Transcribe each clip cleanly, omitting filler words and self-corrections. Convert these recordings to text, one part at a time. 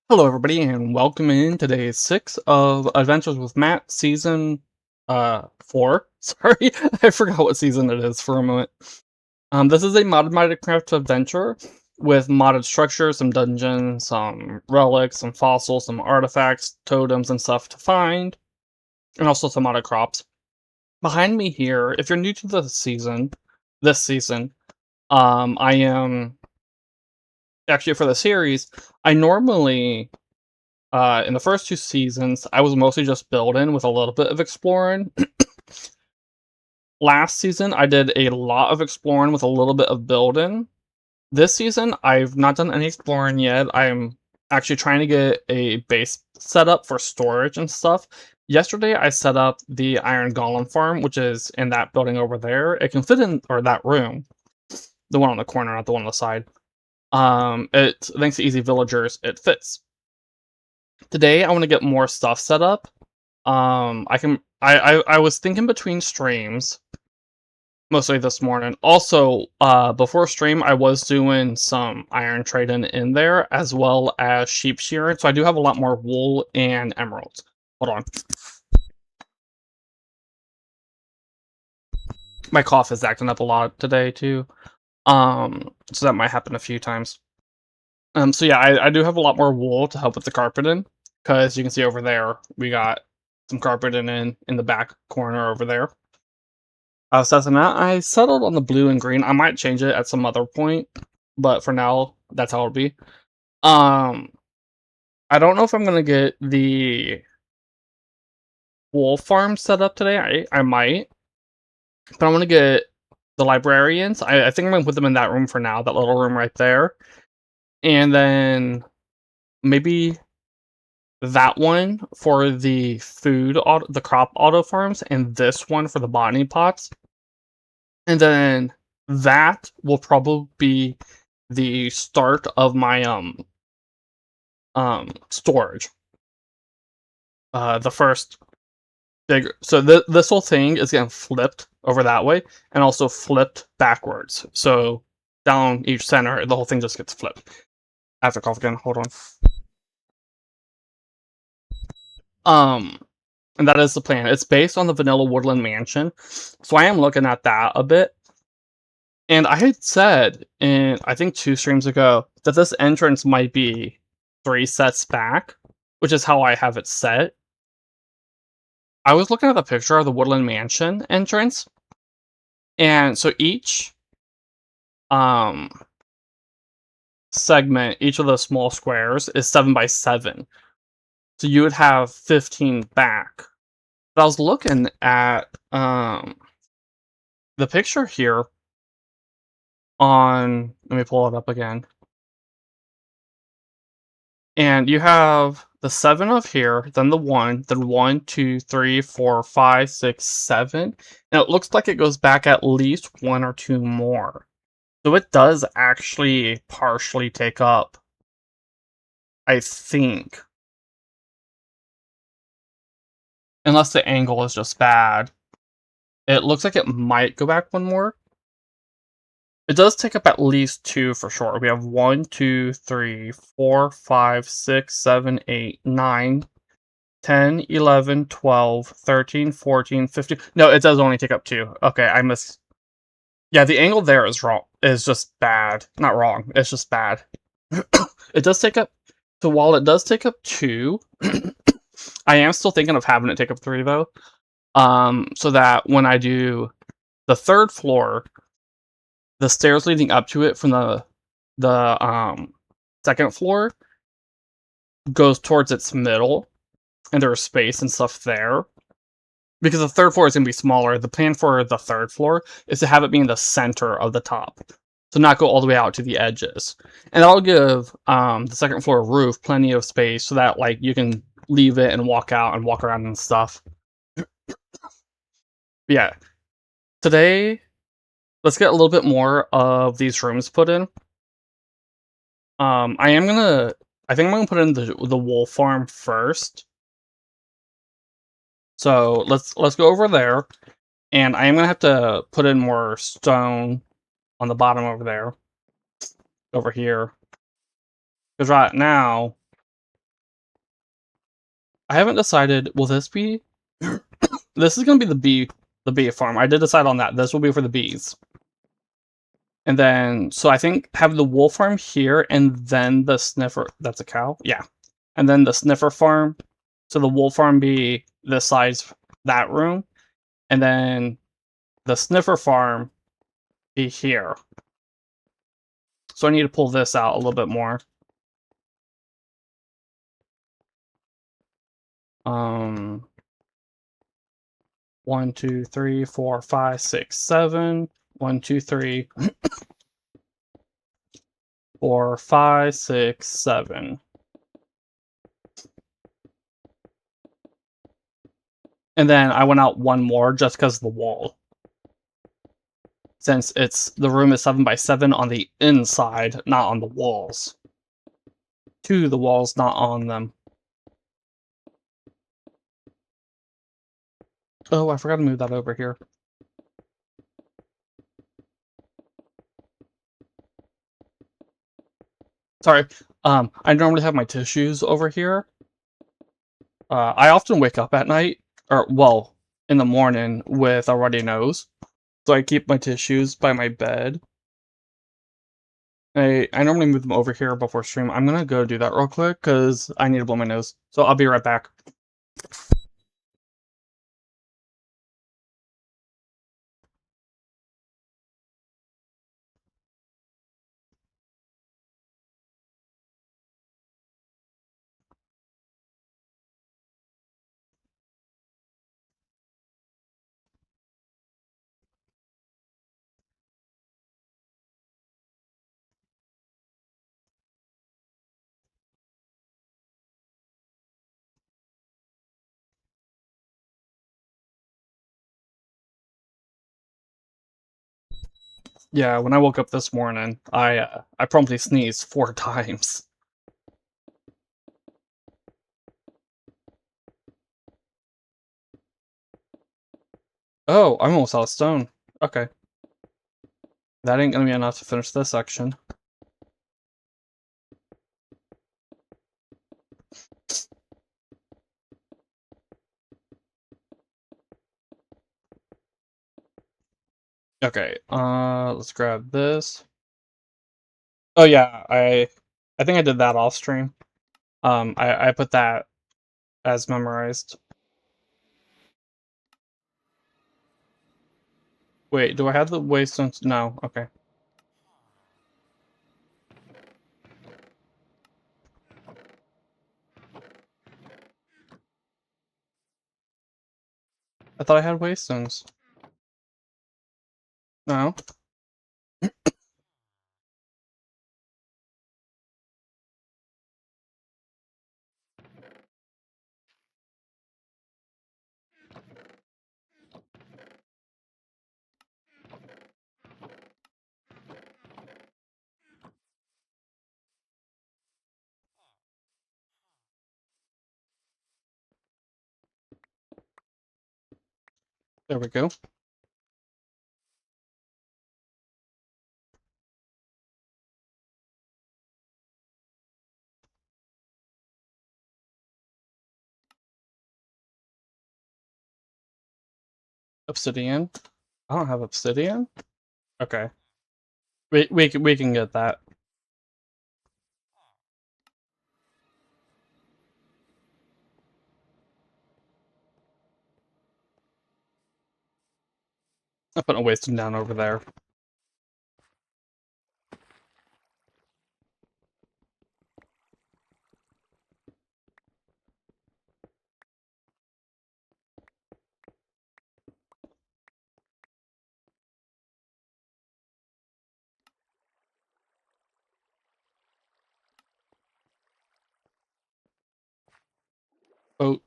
Hello, everybody, and welcome in to day 6 of Adventures with Matt, season 4. Sorry, I forgot what season it is for a moment. This is a modded Minecraft adventure with modded structures, some dungeons, some relics, some fossils, some artifacts, totems, and stuff to find, and also some modded crops. Behind me here, if you're new to this season, I am actually for the series. I normally in the first 2 seasons, I was mostly just building with a little bit of exploring. Last season, I did a lot of exploring with a little bit of building. This season, I've not done any exploring yet. I'm actually trying to get a base set up for storage and stuff. Yesterday, I set up the Iron Golem farm, which is in that building over there. It can fit in, or that room, the one on the corner, not the one on the side. Thanks to Easy Villagers, it fits. Today, I want to get more stuff set up. I was thinking between streams, mostly this morning. Also, before stream, I was doing some iron trading in there, as well as sheep shearing, so I do have a lot more wool and emeralds. Hold on. My cough is acting up a lot today, too. So that might happen a few times. So yeah, I do have a lot more wool to help with the carpeting, because you can see over there, we got some carpeting in the back corner over there. Aside from that, I settled on the blue and green. I might change it at some other point, but for now, that's how it'll be. Um, I don't know if I'm gonna get the wolf farm set up today. I might, but I want to get the librarians. I think I'm gonna put them in that room for now, that little room right there, and then maybe that one for the the crop auto farms, and this one for the botany pots. And then that will probably be the start of my storage. The first big this whole thing is getting flipped over that way and also flipped backwards. So down each center, the whole thing just gets flipped. I have to cough again. Hold on. Um, and that is the plan. It's based on the Vanilla Woodland Mansion, so I am looking at that a bit. And I had said in, I think 2 streams ago, that this entrance might be 3 sets back, which is how I have it set. I was looking at the picture of the Woodland Mansion entrance, and so each um segment, each of those small squares is 7 by 7. So you would have 15 back. But I was looking at the picture here on, let me pull it up again. And you have the 7 of here, then the 1, then 1, 2, 3, 4, 5, 6, 7. And it looks like it goes back at least 1 or 2 more. So it does actually partially take up, I think. Unless the angle is just bad. It looks like it might go back 1 more. It does take up at least 2 for sure. We have 1, 2, 3, 4, 5, 6, 7, 8, 9, 10, 11, 12, 13, 14, 15. No, it does only take up 2. Okay, I missed. Yeah, the angle there is wrong. Is just bad. Not wrong. It's just bad. It does take up. So while it does take up 2, I am still thinking of having it take up 3 though. So that when I do the 3rd floor, the stairs leading up to it from the 2nd floor goes towards its middle, and there's space and stuff there. Because the 3rd floor is going to be smaller, the plan for the 3rd floor is to have it be in the center of the top. So not go all the way out to the edges. And that'll give the 2nd floor roof plenty of space so that like you can leave it and walk out and walk around and stuff. Yeah. Today, let's get a little bit more of these rooms put in. I think I'm gonna put in the wool farm first. So let's go over there, and I am gonna have to put in more stone on the bottom over there, over here, because right now I haven't decided, will this be this is gonna be the bee farm. I did decide on that. This will be for the bees. And then so I think have the wool farm here and then the sniffer, that's a cow? Yeah. And then the sniffer farm. So the wool farm be this size, that room, and then the sniffer farm be here. So I need to pull this out a little bit more. Um 1, 2, 3, 4, 5, 6, 7. 1, 2, 3, 4, 5, 6, 7. And then I went out one more just because of the wall. Since the room is 7 by 7 on the inside, not on the walls. To the walls, not on them. Oh, I forgot to move that over here. Sorry. I normally have my tissues over here. I often wake up at night, or well, in the morning with a runny nose. So I keep my tissues by my bed. I normally move them over here before stream. I'm gonna go do that real quick because I need to blow my nose. So I'll be right back. Yeah, when I woke up this morning, I promptly sneezed 4 times. Oh, I'm almost out of stone. Okay. That ain't gonna be enough to finish this section. Okay, let's grab this. Oh yeah, I think I did that off stream. I put that as memorized. Wait, do I have the waystones? No, okay. I thought I had waystones. No? There we go. Obsidian. I don't have obsidian? Okay. We can get that. I'm putting a waystone down over there. Oh.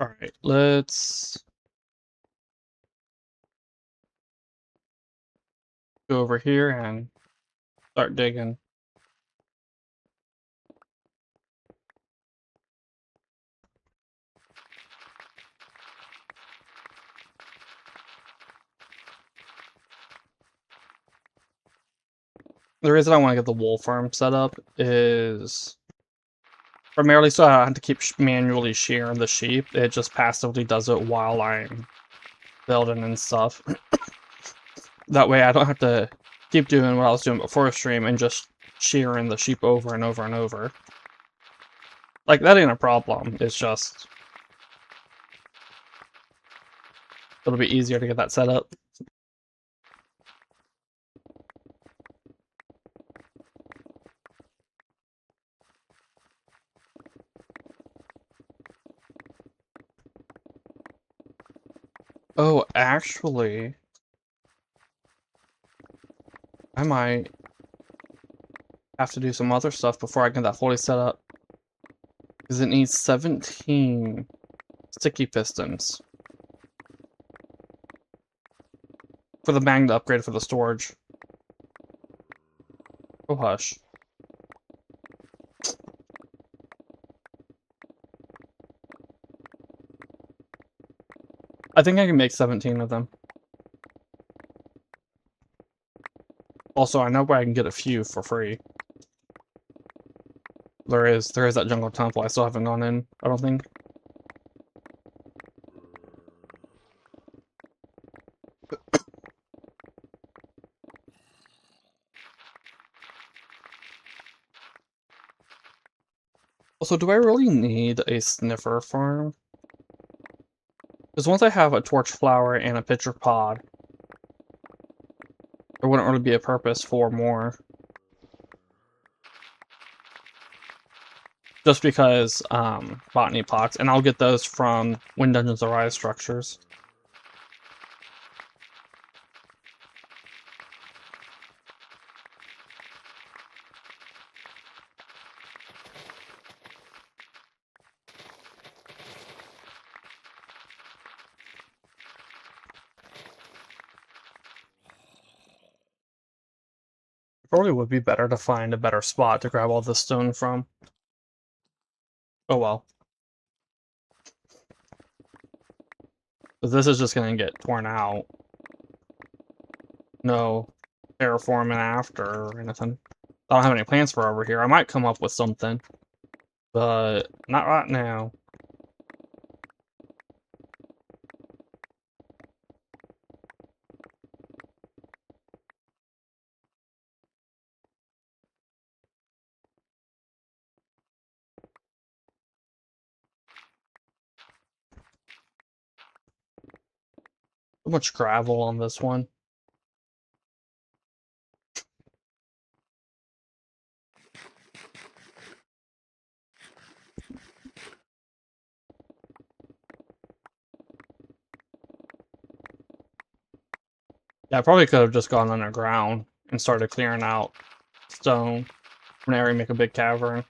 Alright, let's go over here and start digging. The reason I want to get the wool farm set up is primarily so I don't have to keep manually shearing the sheep. It just passively does it while I'm building and stuff. That way I don't have to keep doing what I was doing before stream and just shearing the sheep over and over and over. Like, that ain't a problem. It's just it'll be easier to get that set up. Oh, actually, I might have to do some other stuff before I get that fully set up. Because it needs 17 sticky pistons for the magnet upgrade for the storage. Oh, hush. I think I can make 17 of them. Also, I know where I can get a few for free. There is that jungle temple I still haven't gone in, I don't think. Also, do I really need a sniffer farm? Because once I have a torch flower and a pitcher pod, there wouldn't really be a purpose for more. Just because, botany pots, and I'll get those from when Dungeons Arise structures. It probably would be better to find a better spot to grab all this stone from. Oh well. But this is just gonna get torn out. No terraforming after or anything. I don't have any plans for over here. I might come up with something, but not right now. So much gravel on this one. Yeah, I probably could have just gone underground and started clearing out stone from an area, make a big cavern.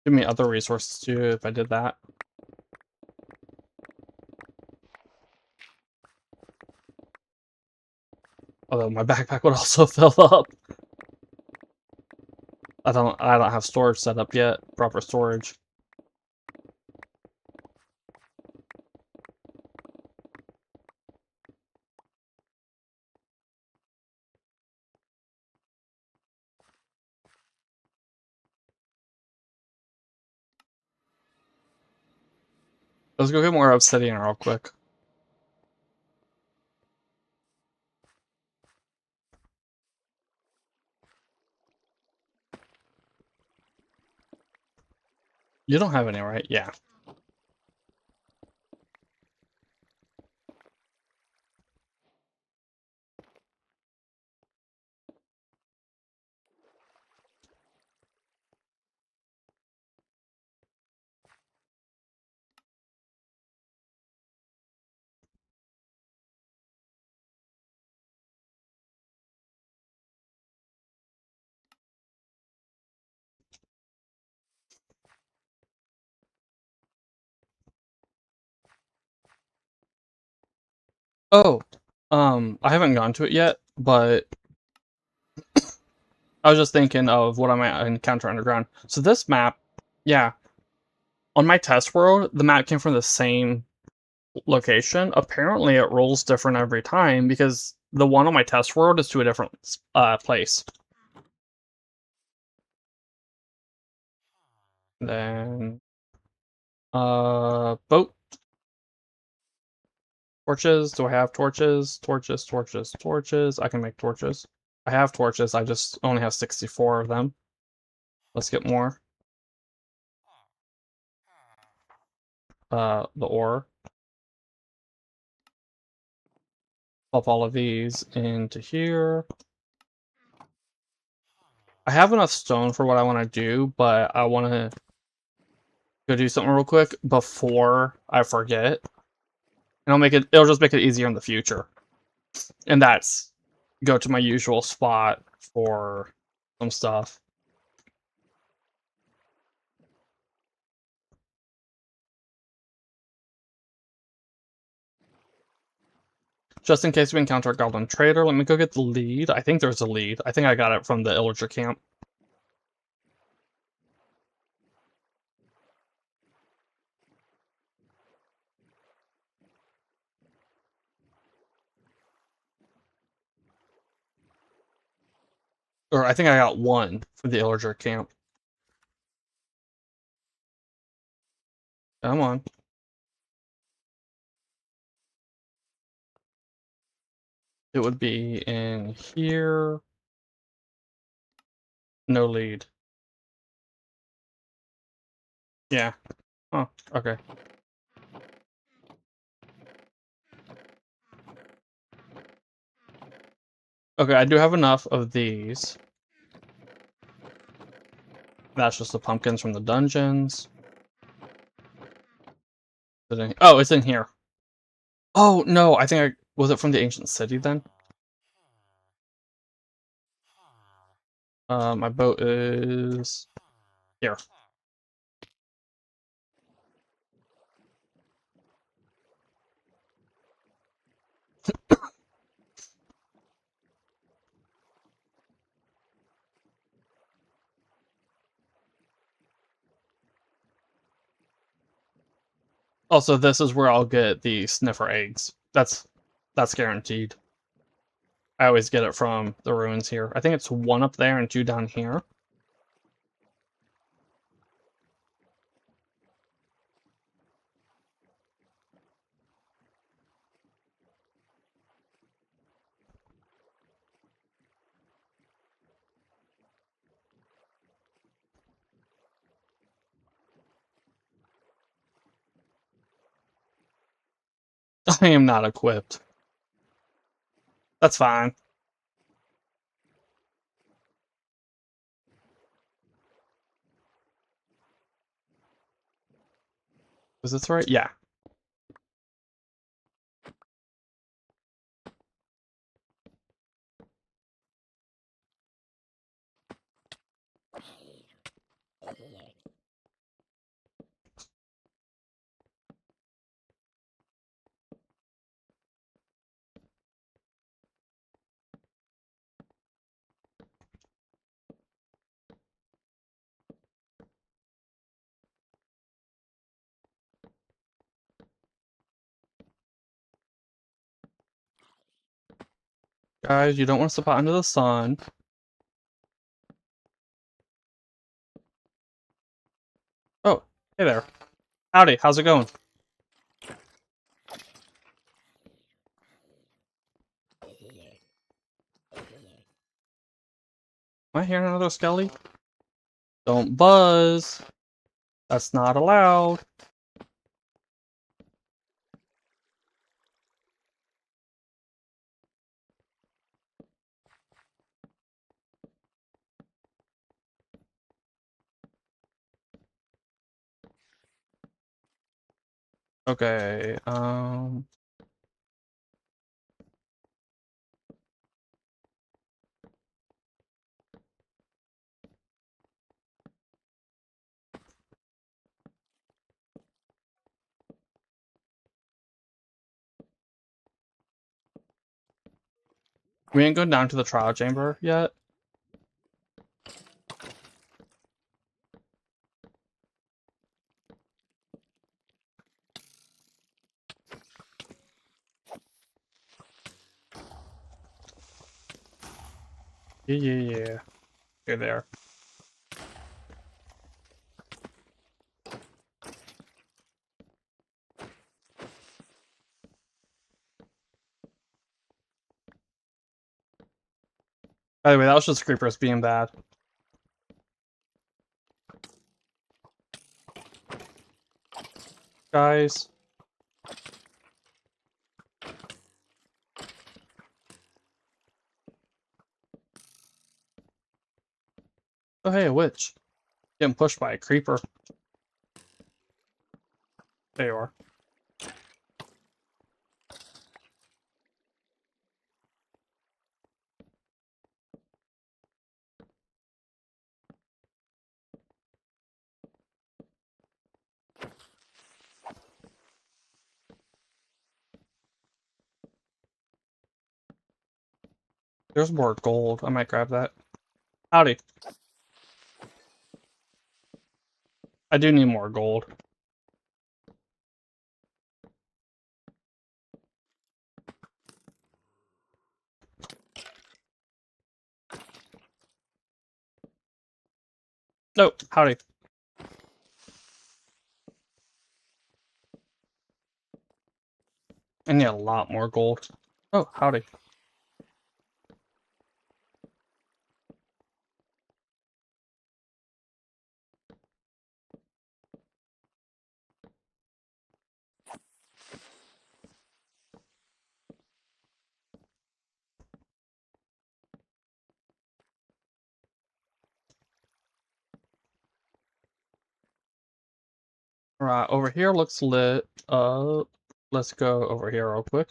Give me other resources too if I did that. Although my backpack would also fill up. I don't have storage set up yet. Proper storage. Let's go get more obsidian real quick. You don't have any, right? Yeah. Oh, I haven't gone to it yet, but I was just thinking of what I might encounter underground. So this map, yeah, on my test world, the map came from the same location. Apparently, it rolls different every time because the one on my test world is to a different place. Then, boat torches. Do I have torches? Torches, torches, torches. I can make torches. I have torches. I just only have 64 of them. Let's get more. The ore. Pop all of these into here. I have enough stone for what I want to do, but I want to go do something real quick before I forget. And it'll just make it easier in the future. And that's go to my usual spot for some stuff. Just in case we encounter a goblin trader, let me go get the lead. I think there's a lead. I think I got it from the illager camp. Or I think I got one from the illager camp. Come on. It would be in here. No lead. Yeah. Oh, okay. Okay, I do have enough of these. That's just the pumpkins from the dungeons. Oh, it's in here. Oh, no, I think was it from the ancient city then? My boat is here. Also, this is where I'll get the sniffer eggs. That's guaranteed. I always get it from the ruins here. I think it's one up there and two down here. I am not equipped. That's fine. Is this right? Yeah. Guys, you don't want to step out into the sun. Oh, hey there. Howdy, how's it going? Am I hearing another skelly? Don't buzz. That's not allowed. Okay, We ain't going down to the trial chamber yet. Yeah. You're there. By the way, that was just creepers being bad. Guys. Oh hey, a witch. Getting pushed by a creeper. There you are. There's more gold. I might grab that. Howdy. I do need more gold. No, howdy. I need a lot more gold. Oh, howdy. Alright, over here looks lit. Let's go over here real quick.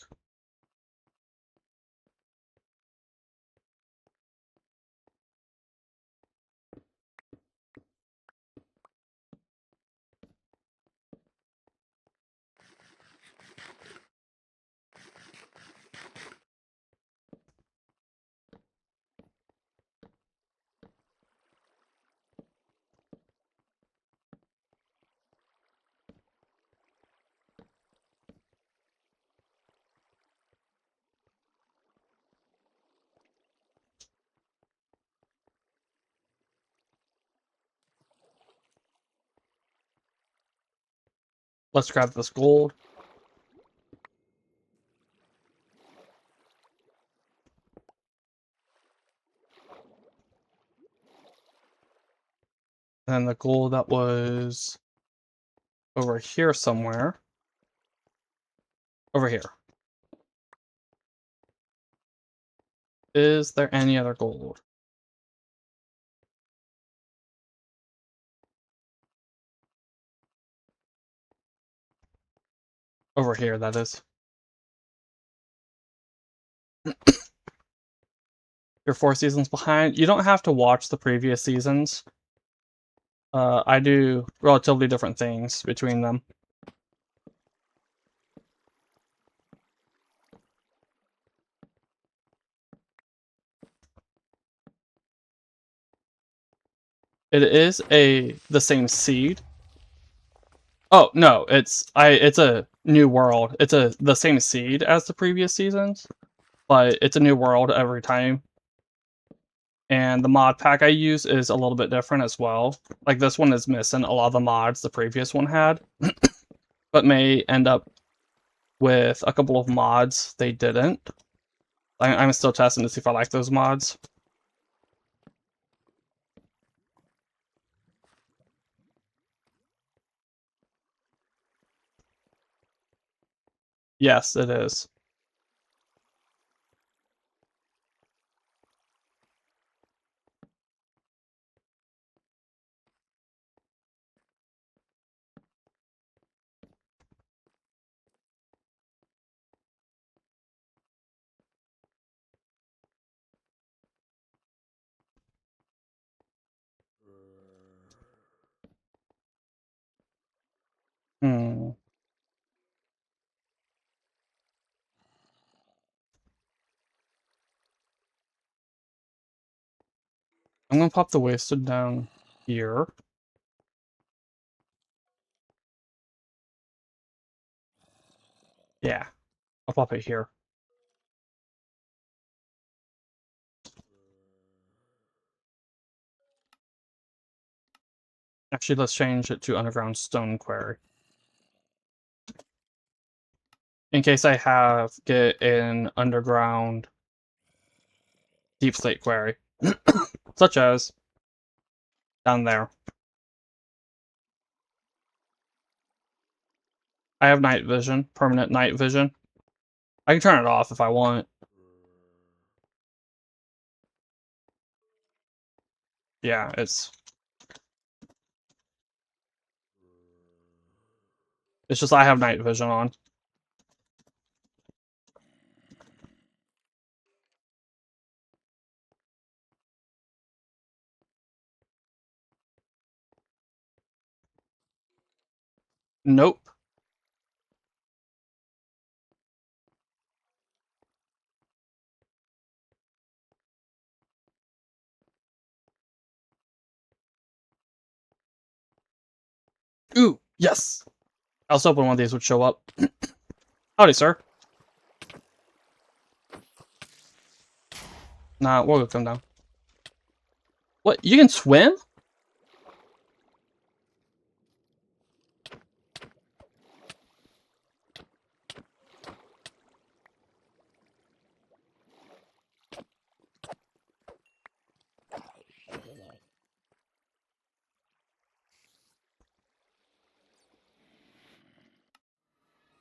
Let's grab this gold. And the gold that was over here somewhere. Over here. Is there any other gold? Over here, that is. You're 4 seasons behind. You don't have to watch the previous seasons. I do relatively different things between them. It is the same seed. Oh no, it's a new world. It's the same seed as the previous seasons, but it's a new world every time. And the mod pack I use is a little bit different as well. Like this one is missing a lot of the mods the previous one had, but may end up with a couple of mods they didn't. I'm still testing to see if I like those mods. Yes, it is. Hmm. I'm gonna pop the wasted down here. Yeah, I'll pop it here. Actually, let's change it to underground stone quarry. In case I get an underground deep slate quarry. Such as down there. I have night vision, permanent night vision. I can turn it off if I want. Yeah, it's just I have night vision on. Nope. Ooh, yes! I was hoping one of these would show up. Howdy, sir. Nah, we'll come down. What? You can swim?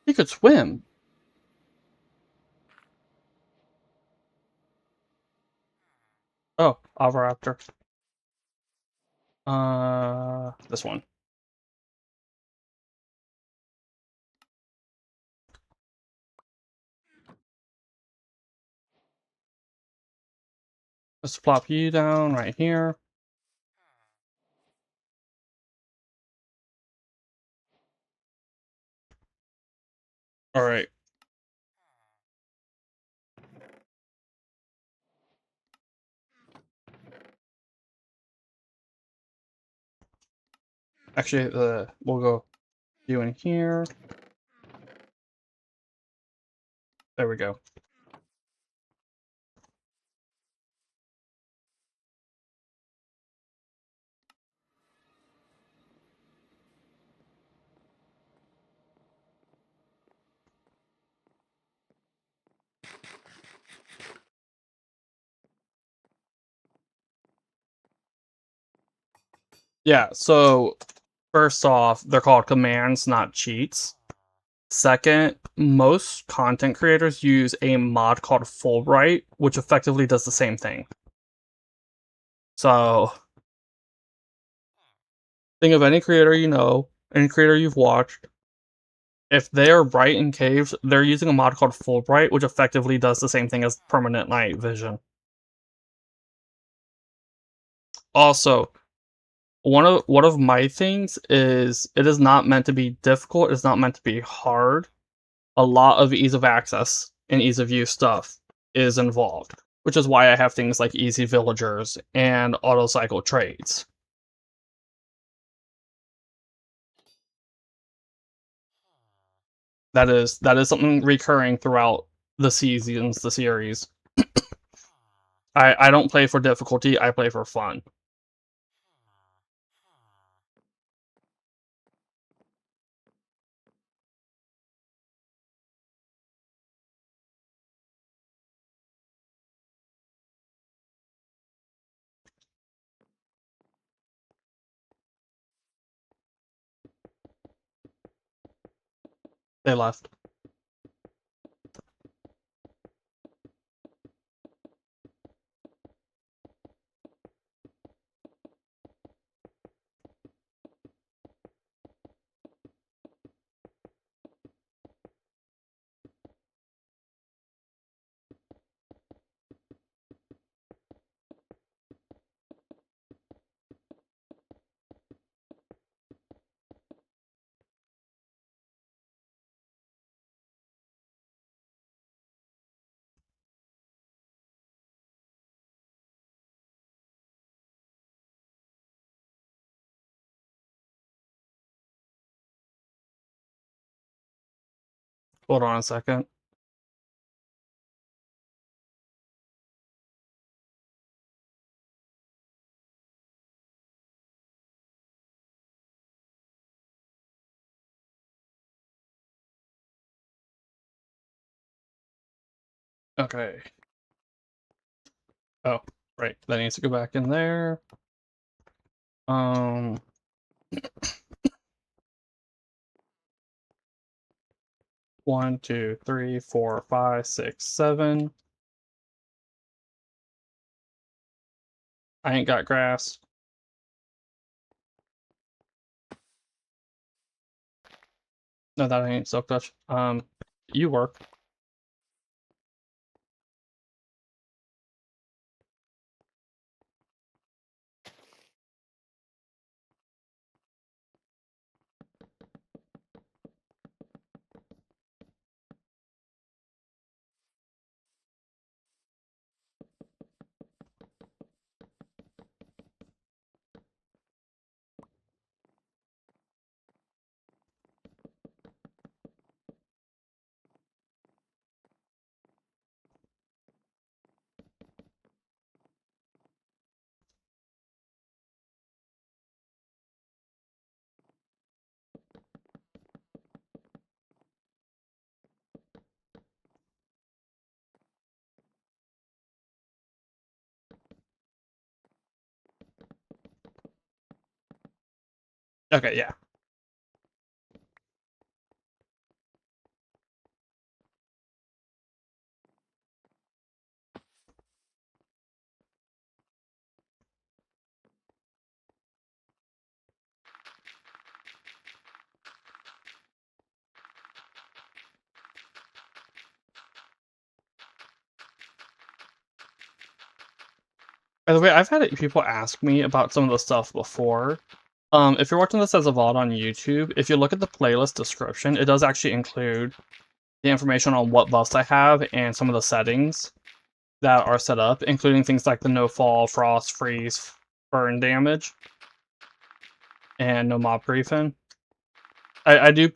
You could swim. Oh, Oviraptor. This one. Let's plop you down right here. Alright. Actually, we'll go you in here. There we go. Yeah, so first off, they're called commands, not cheats. Second, most content creators use a mod called Fulbright, which effectively does the same thing. So, think of any creator you know, any creator you've watched. If they're bright in caves, they're using a mod called Fulbright, which effectively does the same thing as permanent night vision. Also, one of my things is it is not meant to be difficult, it's not meant to be hard. A lot of ease of access and ease of use stuff is involved, which is why I have things like easy villagers and auto cycle trades. That is something recurring throughout the seasons, the series. I don't play for difficulty, I play for fun. They left. Hold on a second. Okay. Oh, right. That needs to go back in there. Um, 1, 2, 3, 4, 5, 6, 7. I ain't got grass. No, that ain't silk touch. You work. Okay, yeah. By the way, I've had people ask me about some of the stuff before. If you're watching this as a VOD on YouTube, if you look at the playlist description, it does actually include the information on what buffs I have and some of the settings that are set up, including things like the no fall, frost, freeze, burn damage, and no mob griefing. I do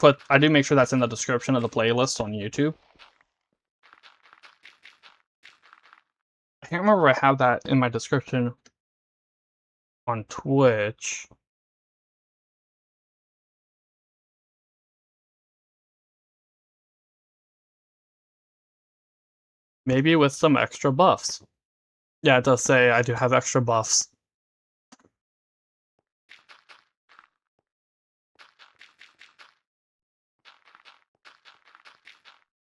make sure that's in the description of the playlist on YouTube. I can't remember if I have that in my description on Twitch. Maybe with some extra buffs. Yeah, it does say I do have extra buffs.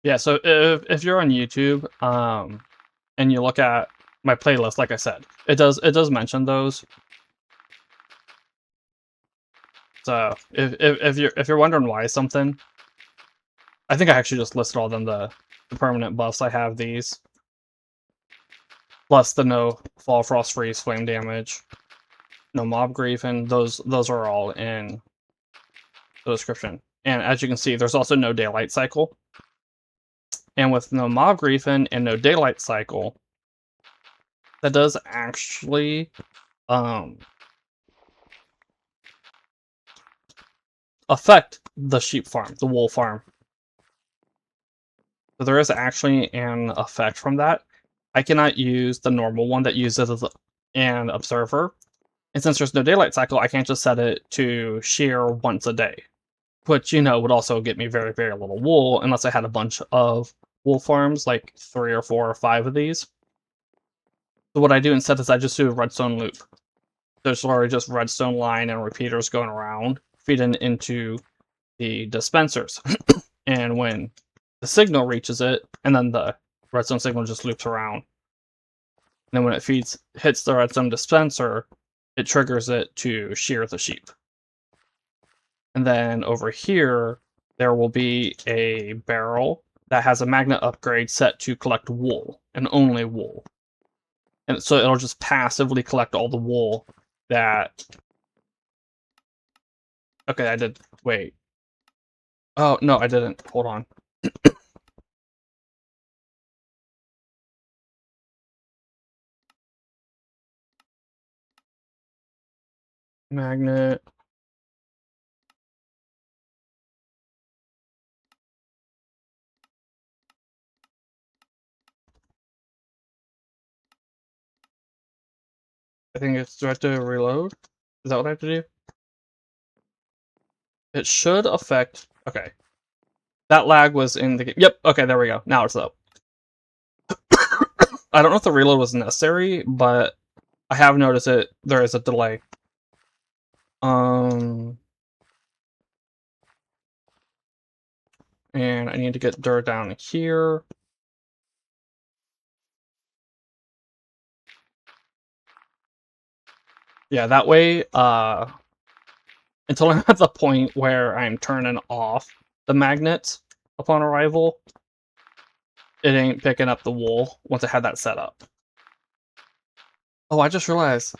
Yeah, so if you're on YouTube, and you look at my playlist, like I said, it does mention those. So if you're wondering why something, I think I actually just listed all of them, the permanent buffs. I have these, plus the no fall, frost, freeze, flame damage, no mob grief, and those are all in the description. And as you can see, there's also no daylight cycle. And with no mob grief and no daylight cycle, that does actually affect the sheep farm, the wool farm. So there is actually an effect from that. I cannot use the normal one that uses an observer. And since there's no daylight cycle, I can't just set it to shear once a day. Which, would also get me very, very little wool unless I had a bunch of wool farms, like 3 or 4 or 5 of these. So what I do instead is I just do a redstone loop. There's already just redstone line and repeaters going around, feeding into the dispensers. And when the signal reaches it, and then the redstone signal just loops around. And then when it hits the redstone dispenser, it triggers it to shear the sheep. And then over here, there will be a barrel that has a magnet upgrade set to collect wool, and only wool. And so it'll just passively collect all the wool that... Okay, I did... Wait. Oh, no, I didn't. Hold on. Magnet. I think it's, do I have to reload? Is that what I have to do? It should affect, okay. That lag was in the game. Yep, okay, there we go. Now it's up. I don't know if the reload was necessary, but I have noticed it. There is a delay. Um, and I need to get dirt down here. Yeah, that way, until I'm at the point where I'm turning off the magnets upon arrival, it ain't picking up the wool once I had that set up. Oh, I just realized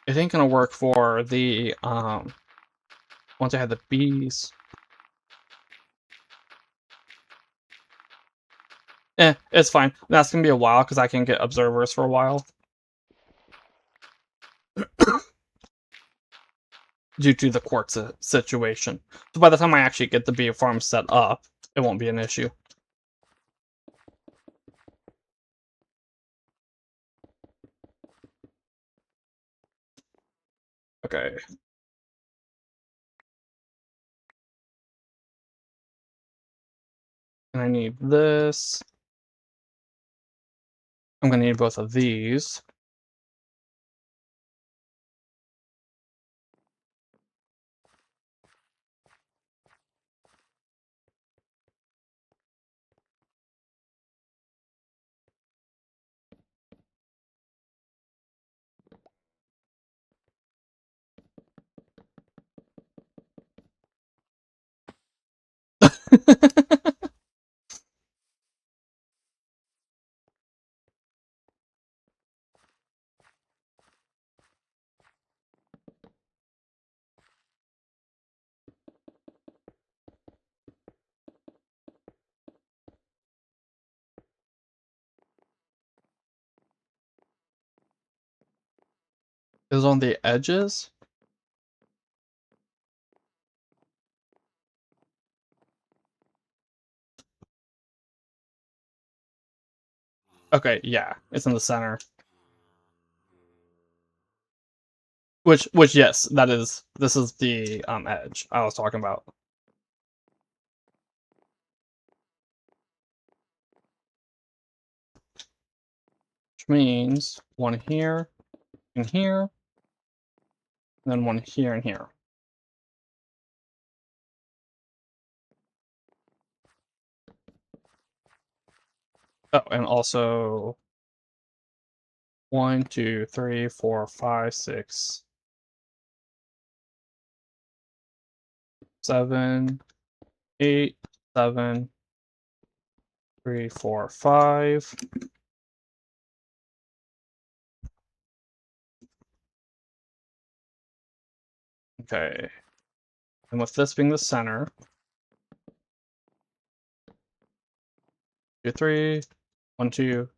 it ain't gonna work for the, once I had the bees. It's fine. That's gonna be a while because I can get observers for a while due to the quartz situation. So by the time I actually get the bee farm set up, it won't be an issue. Okay. And I need this. I'm gonna need both of these. Is on the edges? Okay, yeah, it's in the center. Which yes, that is, this is the edge I was talking about. Which means one here and here, and then one here and here. Oh, and also 1, 2, 3, 4, 5, 6, 7, 8, 7, 3, 4, 5. Okay. And with this being the center, 2, 3, 1, 2.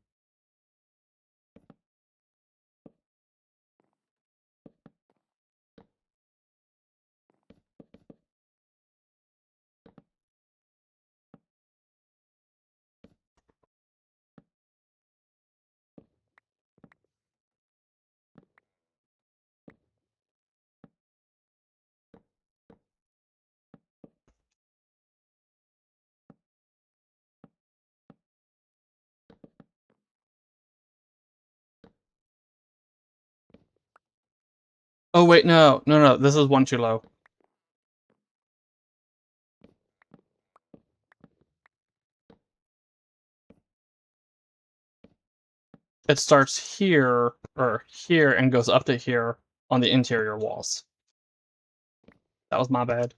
Oh wait, no, no, no, this is one too low. It starts here, or here, and goes up to here on the interior walls. That was my bad.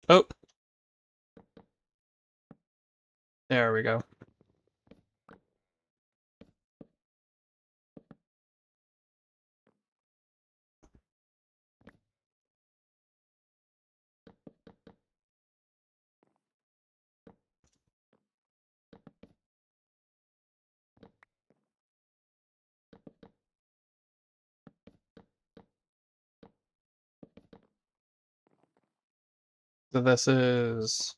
Oh, there we go. So this is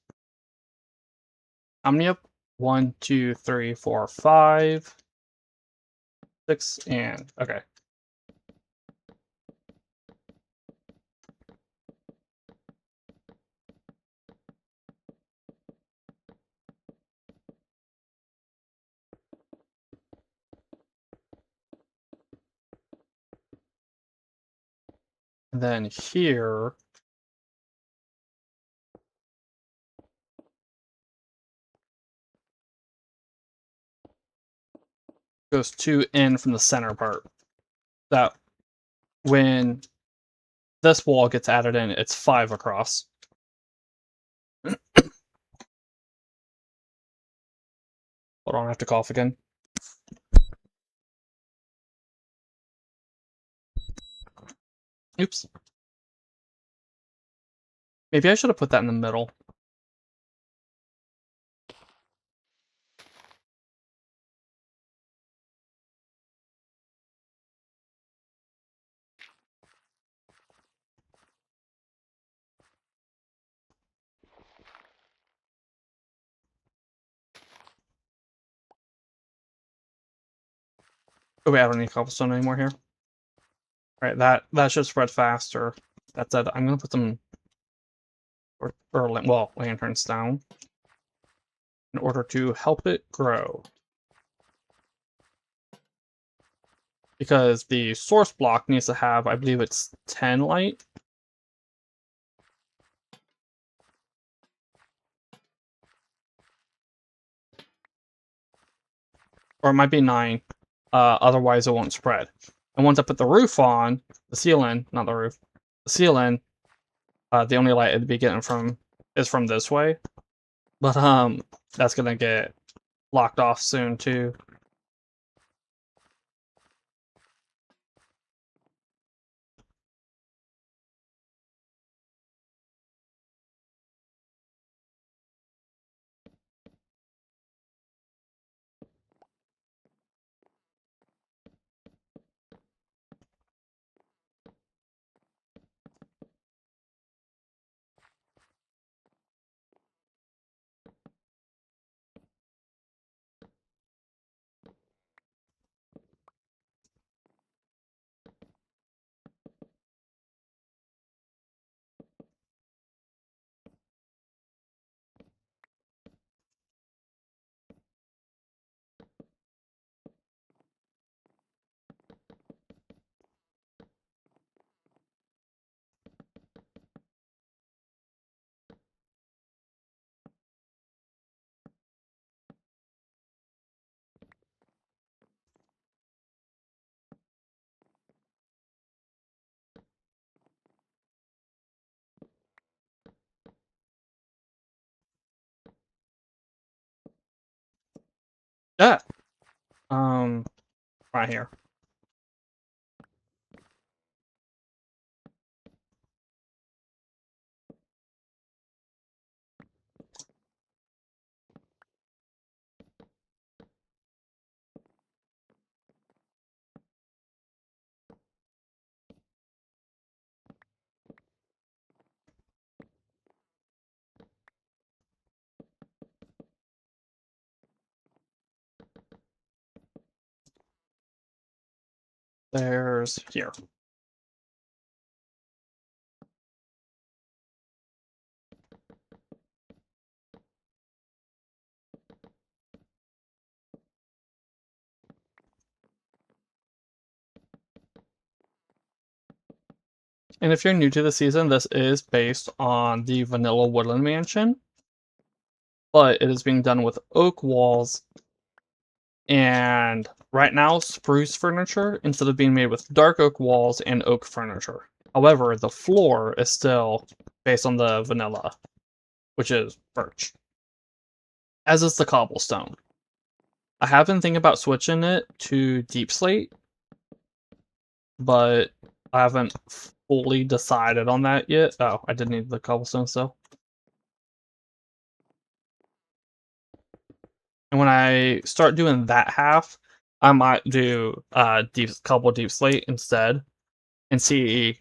how many up? 1, 2, 3, 4, 5, 6, and okay. And then here goes 2 in from the center part. That when this wall gets added in, it's 5 across. Hold on, I have to cough again. Oops. Maybe I should have put that in the middle. Oh wait, I don't need cobblestone anymore here. Alright, that should spread faster. That said, I'm gonna put some lanterns down in order to help it grow. Because the source block needs to have, I believe it's 10 light. Or it might be 9. Otherwise it won't spread. And once I put the roof on, the ceiling, not the roof, the ceiling, the only light it'd be getting from is from this way. But that's gonna get locked off soon too. Yeah. Right here. There's here. And if you're new to the season, this is based on the vanilla woodland mansion, but it is being done with oak walls and right now spruce furniture instead of being made with dark oak walls and oak furniture. However, the floor is still based on the vanilla. which is birch, as is the cobblestone. I have been thinking about switching it to deep slate, but I haven't fully decided on that yet. Oh, I did need the cobblestone still. And when I start doing that half, I might do deep slate instead and see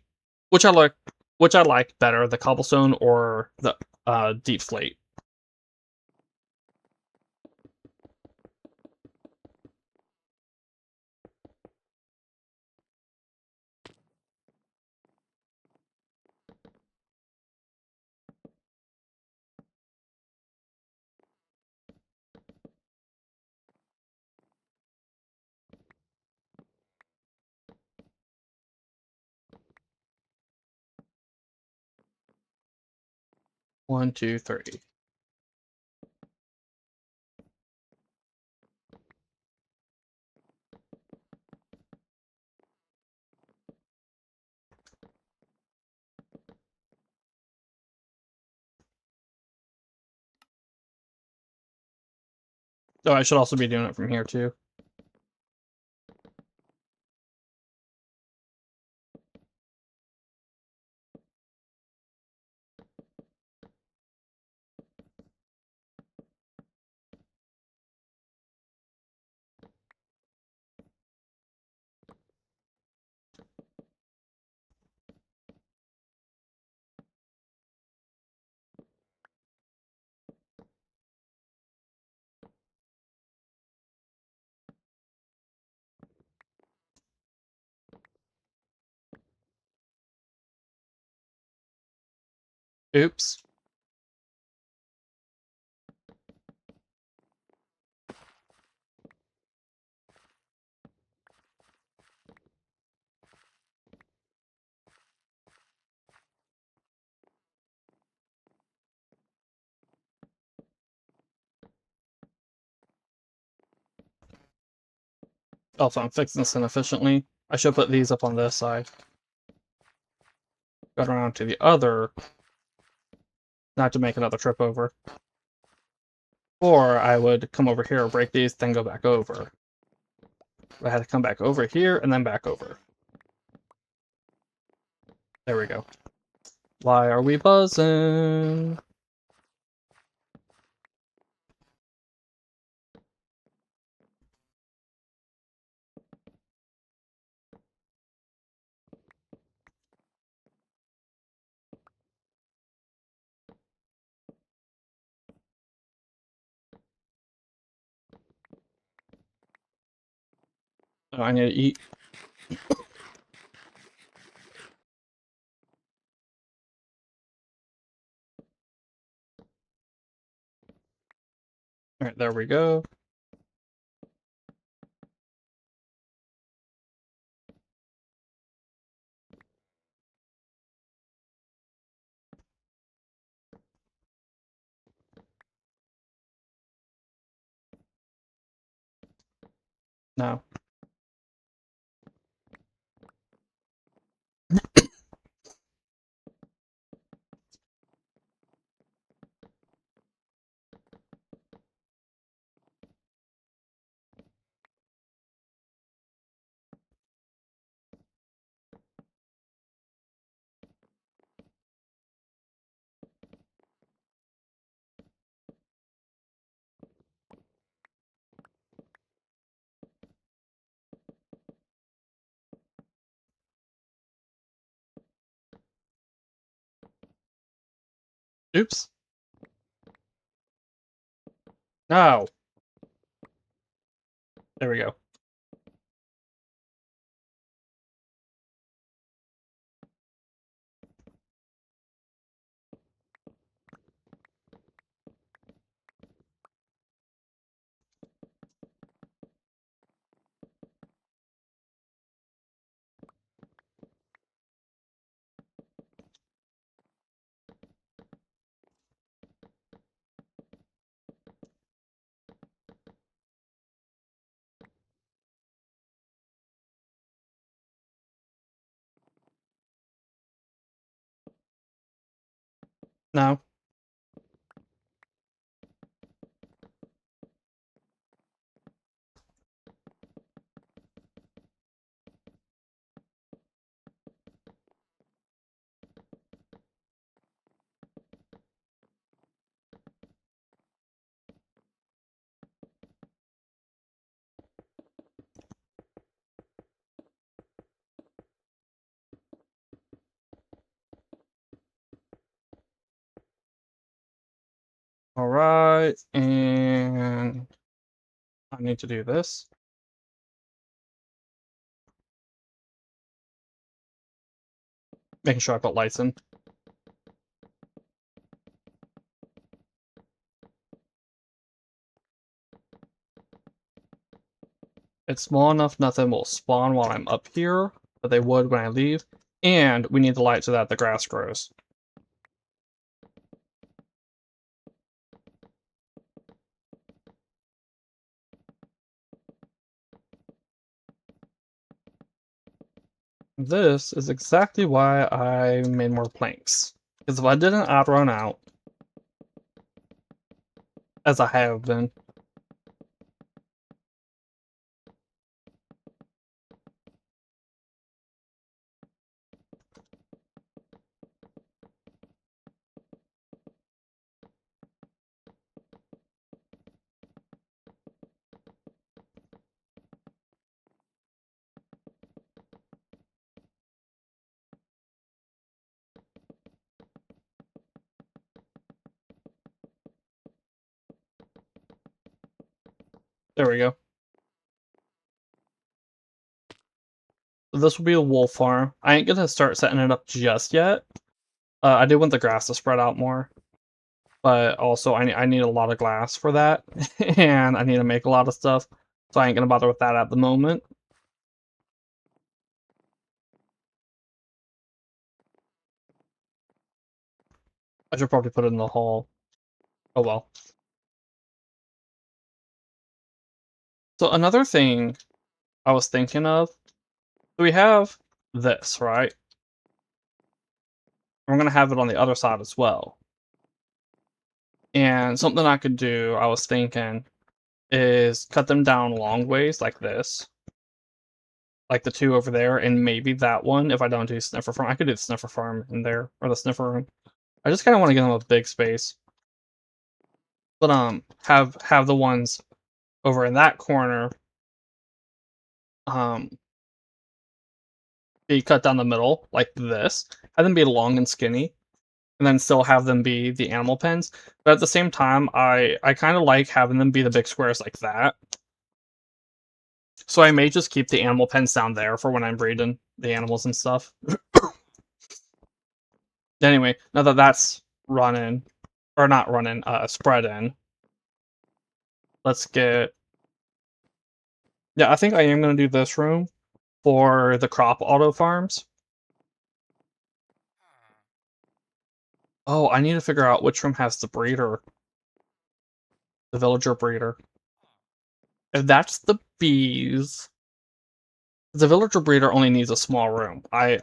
which I like which I like better, the cobblestone or the deep slate. 1, 2, 3. Oh, I should also be doing it from here too. Oops. Oh, so I'm fixing this inefficiently. I should put these up on this side. Go around to the other, not to make another trip over. Or I would come over here, break these, then go back over. I had to come back over here and then back over. There we go. Why are we buzzing? Oh, I need to eat. Alright, there we go. No. Oops. No. There we go. No. Alright, and I need to do this. Making sure I put lights in. It's small enough nothing will spawn while I'm up here, but they would when I leave. And we need the light so that the grass grows. This is exactly why I made more planks. Because if I didn't, I'd run out. As I have been. There we go. So this will be a wool farm. I ain't gonna start setting it up just yet. I do want the grass to spread out more. But also, I need a lot of glass for that. And I need to make a lot of stuff. So I ain't gonna bother with that at the moment. I should probably put it in the hall. Oh well. So another thing I was thinking of, so we have this, right? We're gonna have it on the other side as well. And something I could do, I was thinking, is cut them down long ways like this. Like the two over there, and maybe that one, if I don't do sniffer farm. I could do the sniffer farm in there, or the sniffer room. I just kinda wanna give them a big space. But, have the ones over in that corner, um, be cut down the middle like this, have them be long and skinny, and then still have them be the animal pens. But at the same time, I kinda like having them be the big squares like that. So I may just keep the animal pens down there for when I'm breeding the animals and stuff. Anyway, now that that's running, or not running, spread in, let's get. Yeah, I think I am gonna do this room for the crop auto farms. Oh, I need to figure out which room has the breeder, the villager breeder. If that's the bees, the villager breeder only needs a small room. I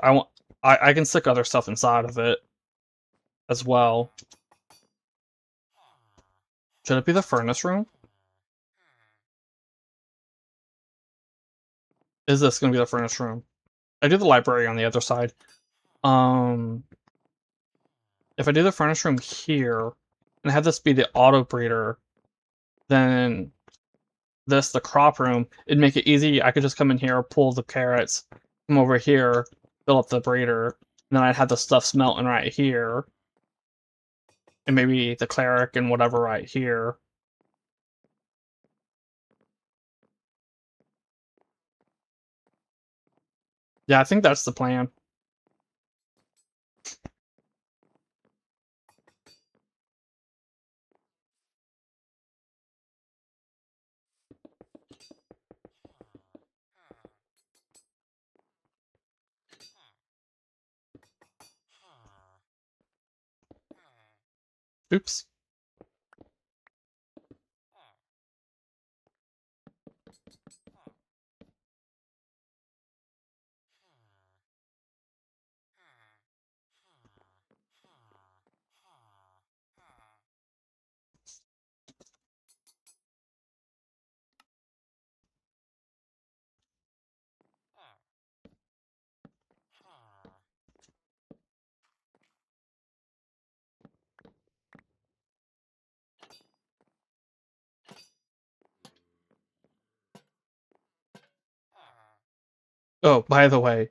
can stick other stuff inside of it as well. Should it be the furnace room? Is this gonna be the furnace room? I do the library on the other side. Um, if I do the furnace room here and have this be the auto breeder, then this the crop room, it'd make it easy. I could just come in here, pull the carrots, come over here, fill up the breeder, and then I'd have the stuff smelting right here, and maybe the cleric and whatever right here. Yeah, I think that's the plan. Oops. Oh, by the way,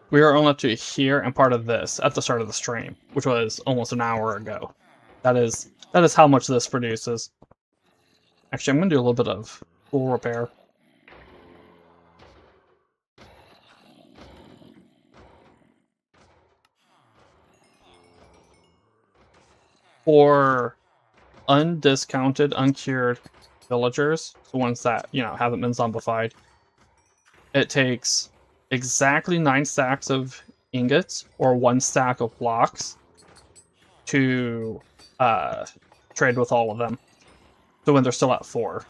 We are only up to here and part of this at the start of the stream, which was almost an hour ago. That is how much this produces. Actually, I'm gonna do a little bit of tool repair. For undiscounted, uncured villagers, the ones that, haven't been zombified, it takes exactly 9 stacks of ingots or 1 stack of blocks to trade with all of them. So when they're still at 4.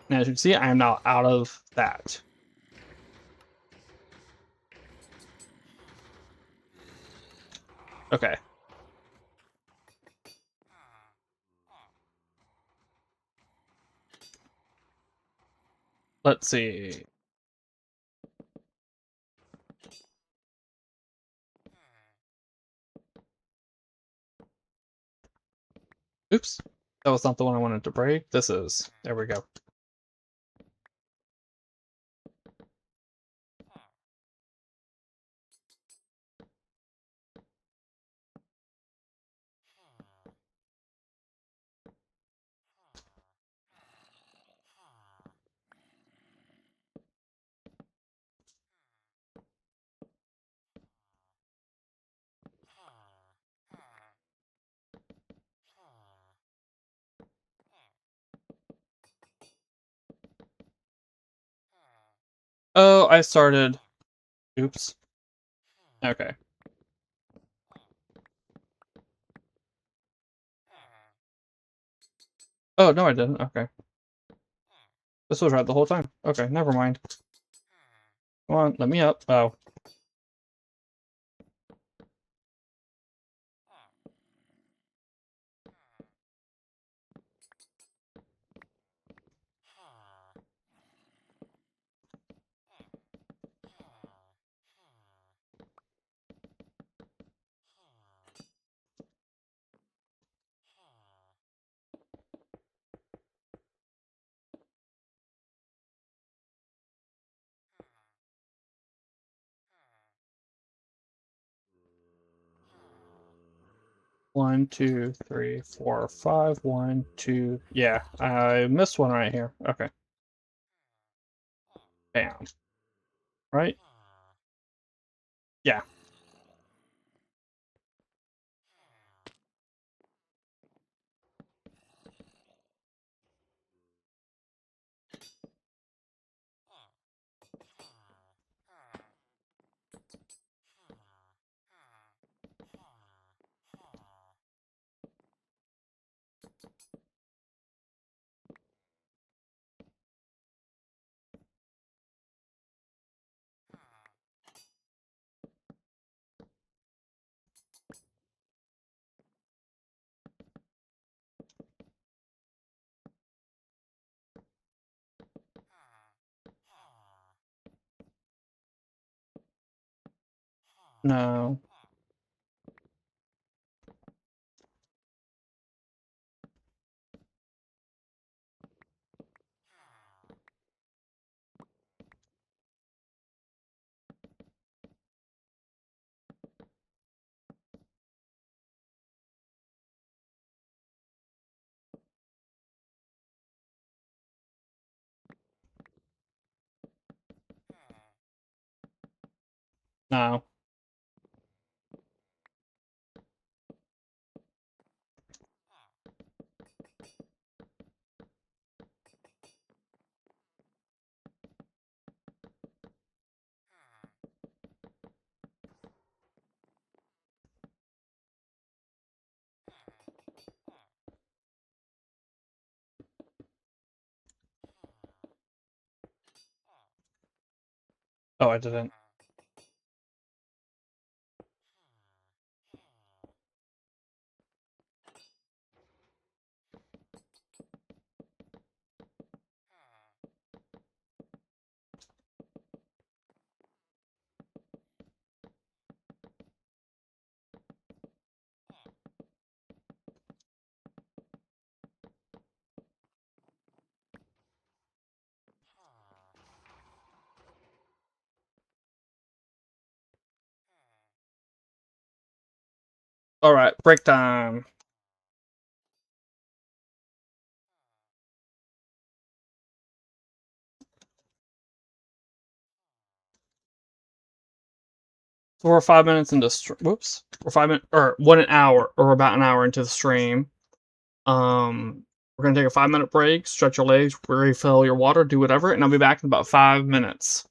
And as you can see, I am now out of that. Okay. Let's see. Oops. That was not the one I wanted to break. This is. There we go. Oh, I started. Oops. Okay. Oh, no, I didn't. Okay. This was right the whole time. Okay, never mind. Come on, let me up. Oh. One, two, three, four, five. 1, 2. Yeah, I missed one right here. Okay. Bam. Right? Yeah. No. No. Oh, I didn't. Alright, break time. So we're 5 minutes into whoops. We're 5 minutes or 1 hour or about an hour into the stream. We're gonna take a 5 minute break, stretch your legs, refill your water, do whatever, and I'll be back in about 5 minutes.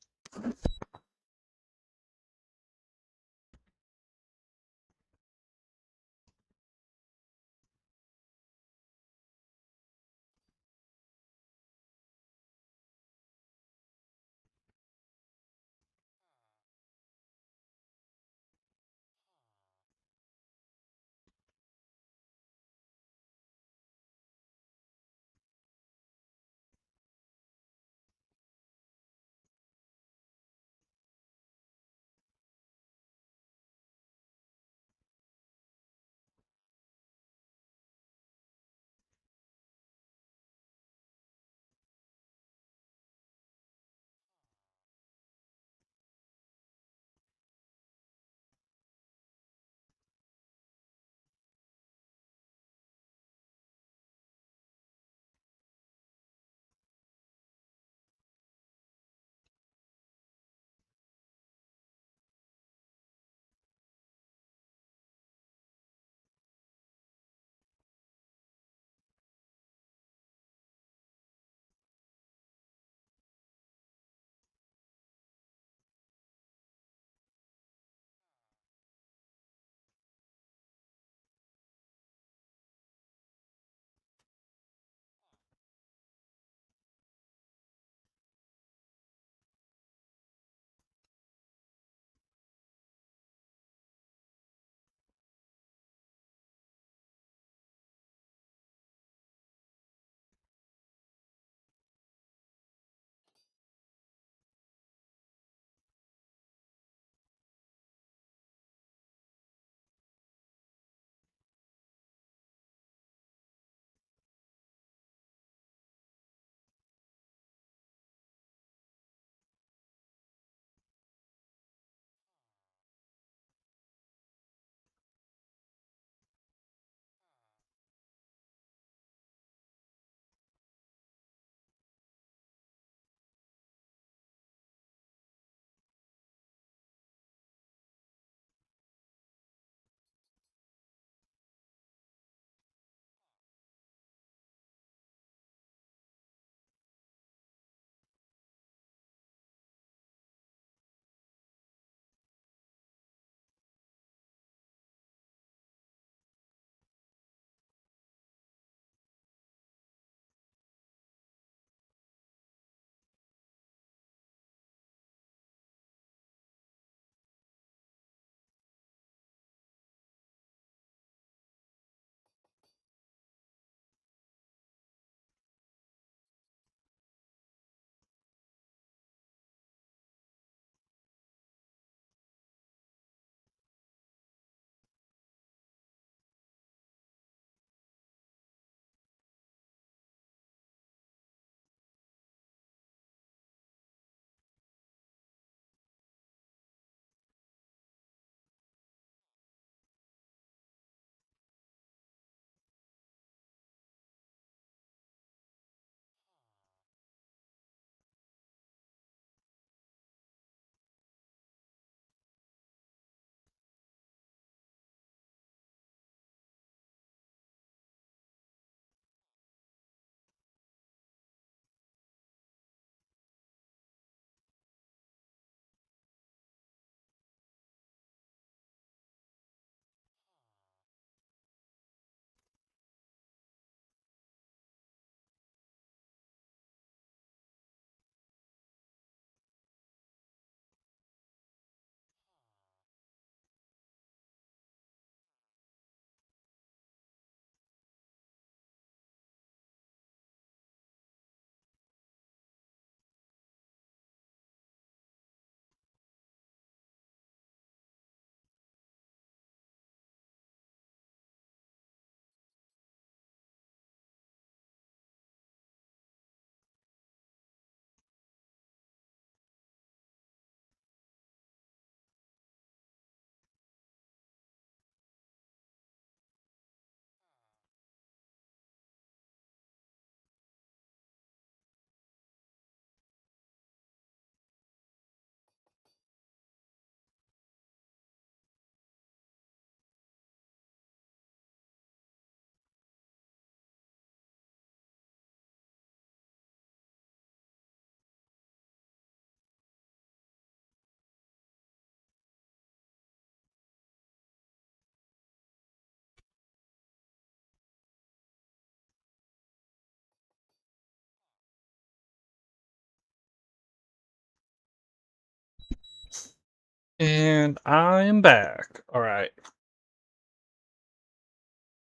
And I am back. All right.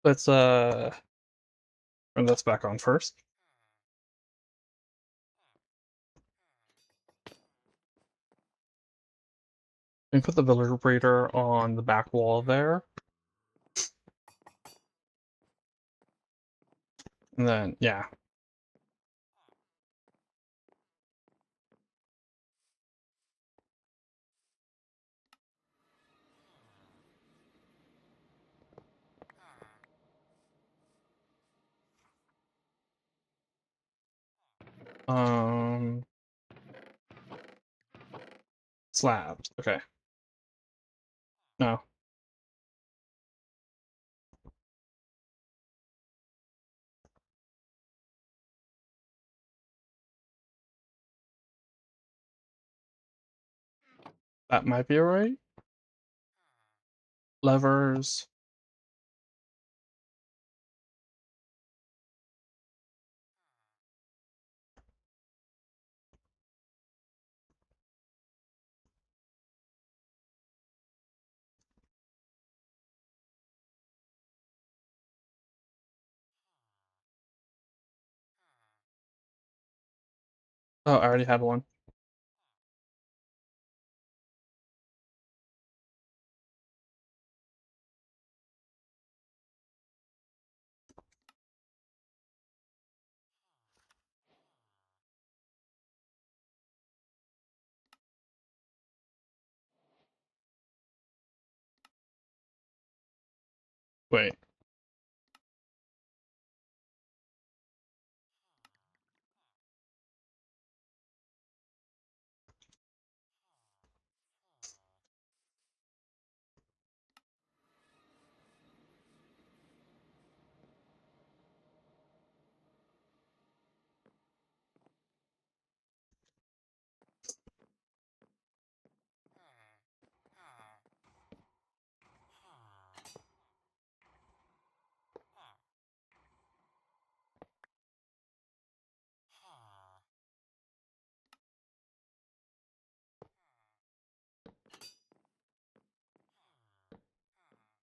Let's turn this back on first. And put the villager breeder on the back wall there. And then yeah. Um Slabs. Okay. No. That might be alright. Levers. Oh, I already had one. Wait.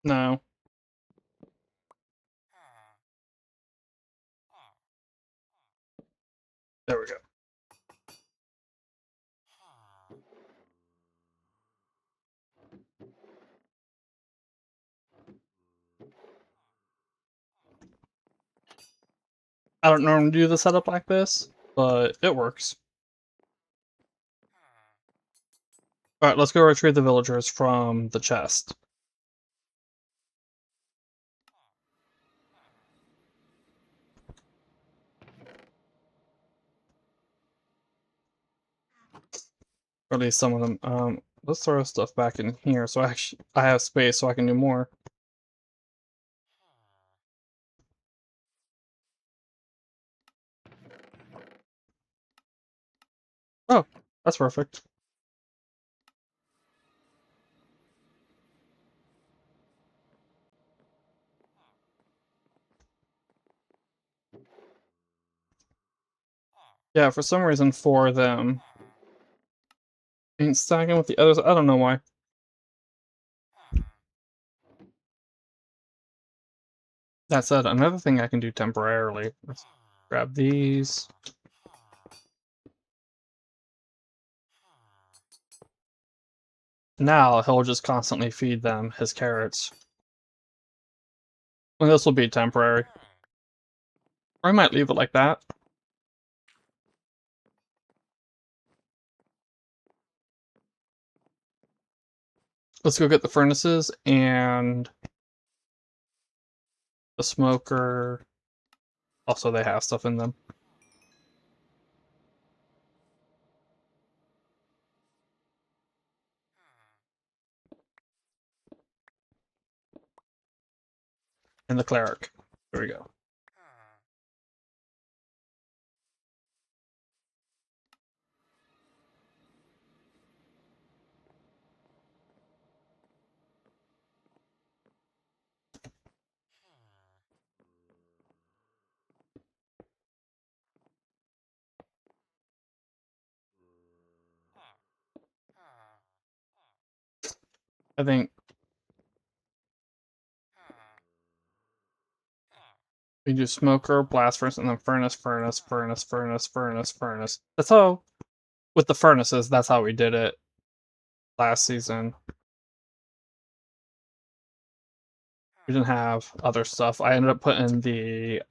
No. There we go. I don't normally do the setup like this, but it works. Alright, let's go retrieve the villagers from the chest. Or at least some of them. Let's throw stuff back in here so I have space so I can do more. Oh, that's perfect. Yeah, for some reason four of them ain't stacking with the others. I don't know why. That said, another thing I can do temporarily. Let's grab these. Now he'll just constantly feed them his carrots. And this will be temporary. Or I might leave it like that. Let's go get the furnaces and the smoker. Also, they have stuff in them. And the cleric. There we go. I think we do smoker, blast furnace, and then furnace, furnace, furnace, furnace, furnace, furnace. That's how, with the furnaces, that's how we did it last season. We didn't have other stuff. I ended up putting the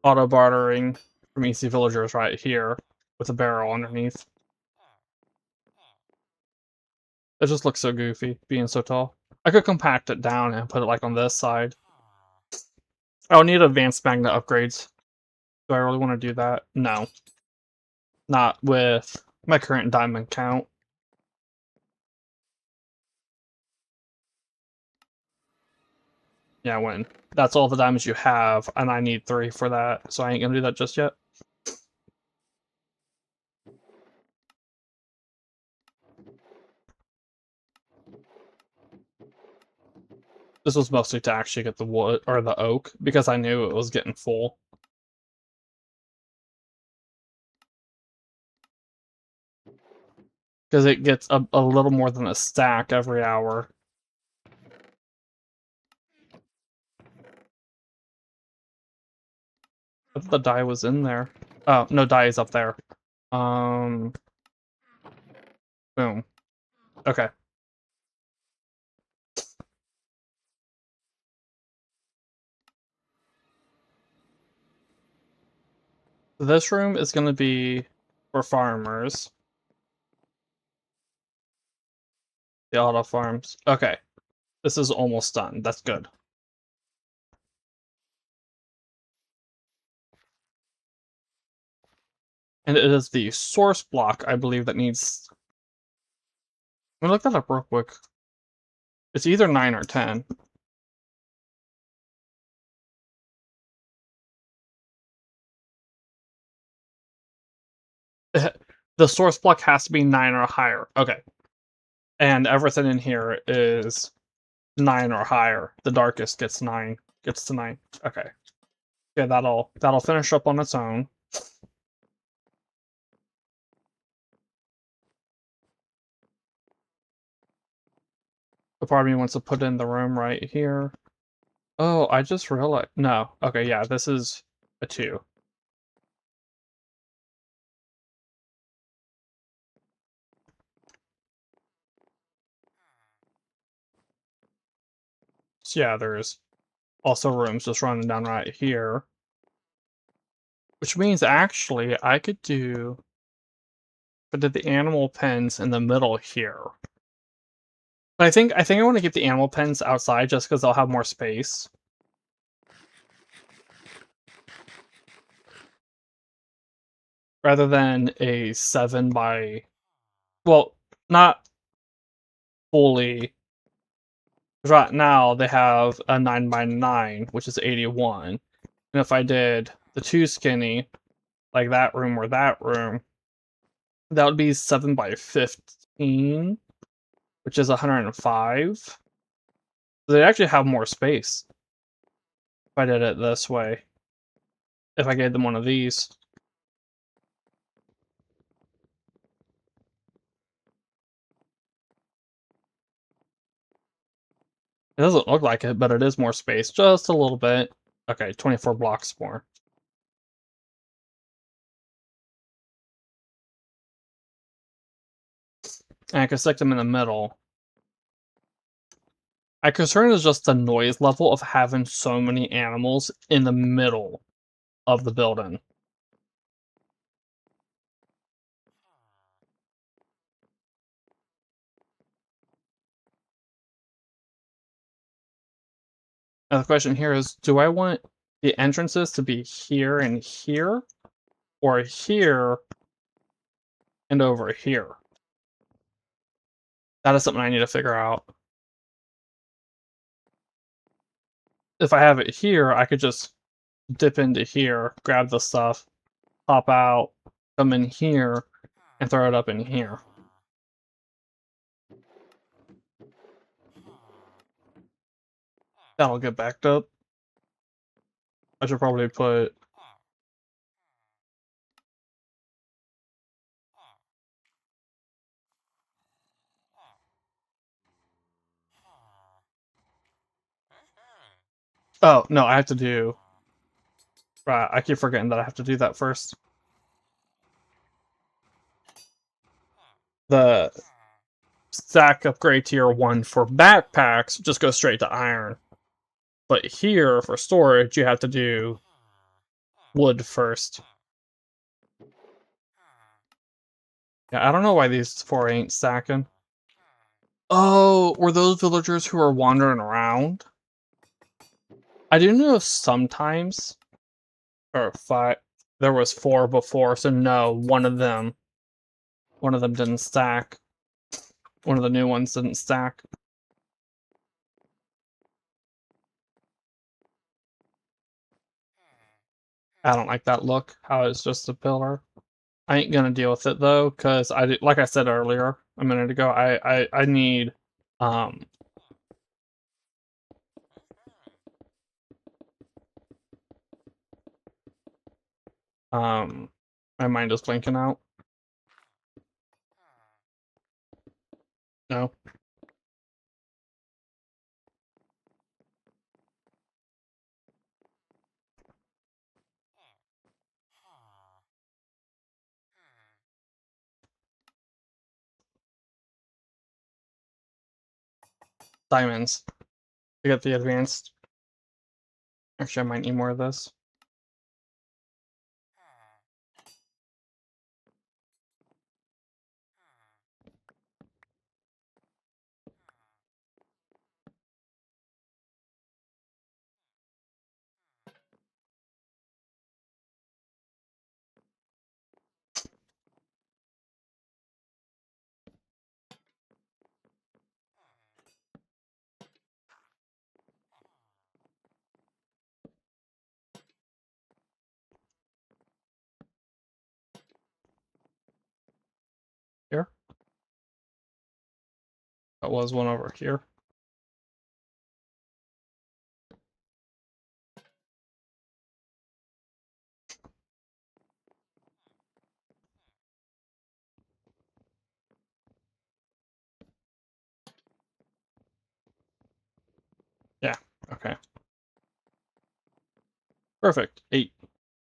auto bartering from EC Villagers right here with a barrel underneath. It just looks so goofy, being so tall. I could compact it down and put it like on this side. I'll need advanced magnet upgrades. Do I really want to do that? No. Not with my current diamond count. Yeah, when that's all the diamonds you have, and I need 3 for that, so I ain't gonna do that just yet. This was mostly to actually get the wood, or the oak, because I knew it was getting full. Because it gets a little more than a stack every hour. I thought the dye was in there. Oh, no, dye is up there. Boom. Okay. This room is going to be for farmers. The auto farms. Okay. This is almost done. That's good. And it is the source block, I believe, that needs... Let me look that up real quick. It's either 9 or 10. The source block has to be 9 or higher. Okay. And everything in here is 9 or higher. The darkest gets 9. Gets to 9. Okay. Yeah, that'll finish up on its own. The part of me wants to put in the room right here. Oh, I just realized. No. Okay, yeah, this is a 2. So yeah, there's also rooms just running down right here. Which means actually I could do... But did the animal pens in the middle here. But I think I want to keep the animal pens outside just because they'll have more space. Rather than a 7 by... Well, not fully. Right now they have a 9 by 9, which is 81. And if I did the 2 skinny, like that room or that room, that would be 7 by 15, which is 105. So they actually have more space if I did it this way. If I gave them one of these. It doesn't look like it, but it is more space. Just a little bit. Okay, 24 blocks more. And I can stick them in the middle. My concern is just the noise level of having so many animals in the middle of the building. Now the question here is, do I want the entrances to be here and here? Or here and over here? That is something I need to figure out. If I have it here, I could just dip into here, grab the stuff, pop out, come in here, and throw it up in here. That'll get backed up. I should probably put... Oh, no, I have to do... Right, I keep forgetting that I have to do that first. The stack upgrade tier 1 for backpacks just goes straight to iron. But here, for storage, you have to do wood first. Yeah, I don't know why these 4 ain't stacking. Oh, were those villagers who are wandering around? I do know sometimes, or 5, there was 4 before, so no, one of them didn't stack. One of the new ones didn't stack. I don't like that look, how it's just a pillar. I ain't gonna deal with it though, because like I said earlier, a minute ago, I need, um, um, my mind is blinking out. No. Diamonds. To get the advanced. Actually, I might need more of this. Here? That was one over here. Yeah, okay. Perfect. 8.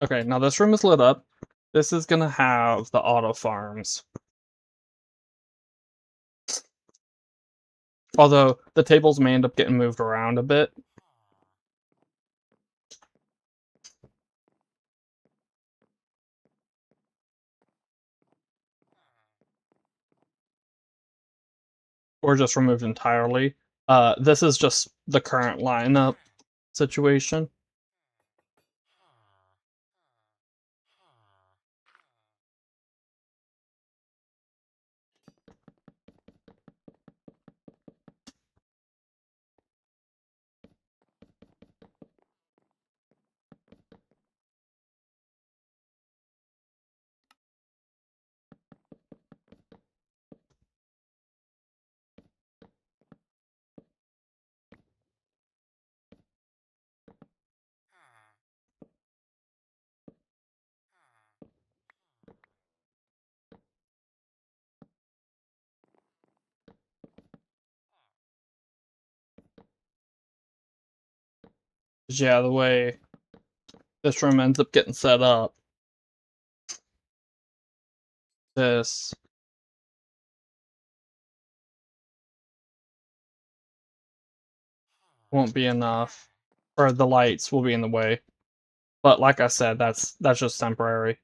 Okay, now this room is lit up. This is gonna have the auto farms. Although, the tables may end up getting moved around a bit. Or just removed entirely. This is just the current lineup situation. Yeah, the way this room ends up getting set up, this won't be enough. Or the lights will be in the way. But like I said, that's just temporary.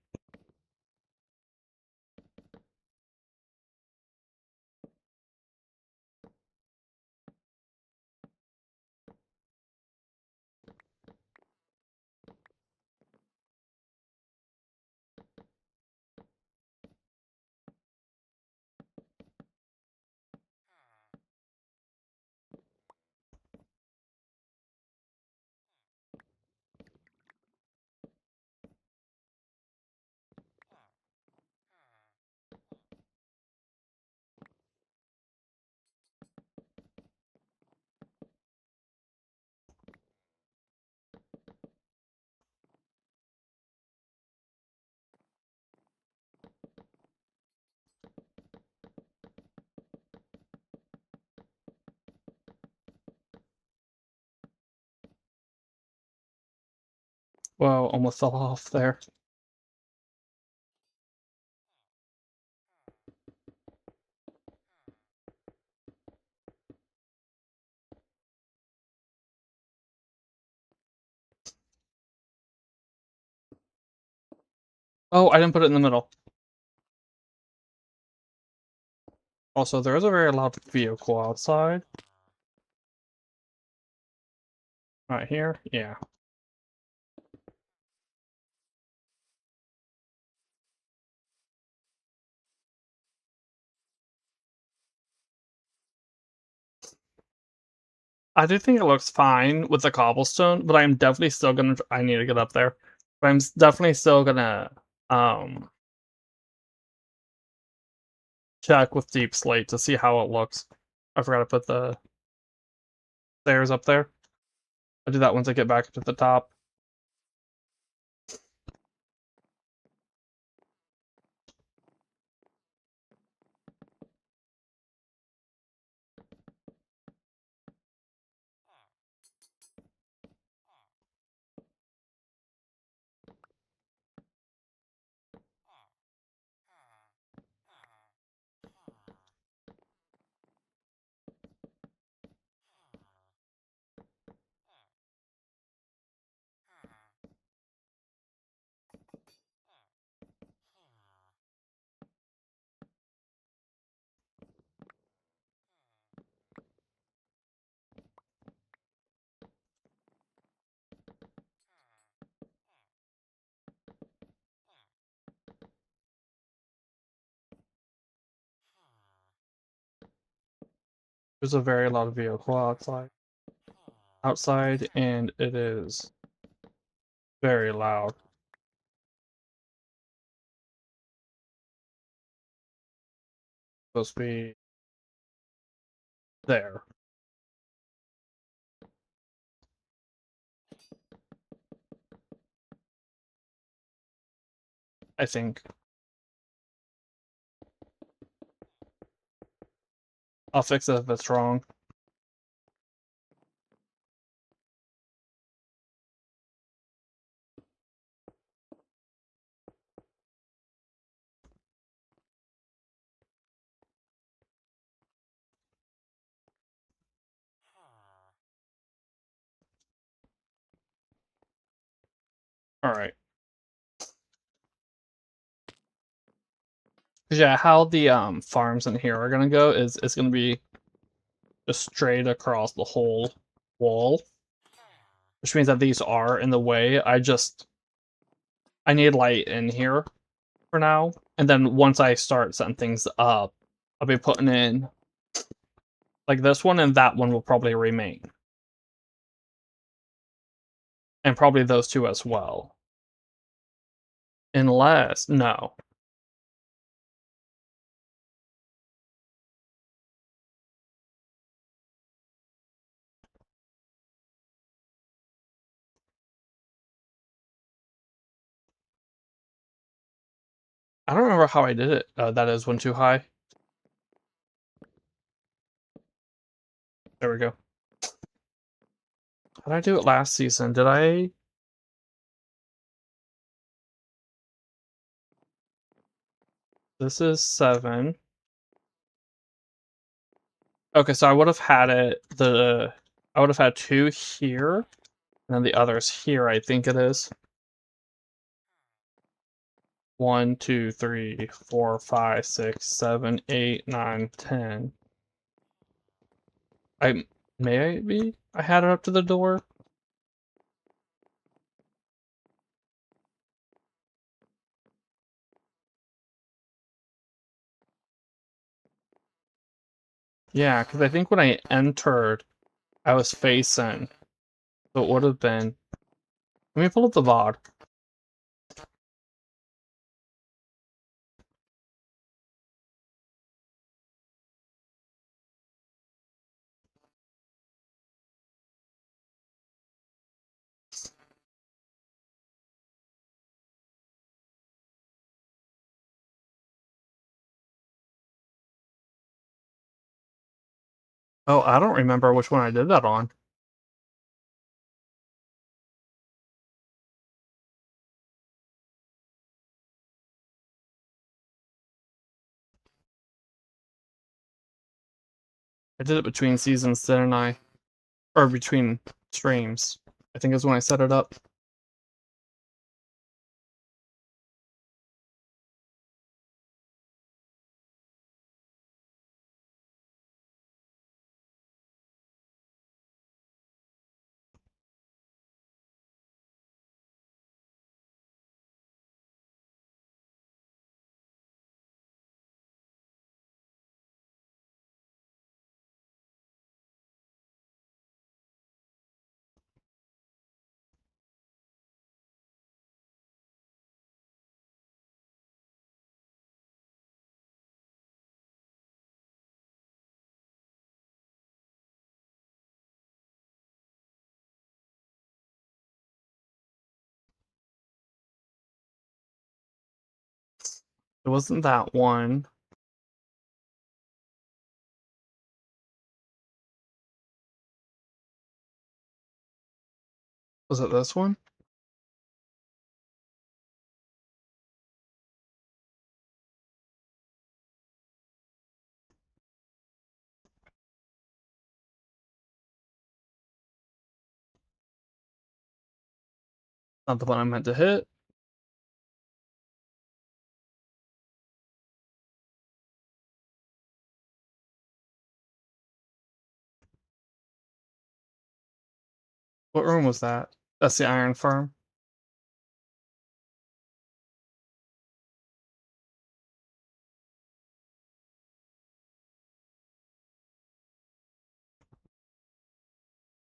Well, almost fell off there. Oh, I didn't put it in the middle. Also, there is a very loud vehicle outside. Right here? Yeah. I do think it looks fine with the cobblestone, but I'm definitely still gonna I need to get up there. But definitely still gonna, um, check with deep slate to see how it looks. I forgot to put the stairs up there. I'll do that once I get back to the top. There's a very loud vehicle outside, and it is very loud. Supposed to be there, I think. I'll fix it if it's wrong. Alright. 'Cause yeah, how the, farms in here are gonna go is it's gonna be just straight across the whole wall, which means that these are in the way. I need light in here for now, and then once I start setting things up, I'll be putting in like this one and that one will probably remain. And probably those two as well. Unless no. I don't remember how I did it. That is one too high. There we go. How did I do it last season? Did I? This is 7. Okay, so I would have had 2 here, and then the others here, I think it is. 1, 2, 3, 4, 5, 6, 7, 8, 9, 10. I maybe I had it up to the door. Yeah, because I think when I entered, I was facing, so it would have been. Let me pull up the VOD. Oh, I don't remember which one I did that on. I did it between seasons, didn't I? Or between streams. I think is when I set it up. It wasn't that one. Was it this one? Not the one I meant to hit. What room was that? That's the iron farm.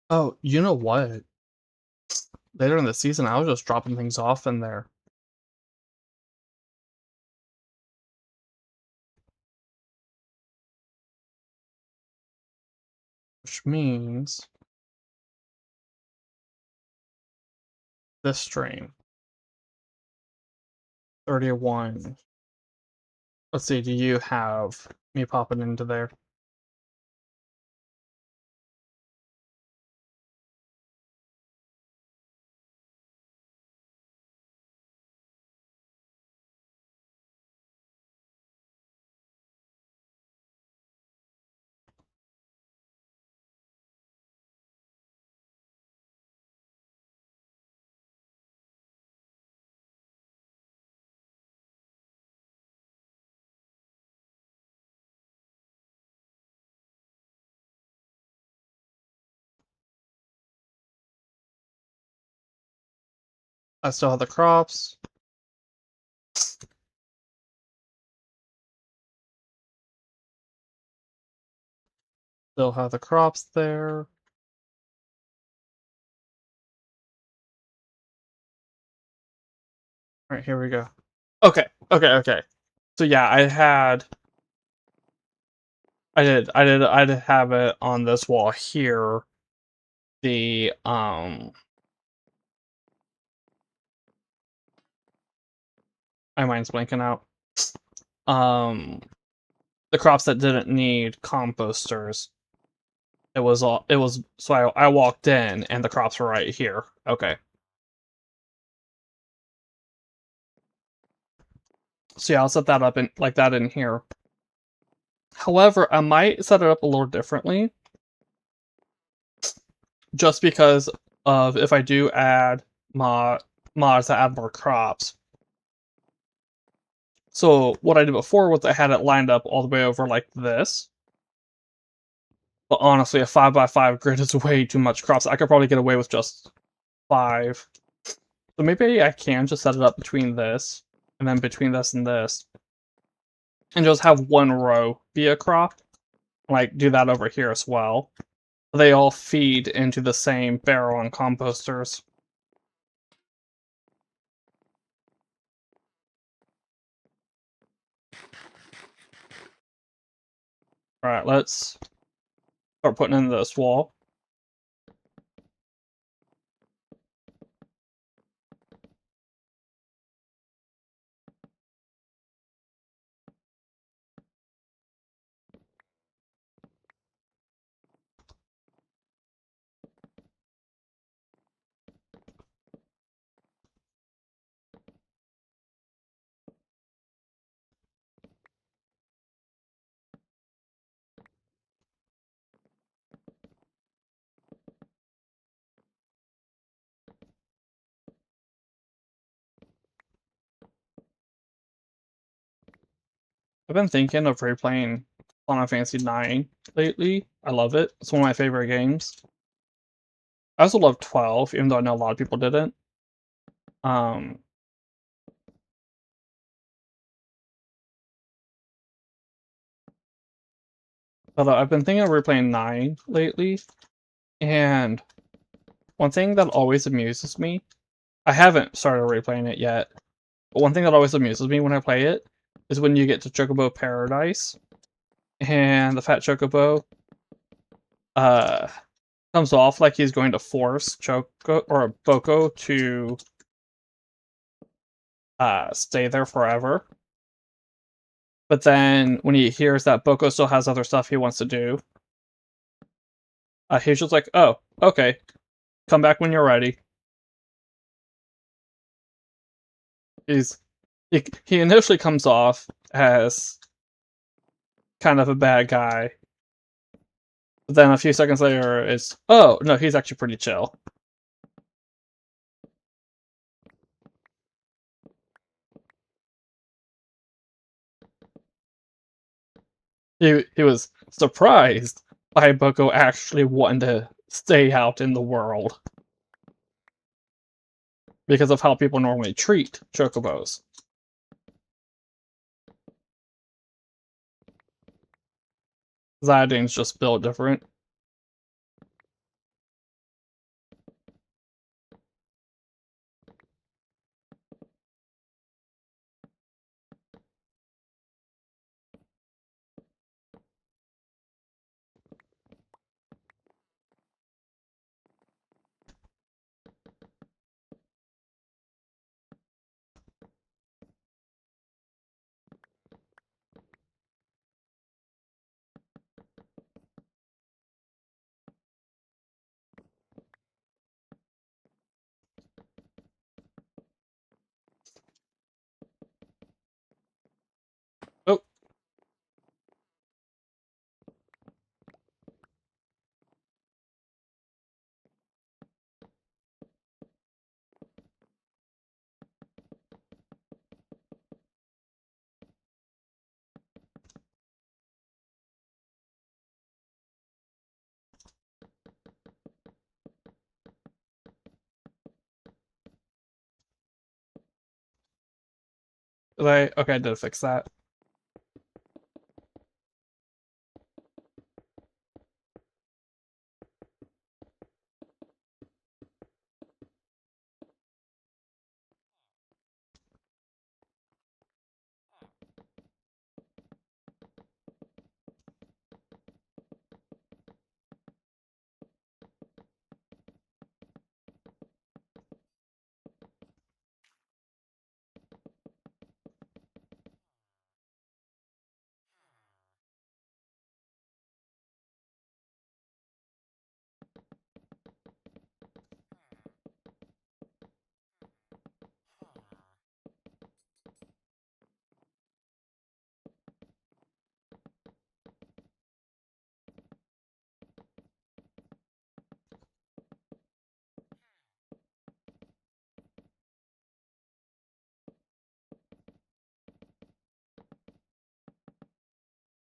Oh, you know what? Later in the season, I was just dropping things off in there. Which means this stream. 31. Let's see, do you have me popping into there? I still have the crops. Still have the crops there. Alright, here we go. Okay. So yeah, I'd have it on this wall here. The, my mind's blanking out. Um, the crops that didn't need composters. So I walked in and the crops were right here. Okay. So yeah, I'll set that up in like that in here. However, I might set it up a little differently just because of if I do add mods that add more crops. So what I did before was I had it lined up all the way over like this. But honestly, a 5x5 grid is way too much crops. I could probably get away with just 5. So maybe I can just set it up between this, and then between this and this. And just have one row be a crop. Like, do that over here as well. They all feed into the same barrel and composters. Alright, let's start putting in this wall. I've been thinking of replaying Final Fantasy IX lately. I love it. It's one of my favorite games. I also love 12, even though I know a lot of people didn't. Um, but I've been thinking of replaying 9 lately, and one thing that always amuses me, I haven't started replaying it yet, but one thing that always amuses me when I play it is when you get to Chocobo Paradise, and the Fat Chocobo uh, comes off like he's going to force Choco or Boko to stay there forever. But then when he hears that Boko still has other stuff he wants to do, he's just like, "Oh, okay, come back when you're ready." He's he initially comes off as kind of a bad guy, but then a few seconds later, it's, "Oh no, he's actually pretty chill." He was surprised by Boko actually wanting to stay out in the world because of how people normally treat chocobos. Ziding's just built different. Oh, okay, I did fix that.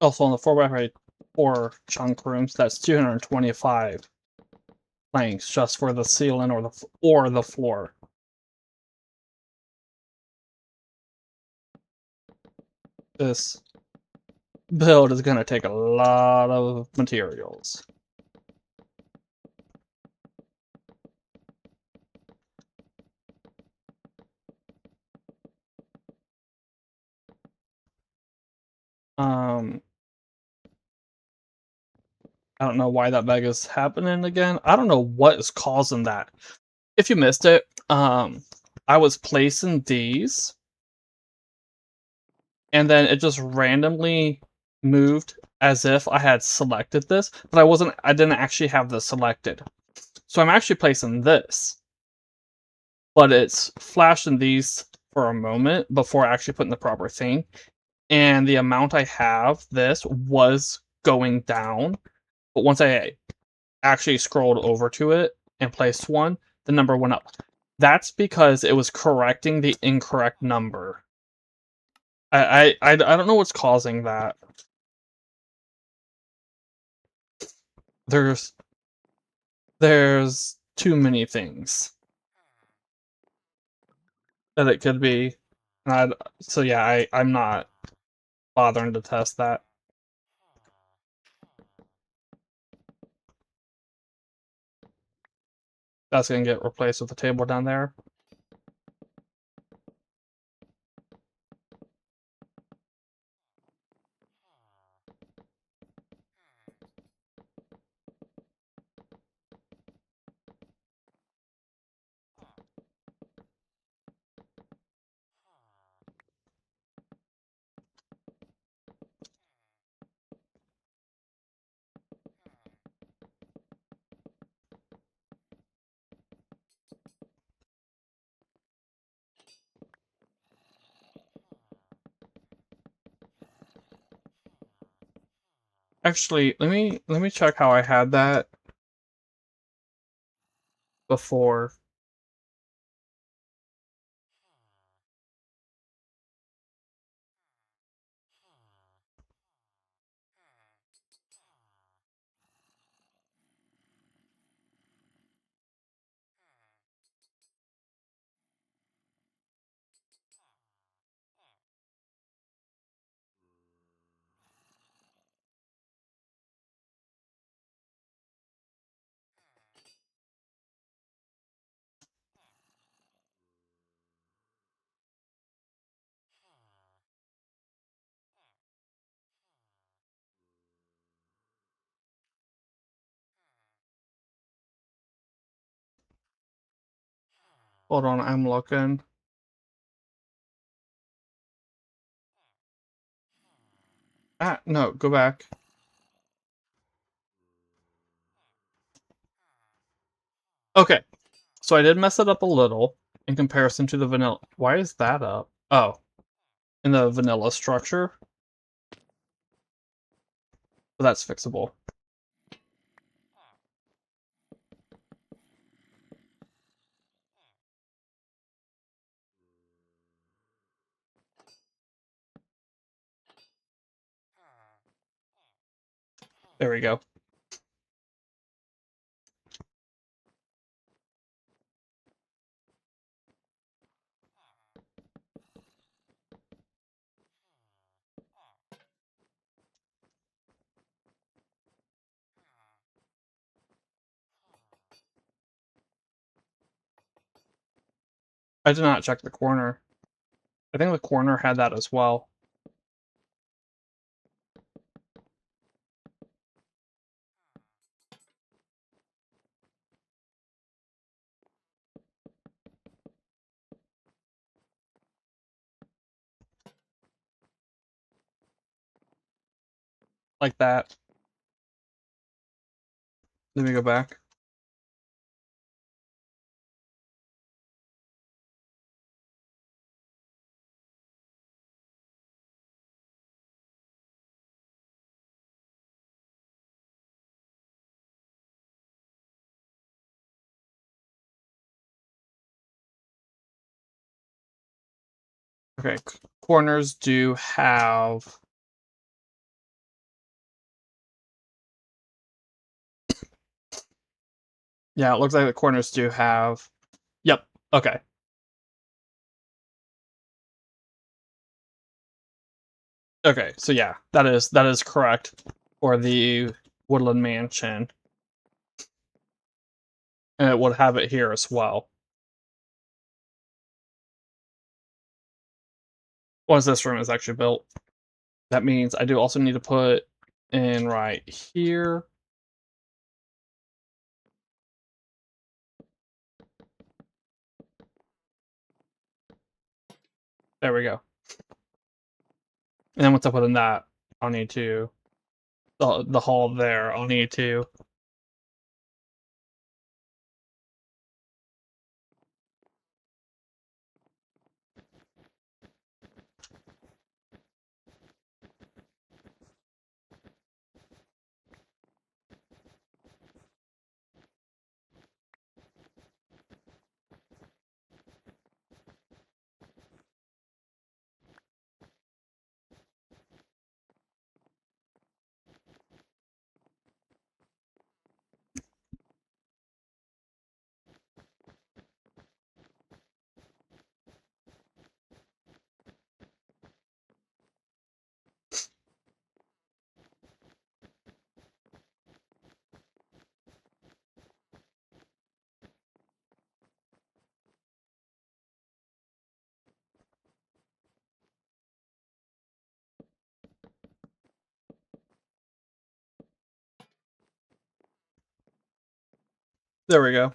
Also, on the 4x4 chunk rooms, that's 225 planks just for the ceiling or the floor. This build is gonna take a lot of materials. Um, I don't know why that bug is happening again. I don't know what is causing that. If you missed it, I was placing these, and then it just randomly moved as if I had selected this, but I didn't actually have this selected. So I'm actually placing this, but it's flashing these for a moment before actually putting the proper thing. And the amount I have this was going down, but once I actually scrolled over to it and placed one, the number went up. That's because it was correcting the incorrect number. I don't know what's causing that. There's there's too many things that it could be. And so yeah, I'm not bothering to test that. That's gonna get replaced with the table down there. Actually, let me check how I had that before. Hold on, I'm looking. Ah, no, go back. Okay, so I did mess it up a little in comparison to the vanilla. Why is that up? Oh, in the vanilla structure. So that's fixable. There we go. I did not check the corner. I think the corner had that as well. Like that. Let me go back. Okay, corners do have. Yeah, it looks like the corners do have. Yep. Okay. Okay. So yeah, that is correct for the Woodland Mansion, and it would have it here as well. Once this room is actually built, that means I do also need to put in right here. There we go. And then once I put in that, I'll need to the hall there. I'll need to. There we go.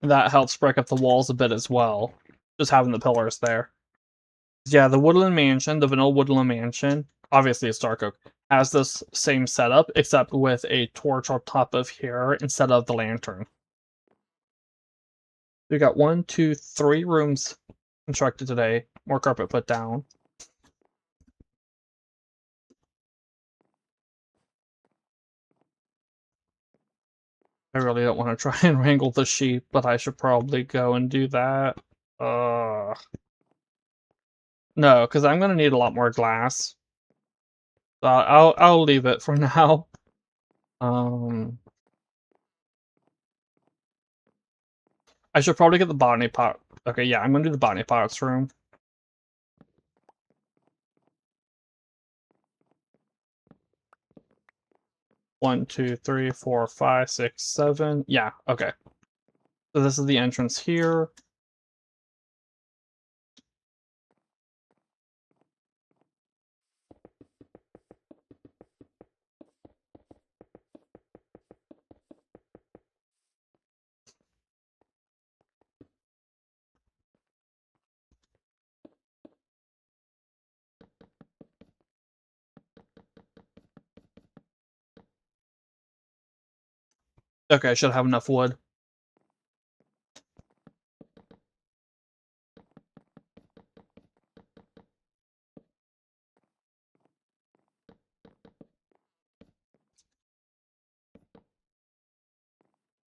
That helps break up the walls a bit as well, just having the pillars there. Yeah, the Woodland Mansion, the vanilla Woodland Mansion, obviously it's dark oak, has this same setup, except with a torch on top of here instead of the lantern. We got 1, 2, 3 rooms constructed today. More carpet put down. I really don't want to try and wrangle the sheep, but I should probably go and do that. No, because I'm gonna need a lot more glass. I'll leave it for now. Um, I should probably get the botany pot. Okay, yeah, I'm gonna do the botany pots room. One, two, three, four, five, six, seven. Yeah, okay. So this is the entrance here. Okay, I should have enough wood.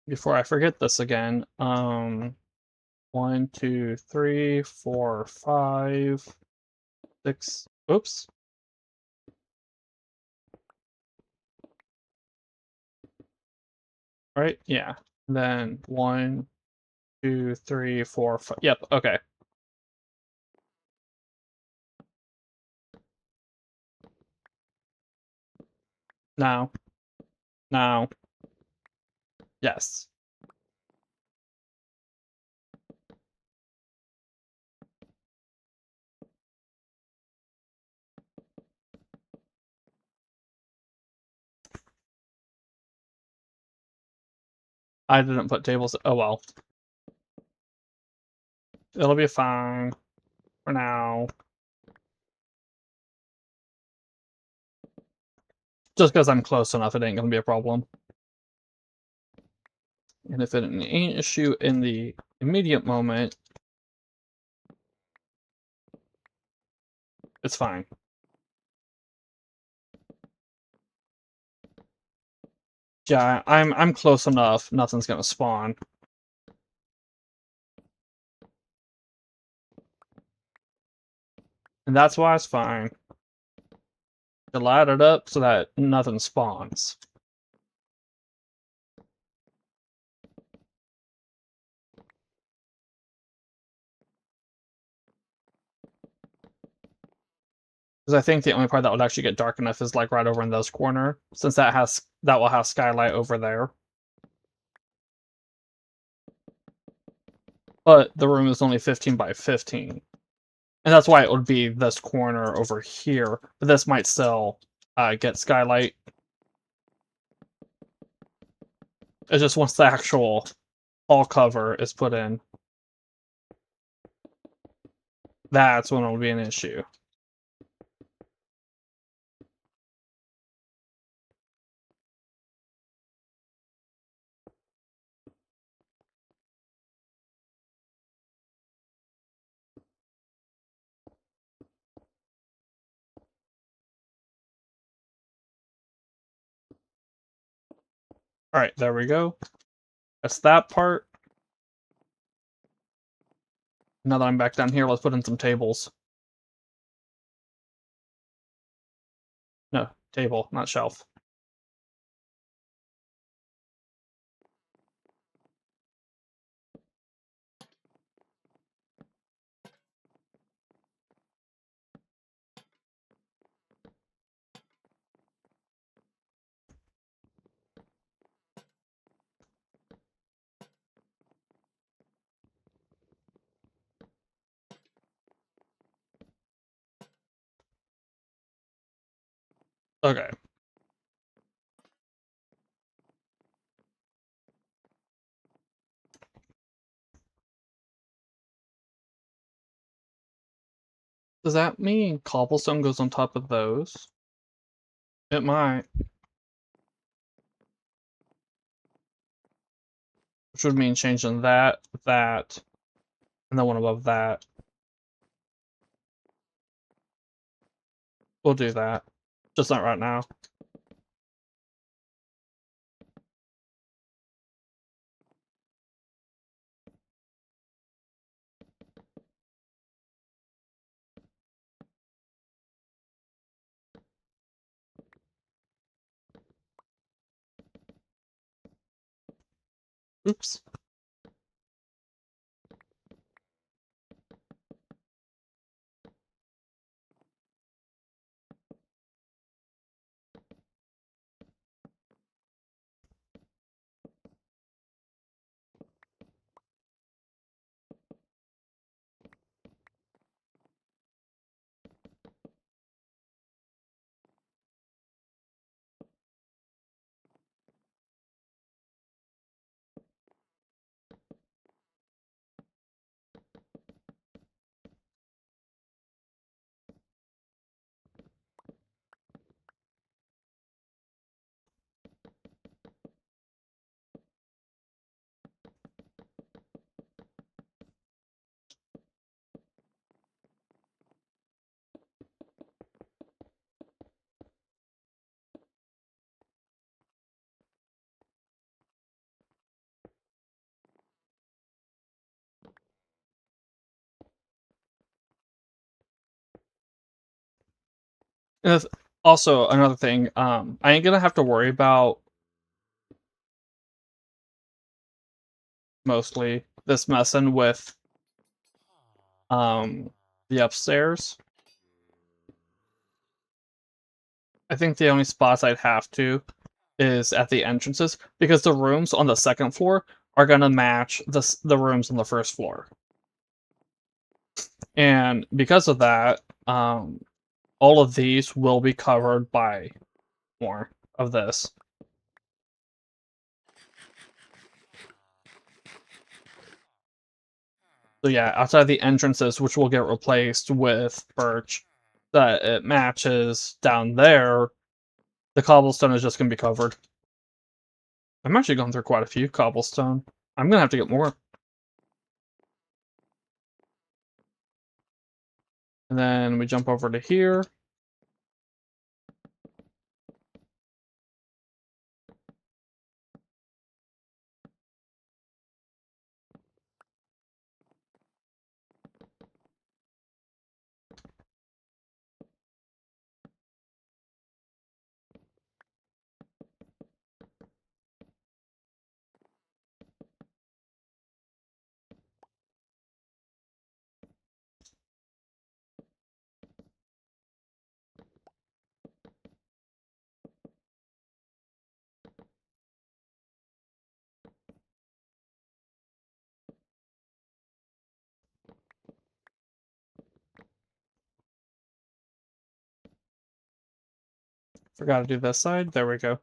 Before I forget this again. 1, 2, 3, 4, 5, 6. Oops. Right? Yeah. Then 1, 2, 3, 4, 5. Yep, okay. Now. Now. Yes. I didn't put tables. Oh well. It'll be fine for now. Just because I'm close enough, it ain't gonna be a problem. And if it ain't an issue in the immediate moment, it's fine. Yeah, I'm close enough. Nothing's gonna spawn. And that's why it's fine to light it up so that nothing spawns. Because I think the only part that would actually get dark enough is like right over in this corner, since that will have skylight over there. But the room is only 15 by 15. And that's why it would be this corner over here. But this might still get skylight. It's just once the actual hall cover is put in, that's when it'll be an issue. Alright, there we go. That's that part. Now that I'm back down here, let's put in some tables. No, table, not shelf. Okay. Does that mean cobblestone goes on top of those? It might, which would mean changing that, that, and the one above that. We'll do that. Just not right now. Oops. And also, another thing, I ain't gonna have to worry about mostly this messing with um the upstairs. I think the only spots I'd have to is at the entrances because the rooms on the second floor are gonna match the rooms on the first floor. And because of that, all of these will be covered by more of this. So yeah, outside the entrances, which will get replaced with birch, that it matches down there, the cobblestone is just gonna be covered. I'm actually going through quite a few cobblestone. I'm gonna have to get more. And then we jump over to here. Forgot to do this side. There we go.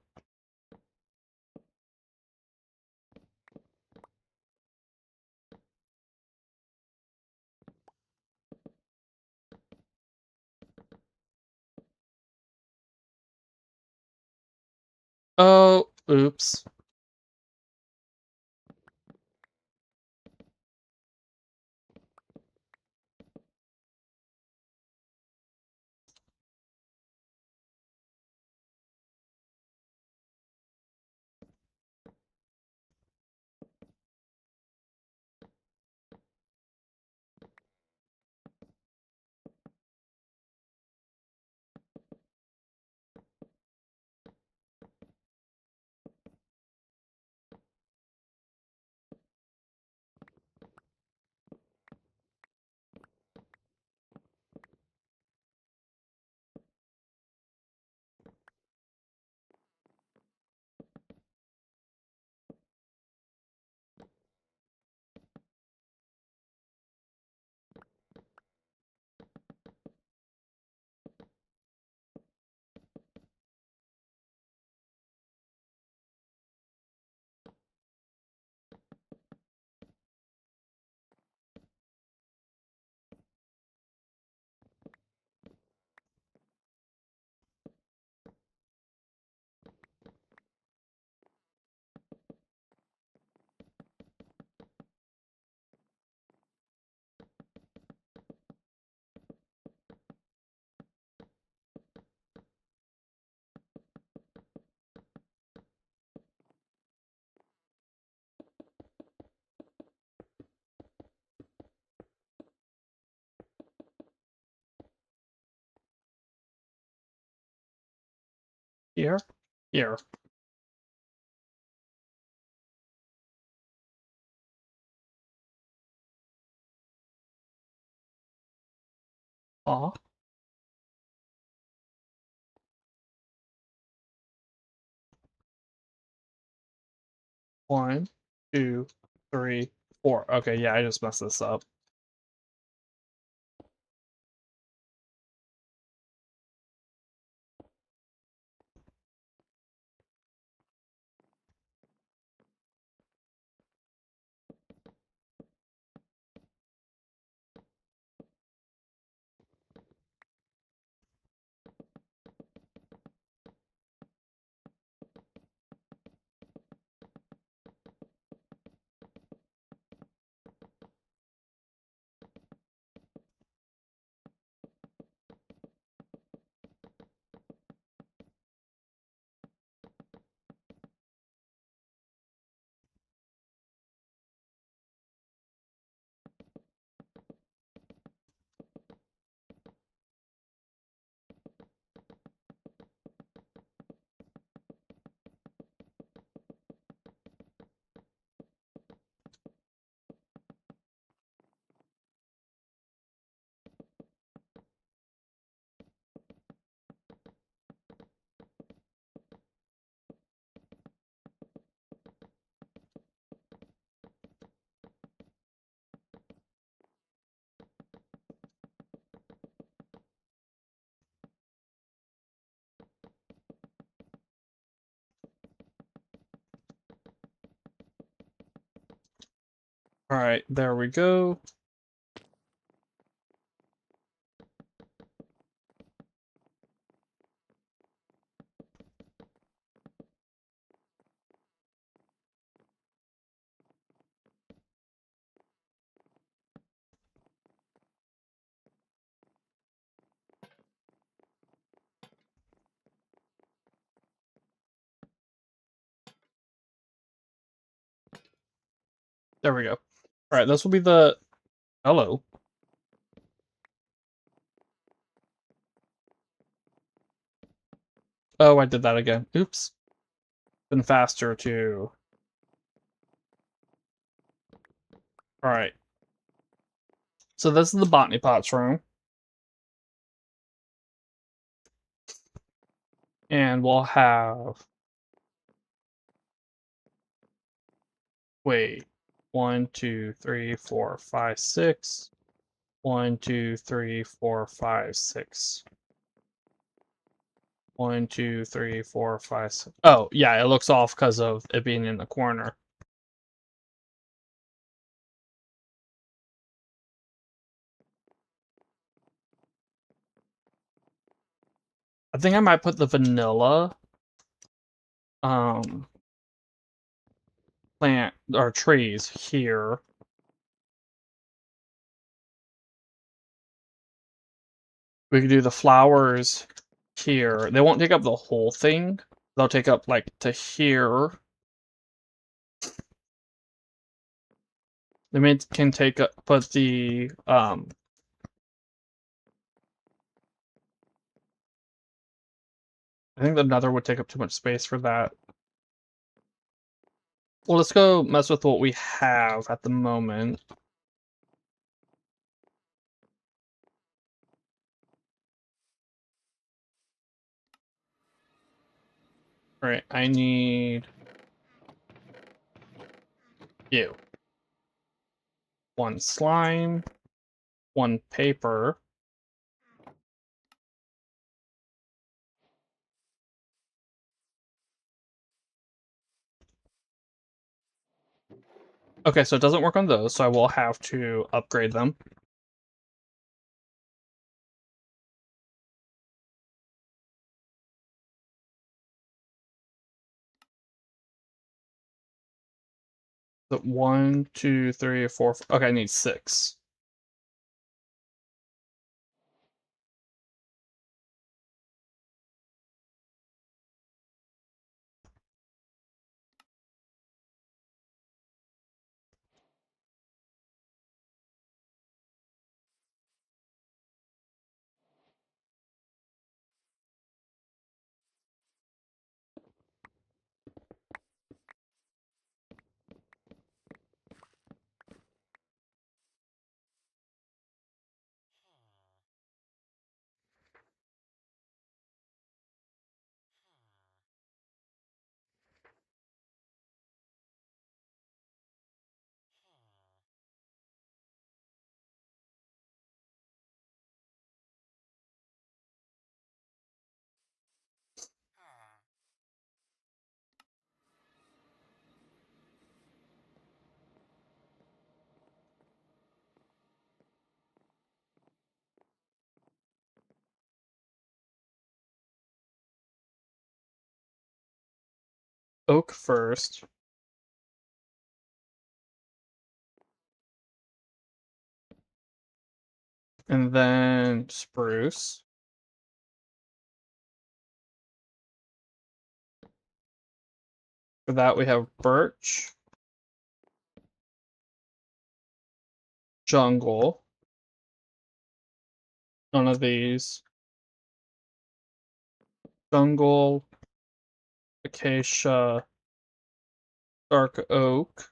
Oh, oops. Here? Here. Aw. 1, 2, 3, 4. Okay, yeah, I just messed this up. Alright, there we go. There we go. Alright, this will be the... Hello. Oh, I did that again. Oops. Been faster too. Alright. So this is the botany pots room. And we'll have... Wait. 1, 2, 3, 4, 5, 6. 1, 2, 3, 4, 5, 6. 1, 2, 3, 4, 5, 6. Oh, yeah, it looks off because of it being in the corner. I think I might put the vanilla um plant or trees here. We could do the flowers here. They won't take up the whole thing. They'll take up like to here. They may can take up, put the I think the nether would take up too much space for that. Well, let's go mess with what we have at the moment. Alright, I need you. 1 slime, 1 paper. Okay, so it doesn't work on those, so I will have to upgrade them. So 1, 2, 3, 4. Okay, I need 6. oak first. And then spruce. For that, we have birch, jungle, none of these, jungle, acacia, dark oak,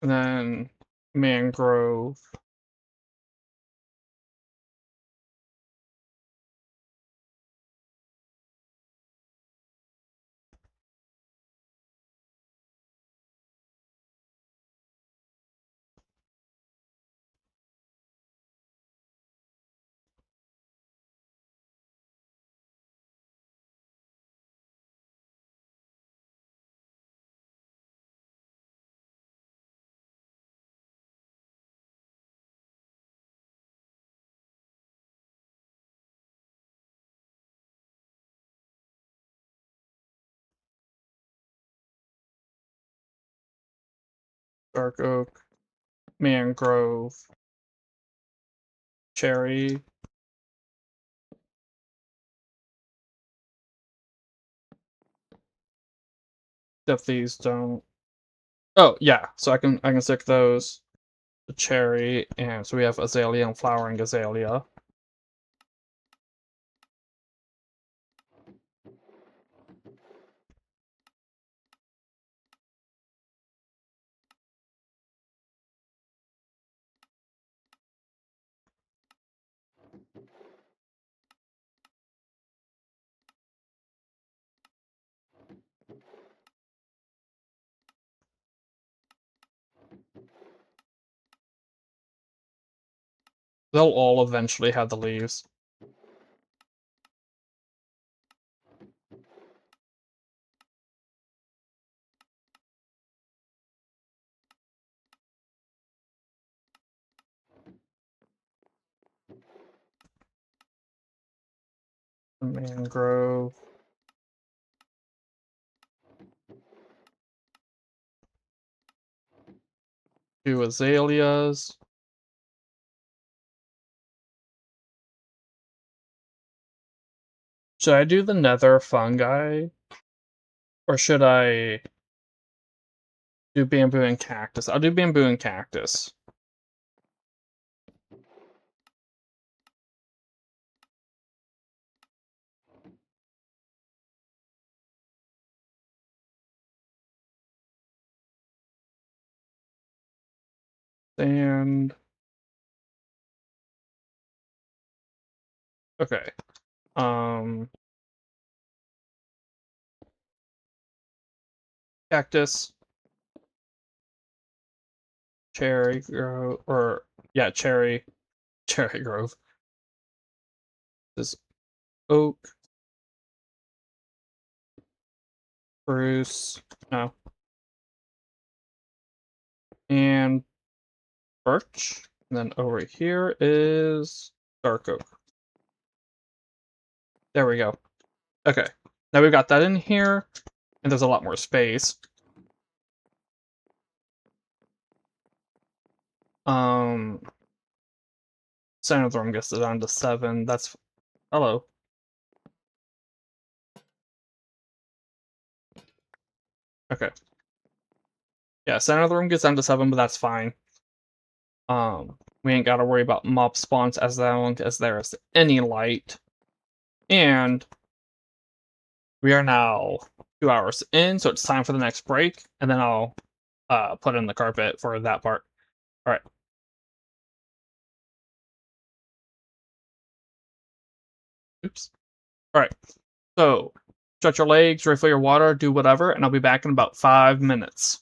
and then mangrove. Dark oak, mangrove, cherry, if these don't. Oh yeah, so I can stick those. The cherry, and so we have azalea and flowering azalea. They'll all eventually have the leaves. Mangrove. Two azaleas. Should I do the nether fungi? Or should I do bamboo and cactus? I'll do bamboo and cactus. And okay. Cactus, cherry grove, or yeah, cherry grove. This oak, spruce, no, and birch. And then over here is dark oak. There we go. Okay. Now we've got that in here, and there's a lot more space. Um, Sandstorm gets it down to 7. That's hello. Okay. Yeah, center of the room gets down to 7, but that's fine. We ain't got to worry about mob spawns as long as there is any light. And we are now 2 hours in, so it's time for the next break, and then I'll put in the carpet for that part. All right. Oops. All right. So stretch your legs, refill your water, do whatever, and I'll be back in about 5 minutes.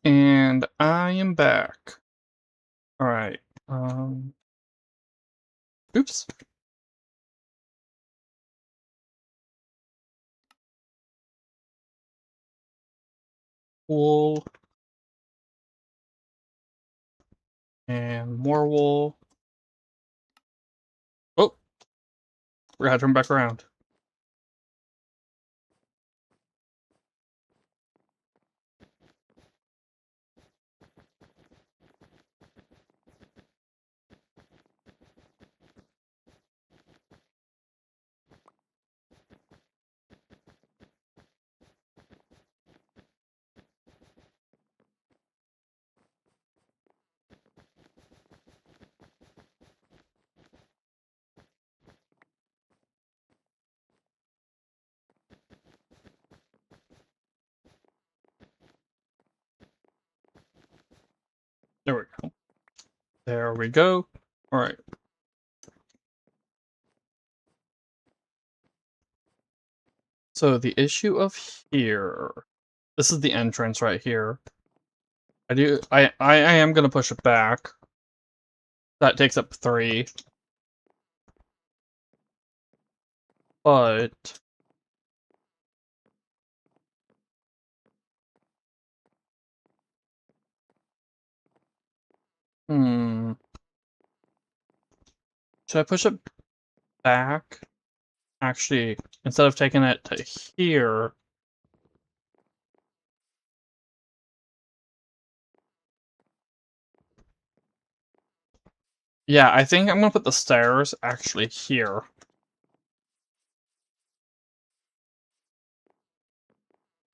And I am back. Alright. Oops. Wool. And more wool. Oh, we gotta turn back around. There we go. There we go. Alright. So the issue of here. This is the entrance right here. I am gonna push it back. That takes up 3. But hmm. Should I push it back? Actually, instead of taking it to here. Yeah, I think I'm gonna put the stairs actually here.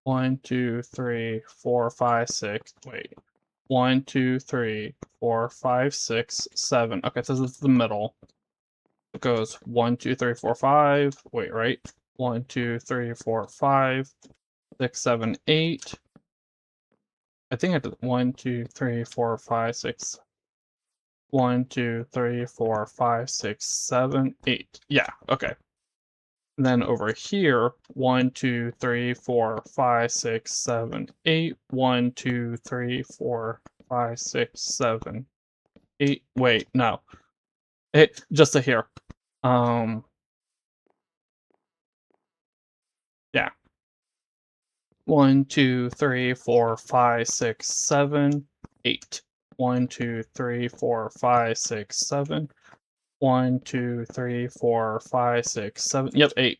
One, 2, 3, 4, 5, 6. Wait. 1, 2, 3, 4, 5, 6, 7. Okay, so this is the middle. It goes 1, 2, 3, 4, 5. Wait, right? 1, 2, 3, 4, 5, 6, 7, 8. I think I did 1, 2, 3, 4, 5, 6. 1, 2, 3, 4, 5, 6, 7, 8. Yeah, okay. And then over here, 1, 2, 3, 4, 5, 6, 7, 8. 1, 2, 3, 4, 5, 6, 7, 8. Wait, no. Just to here. Um, yeah. 1, 2, 3, 4, 5, 6, 7, 8. 1, 2, 3, 4, 5, 6, 7. 1, 2, 3, 4, 5, 6, 7. Yep, 8.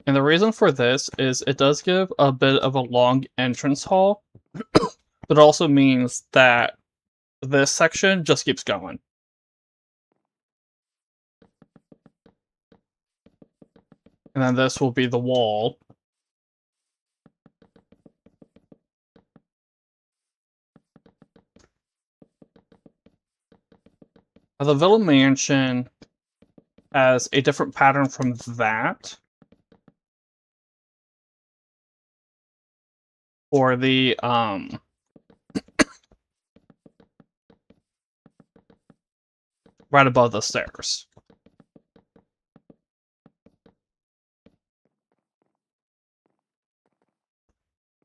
And the reason for this is it does give a bit of a long entrance hall, but it also means that this section just keeps going. And then this will be the wall. The Villa Mansion has a different pattern from that. For the, right above the stairs.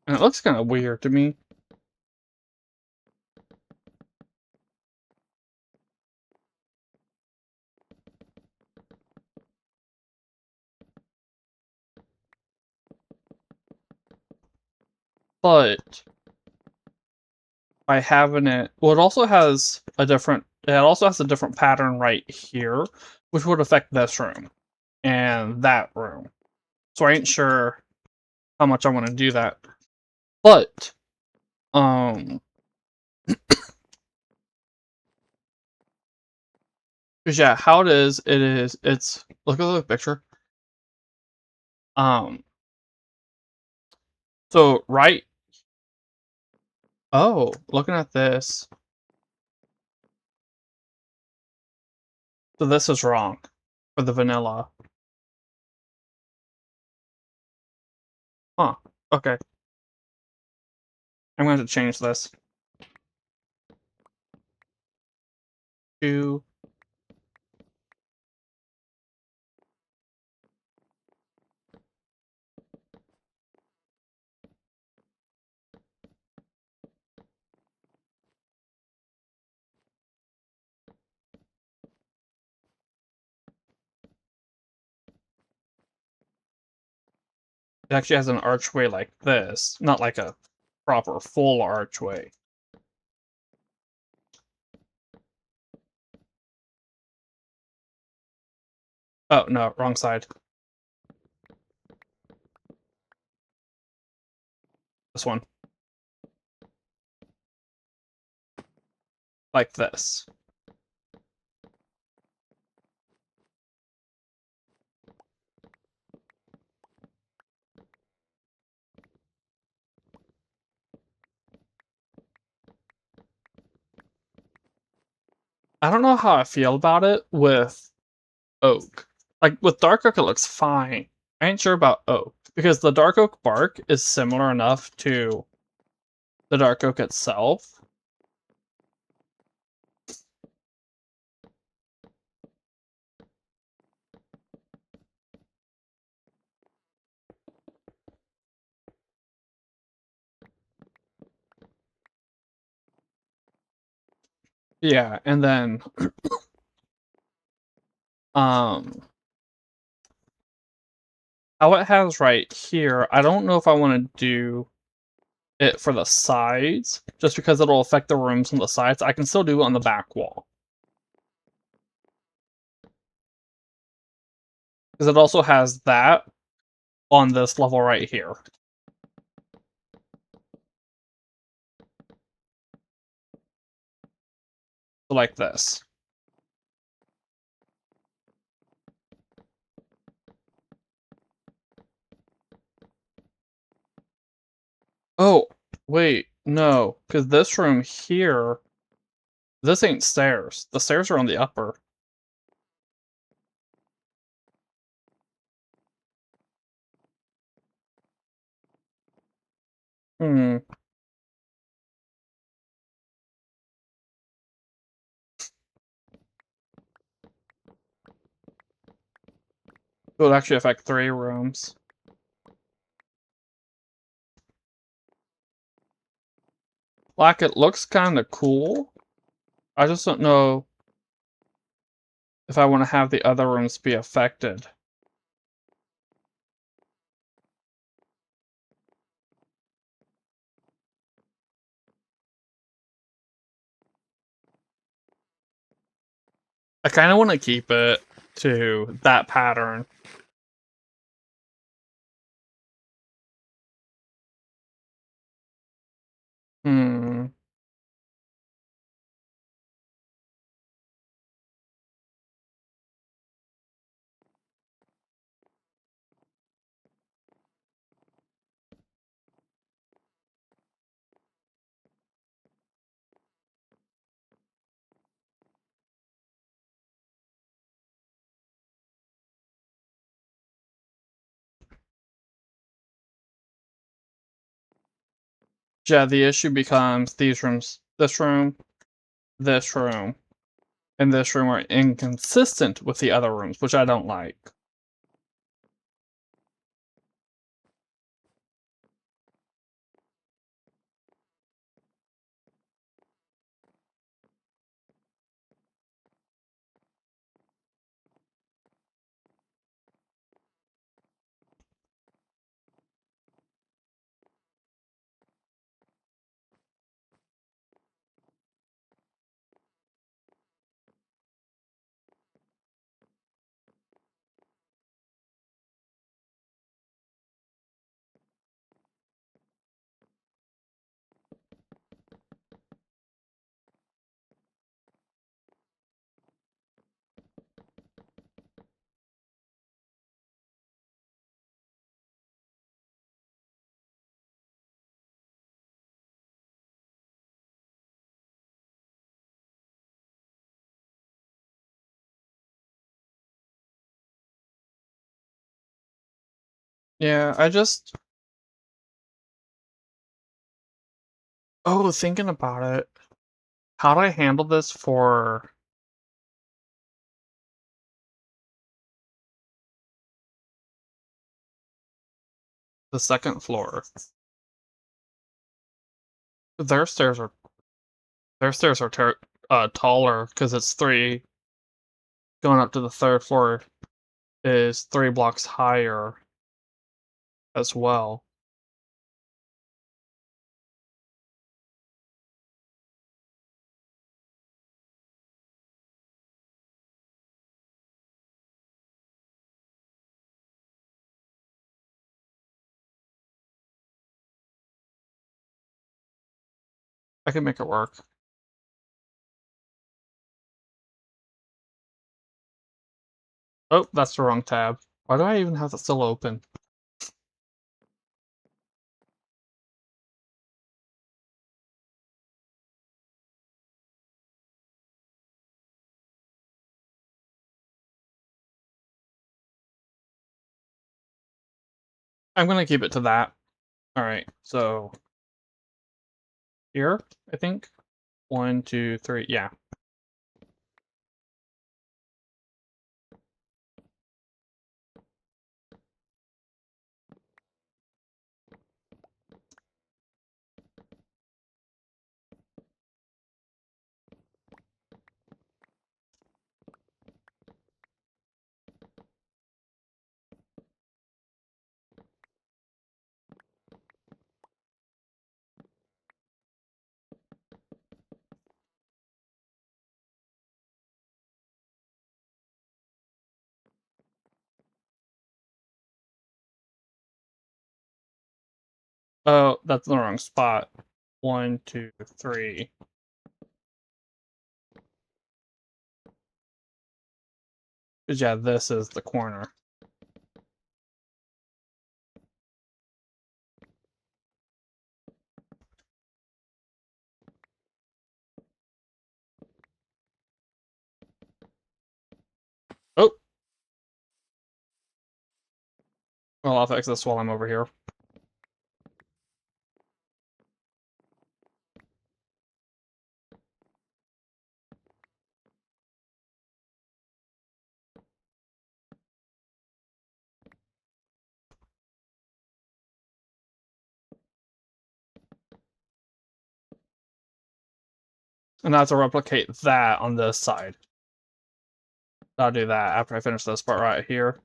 And it looks kind of weird to me. But by having it, well, it also has a different pattern right here, which would affect this room and that room. So I ain't sure how much I want to do that. But because yeah, how it's look at the picture. Um so right oh, looking at this. So this is wrong for the vanilla. Huh. Okay. I'm going to change this to It actually has an archway like this, not like a proper full archway. Oh, no, wrong side. This one. Like this. I don't know how I feel about it with oak. Like, with dark oak, it looks fine. I ain't sure about oak, because the dark oak bark is similar enough to the dark oak itself. Yeah, and then, um, how it has right here, I don't know if I want to do it for the sides, just because it'll affect the rooms on the sides. I can still do it on the back wall. Because it also has that on this level right here. So like this. Oh, wait, no, because this room here, this ain't stairs. The stairs are on the upper. Hmm. It would actually affect 3 rooms. Like, it looks kinda cool. I just don't know if I wanna have the other rooms be affected. I kinda wanna keep it to that pattern. Hmm. Yeah, the issue becomes these rooms, this room, and this room are inconsistent with the other rooms, which I don't like. Yeah, I just oh, thinking about it, how do I handle this for the 2nd floor? Their stairs are their stairs are taller because it's 3 going up to the 3rd floor is 3 blocks higher. as well. I can make it work. Oh, that's the wrong tab. Why do I even have that still open? I'm gonna keep it to that. Alright, so here, I think. 1, 2, 3, yeah. Oh, that's the wrong spot. 1, 2, 3. 'Cause yeah, this is the corner. Oh! Well, I'll fix this while I'm over here. And I have to replicate that on this side. I'll do that after I finish this part right here.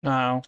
Now,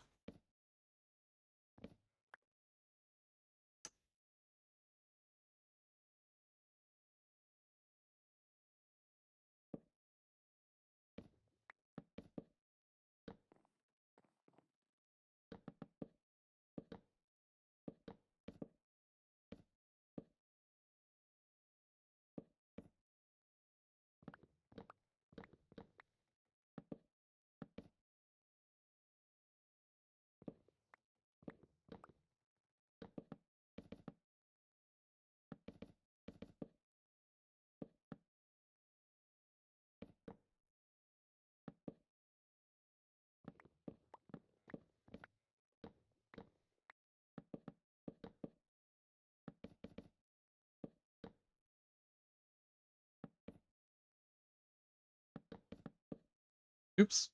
oops.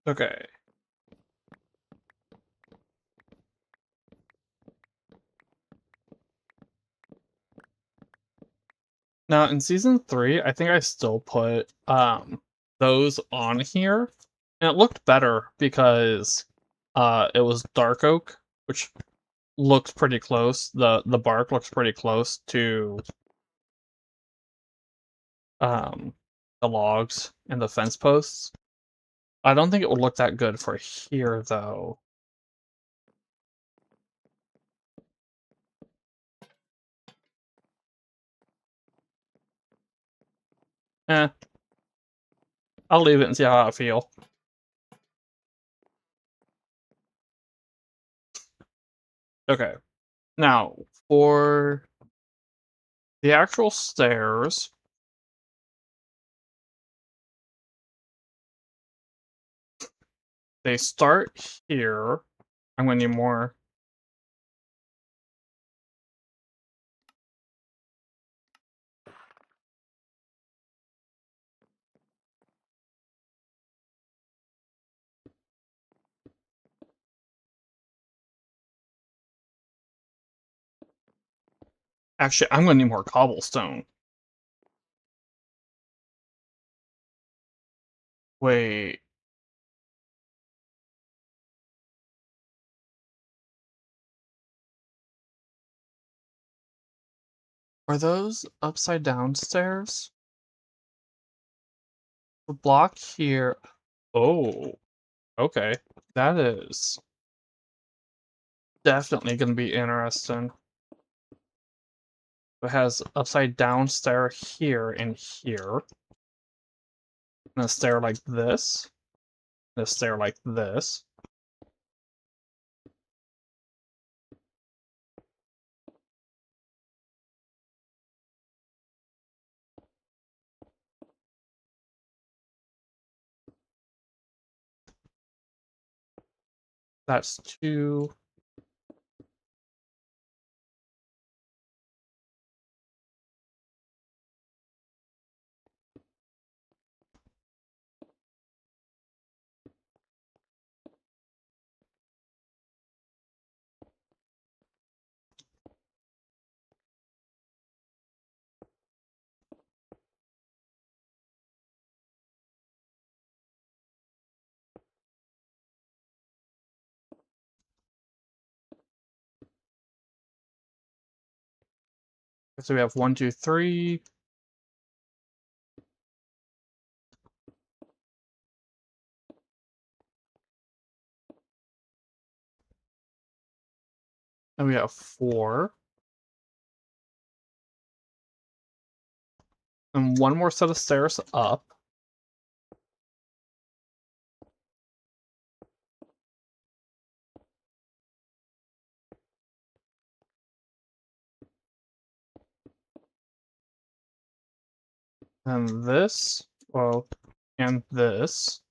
Okay. Now in season 3, I think I still put, those on here, and it looked better because, it was dark oak, which looked pretty close. The bark looks pretty close to, um, the logs and the fence posts. I don't think it would look that good for here, though. Eh, I'll leave it and see how I feel. Okay. Now, for the actual stairs, they start here. I'm gonna need more. Actually, I'm gonna need more cobblestone. Wait, are those upside down stairs? The block here. Oh, okay. That is definitely gonna be interesting. It has upside down stair here and here. And a stair like this. And a stair like this. That's two. So we have one, two, three. And we have four. And one more set of stairs up. And this. Well, and this.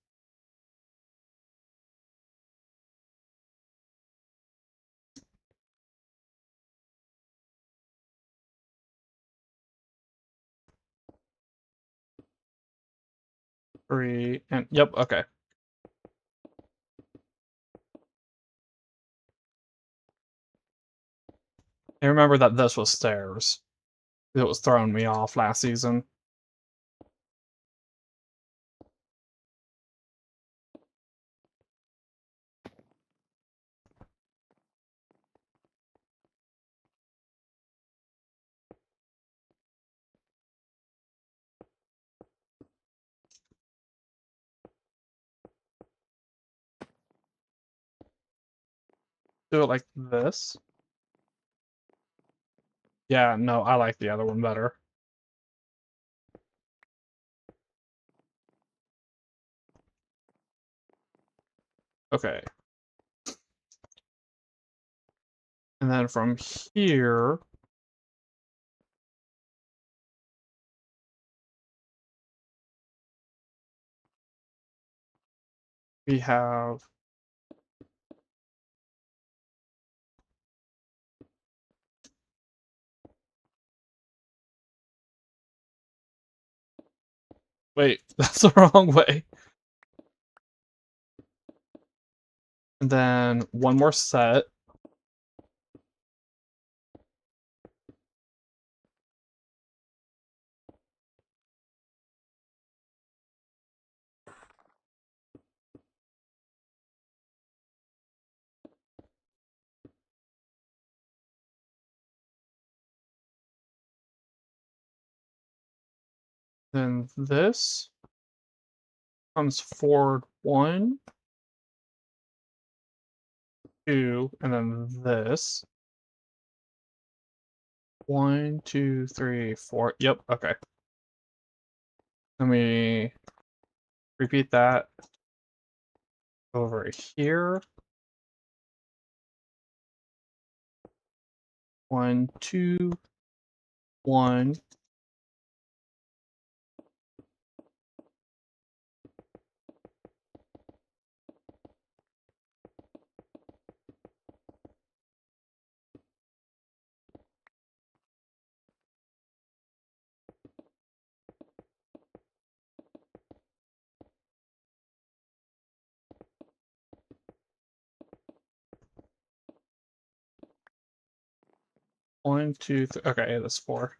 Three. And yep, okay. I remember that this was stairs. It was throwing me off last season. Do it like this. Yeah, no, I like the other one better. Okay. And then from here, we have wait, that's the wrong way. And then one more set. Then this comes forward 1, 2, and then this. 1, 2, 3, 4. Yep, okay. Let me repeat that over here. 1, 2, 1. 1, 2, 3. Okay, that's 4.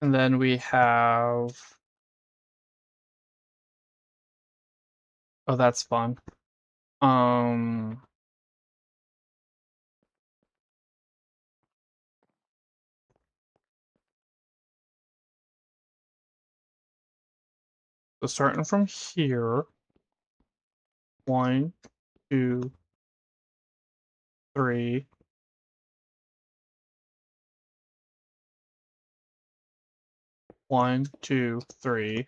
And then we have. Oh, that's fun. Um, so starting from here. 1, 2, 3. 1, 2, 3.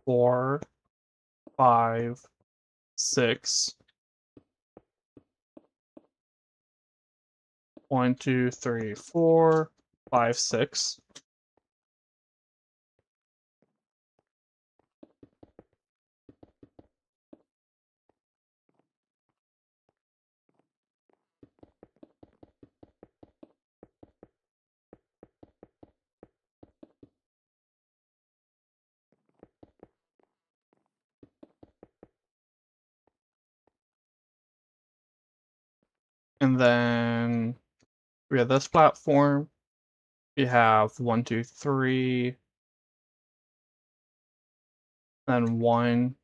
4, 5, 6. 1, 2, 3, 4, 5, 6. And then we have this platform. We have 1, 2, 3. Then 1,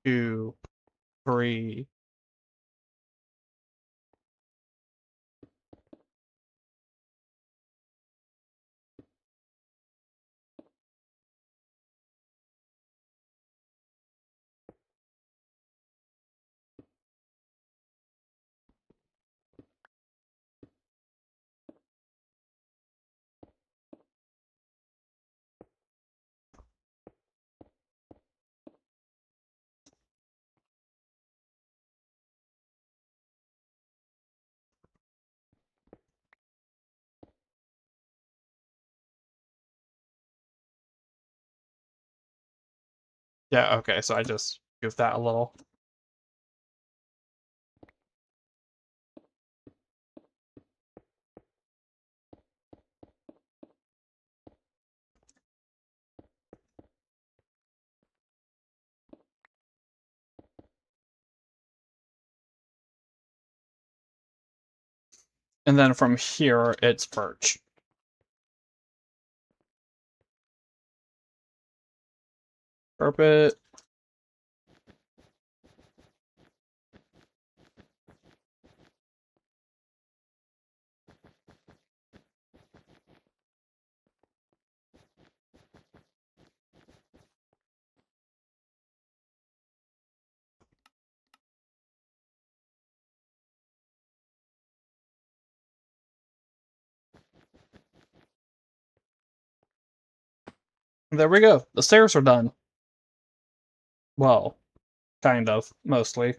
2, 3. Yeah, okay, so I just goofed that a little. And then from here, it's birch. Carpet. There we go. The stairs are done. Well, kind of, mostly.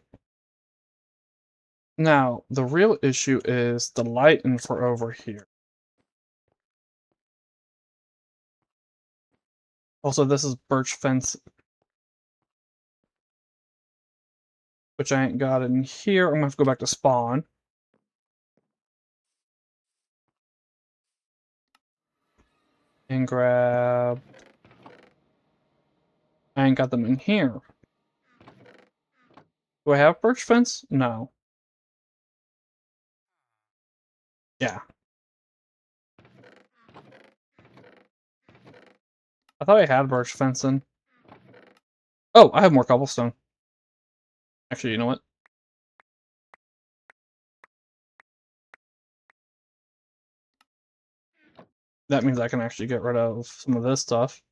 Now, the real issue is the lighting for over here. Also, this is birch fence, which I ain't got in here. I'm gonna have to go back to spawn. And grab... I ain't got them in here. Do I have birch fence? No. Yeah. I thought I had birch fencing. Oh, I have more cobblestone. Actually, you know what? That means I can actually get rid of some of this stuff.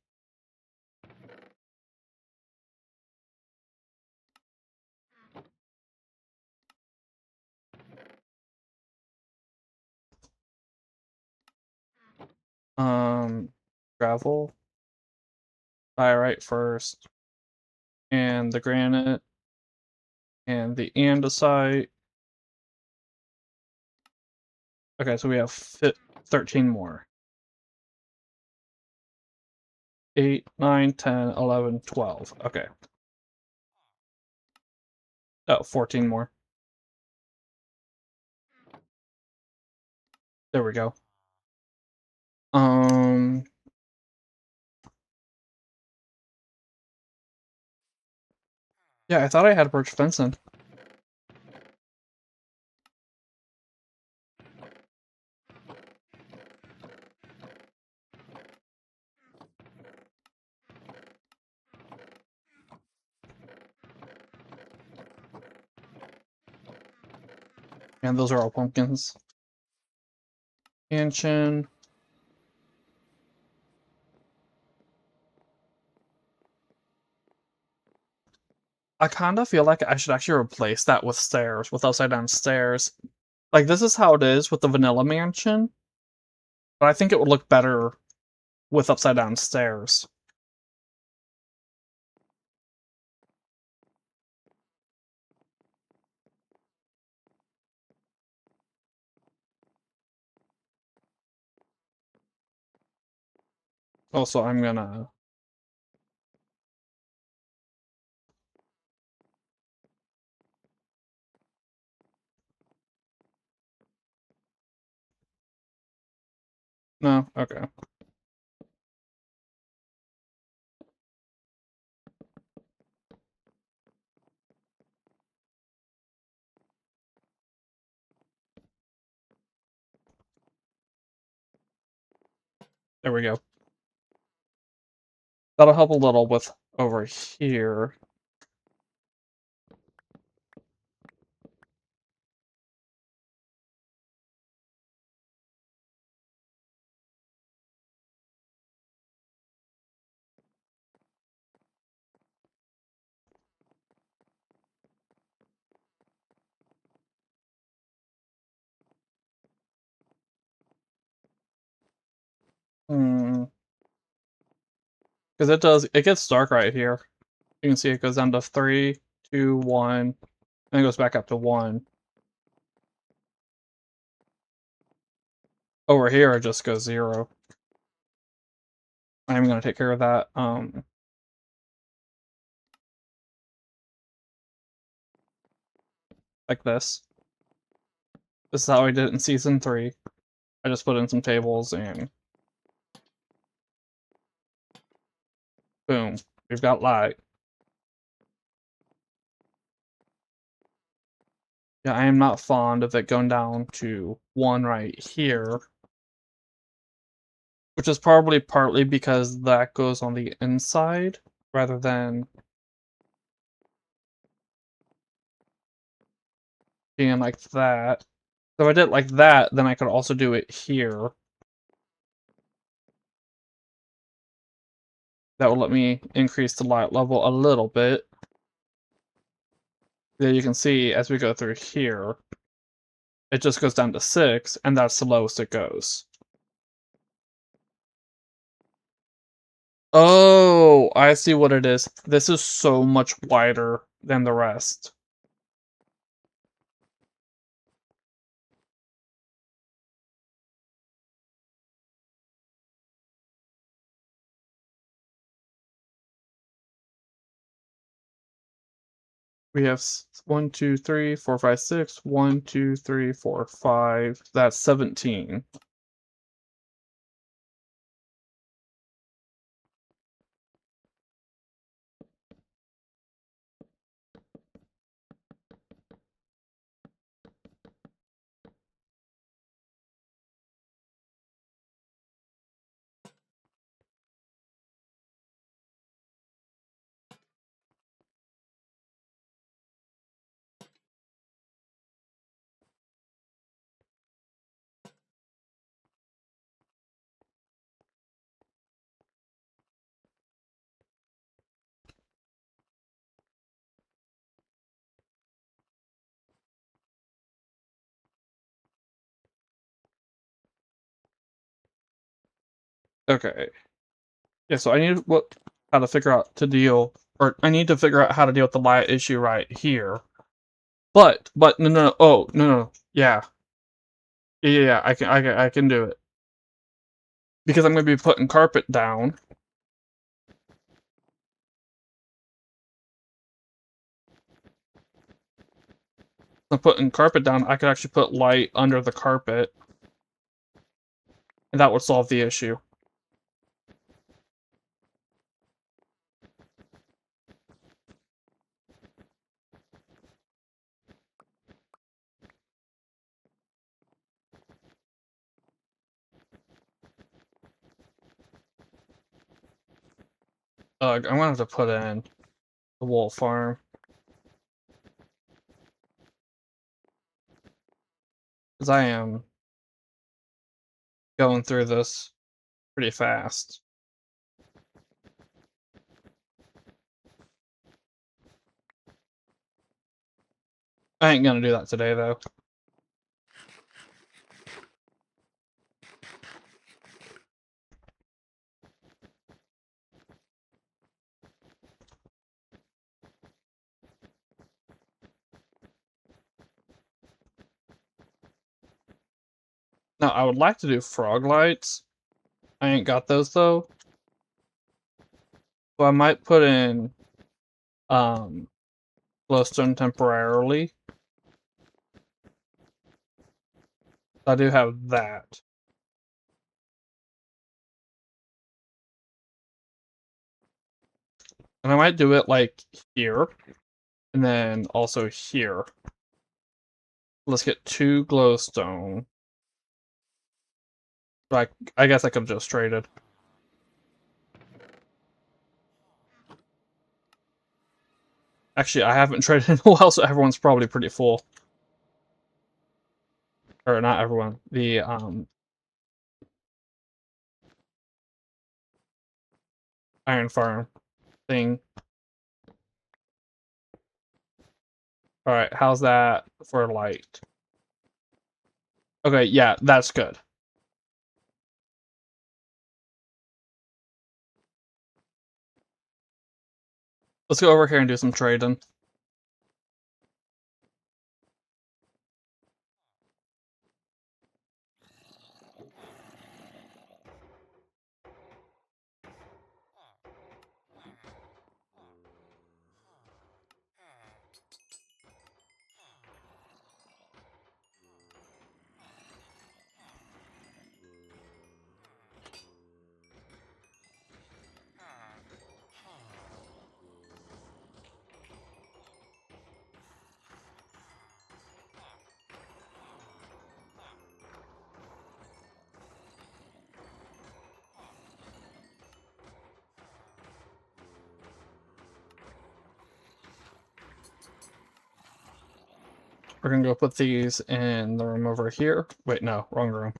Gravel. Diorite first. And the granite. And the andesite. Okay, so we have 13 more. 8, 9, 10, 11, 12. Okay. Oh, 14 more. There we go. Yeah, I thought I had birch fencing. And those are all pumpkins. Mansion. I kind of feel like I should actually replace that with stairs, with upside down stairs. Like, this is how it is with the vanilla mansion, but I think it would look better with upside down stairs. Also, I'm gonna... No? Okay. There we go. That'll help a little with over here. Hmm. Because it gets dark right here. You can see it goes down to 3, 2, 1, and then it goes back up to 1. Over here, it just goes 0. I'm gonna take care of that. Like this. This is how I did it in Season 3. I just put in some tables and... boom. We've got light. Yeah, I am not fond of it going down to 1 right here. Which is probably partly because that goes on the inside, rather than being like that. So if I did it like that, then I could also do it here. That will let me increase the light level a little bit. There you can see, as we go through here, it just goes down to 6, and that's the lowest it goes. Oh, I see what it is. This is so much wider than the rest. We have 1, 2, 3, 4, 5, 6. 1, 2, 3, 4, 5. That's 17. Okay. Yeah, so I need how to figure out to deal, or I need to figure out how to deal with the light issue right here. But no, no, no. Oh, no, no, no. Yeah. Yeah, I can do it. Because I'm gonna be putting carpet down. I'm putting carpet down, I could actually put light under the carpet, and that would solve the issue. I'm gonna have to put in the wool farm. Because I am going through this pretty fast. I ain't gonna do that today, though. Now, I would like to do frog lights. I ain't got those, though. So I might put in, um, glowstone temporarily. I do have that. And I might do it, like, here, and then also here. Let's get 2 glowstone. Like, I guess I could've just traded. Actually, I haven't traded in a while, so everyone's probably pretty full. Or not everyone. The iron farm thing. Alright, how's that for light? Okay, yeah, that's good. Let's go over here and do some trading. We're gonna go put these in the room over here. Wait, no, wrong room.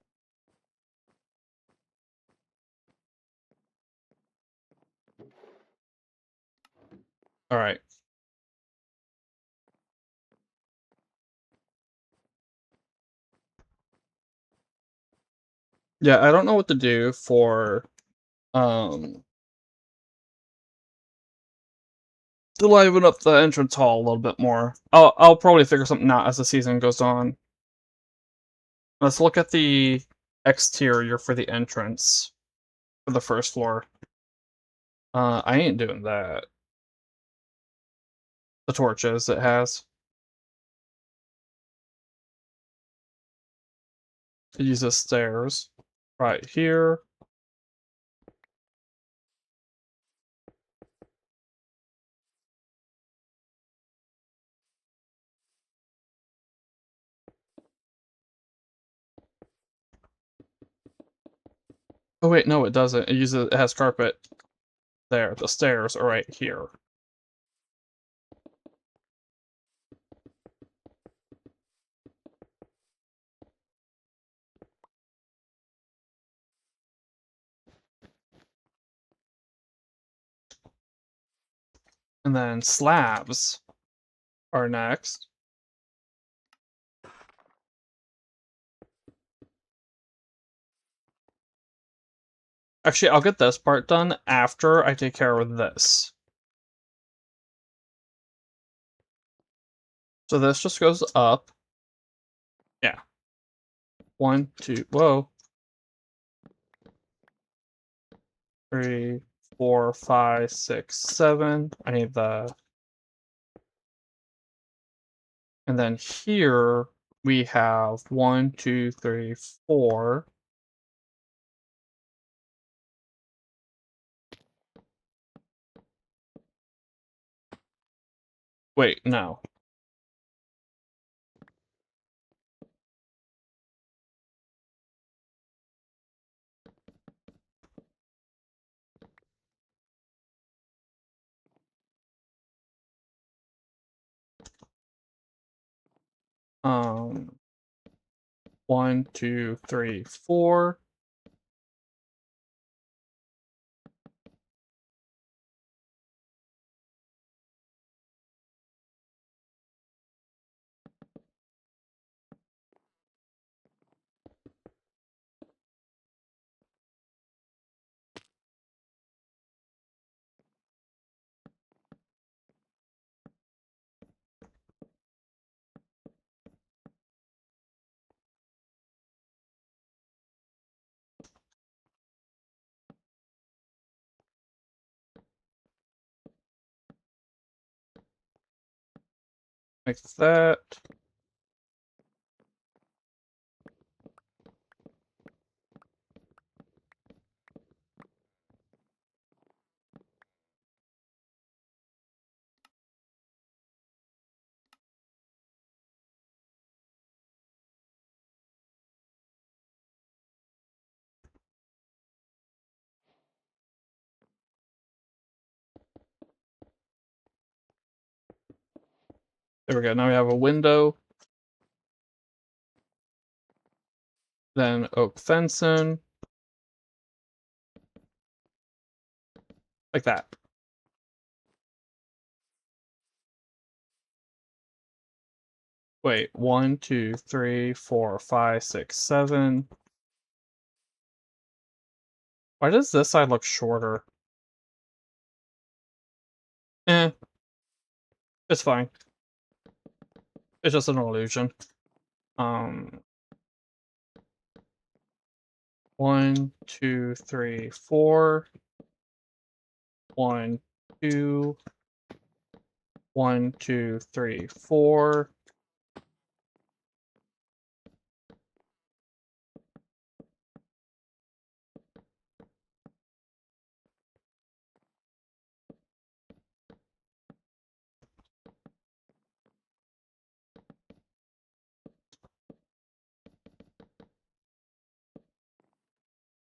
Alright. Yeah, I don't know what to do for, um, to liven up the entrance hall a little bit more. I'll probably figure something out as the season goes on. Let's look at the exterior for the entrance for the first floor. I ain't doing that. The torches it has. It uses stairs. Right here. Oh wait, no, it doesn't. It has carpet there. The stairs are right here. And then slabs are next. Actually, I'll get this part done after I take care of this. So this just goes up. Yeah. 1, 2, whoa. 3, 4, 5, 6, 7. I need the. And then here we have 1, 2, 3, 4. Wait, no. Um, 1, 2, 3, 4. Like that. There we go. Now we have a window. Then oak fencing. Like that. Wait, 1, 2, 3, 4, 5, 6, 7. Why does this side look shorter? Eh, it's fine. It's just an illusion. Um, 1, 2, 3, 4. 1, 2. 1, 2, 3, 4.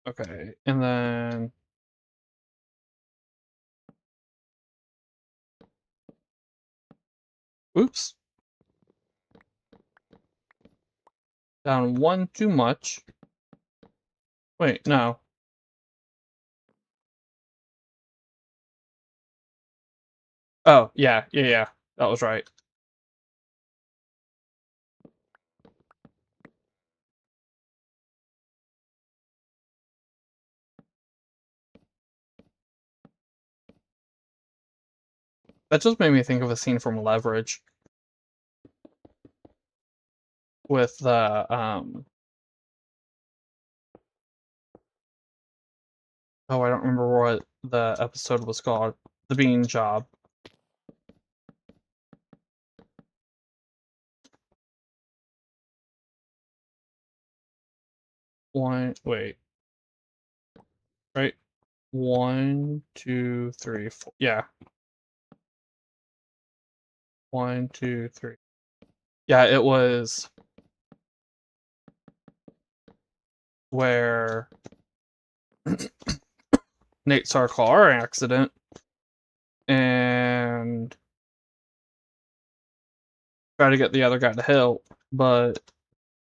Okay, and then oops, down 1 too much. Wait, no. Oh, yeah, yeah, yeah. That was right. That just made me think of a scene from Leverage with the oh, I don't remember what the episode was called. The Bean Job. One, wait, right? 1, 2, 3, 4. Yeah, 1, 2, 3. Yeah, it was where Nate saw a car accident and tried to get the other guy to help, but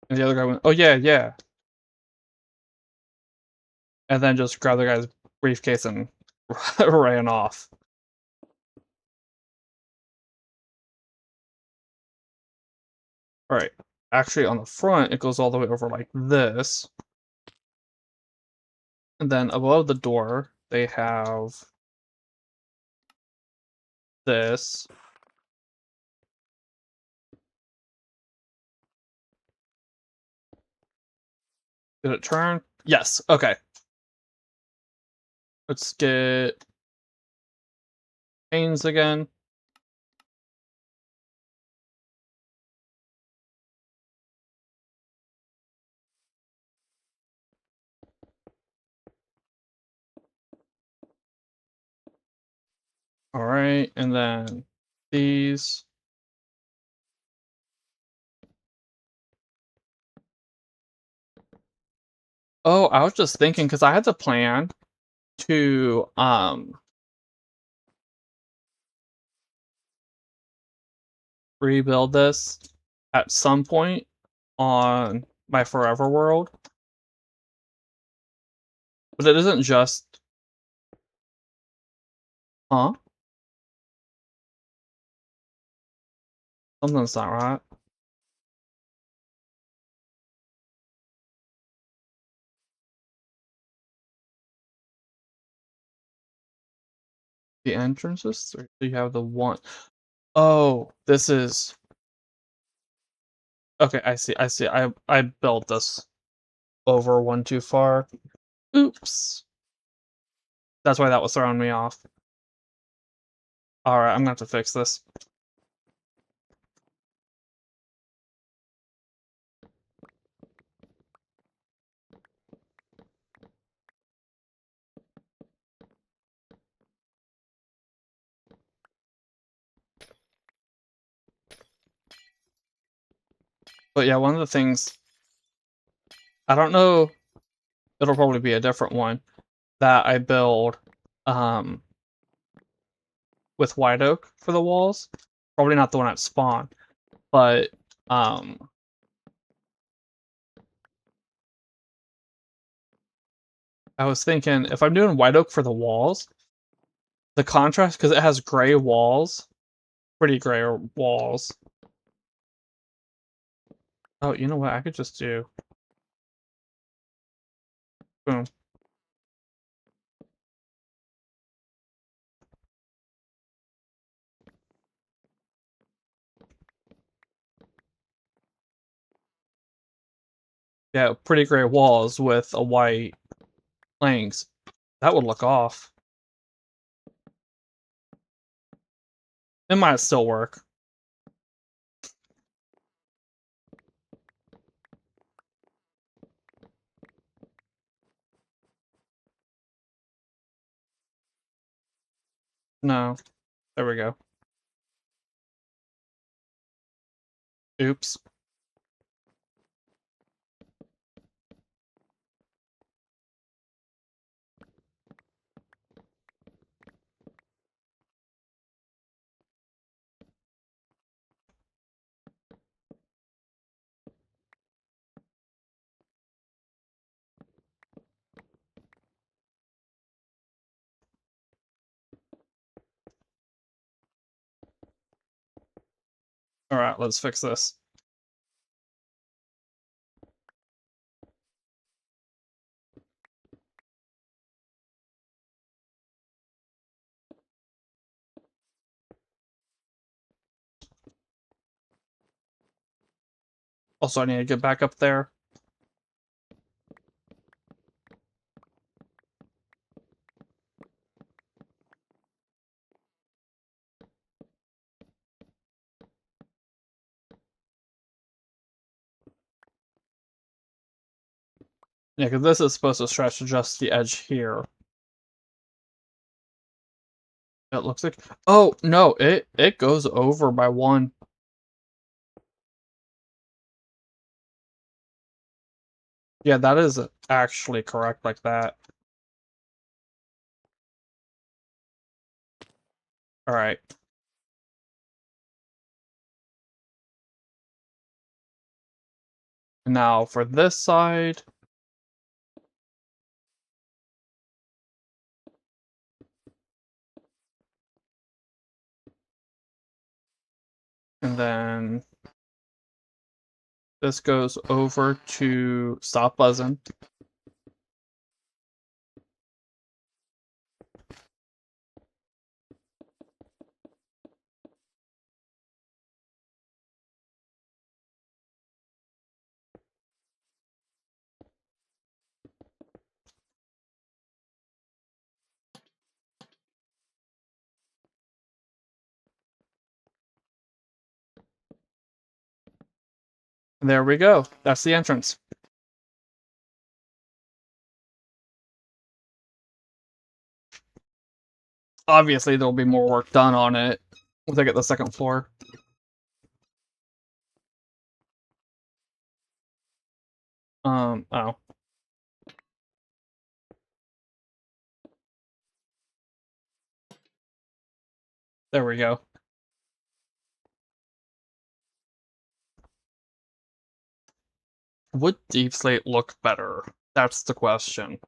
and the other guy went, "Oh yeah, yeah," and then just grabbed the guy's briefcase and ran off. All right, actually, on the front, it goes all the way over like this, And then above the door, they have this. Did it turn? Yes. Okay. Let's get panes again. All right, and then these. Oh, I was just thinking because I had to plan to rebuild this at some point on my forever world, but it isn't just huh? Something's not right. The entrances, or do you have the one? Oh, this is okay. I see. I see. I built this over one too far. Oops. That's why that was throwing me off. All right, I'm gonna have to fix this. But yeah, one of the things I don't know. It'll probably be a different one that I build um with white oak for the walls. Probably not the one at spawn, but um I was thinking if I'm doing white oak for the walls, the contrast because it has gray walls, pretty gray walls. Oh, you know what? I could just do boom. Yeah, pretty gray walls with a white planks. That would look off. It might still work. No. There we go. Oops. Alright, let's fix this. Also, I need to get back up there. Yeah, because this is supposed to stretch to just the edge here. It looks like. Oh no! It goes over by one. Yeah, that is actually correct like that. All right. Now for this side, and then this goes over to stop buzzing. There we go. That's the entrance. Obviously, there'll be more work done on it once I get the second floor. Oh. There we go. Would Deep Slate look better? That's the question.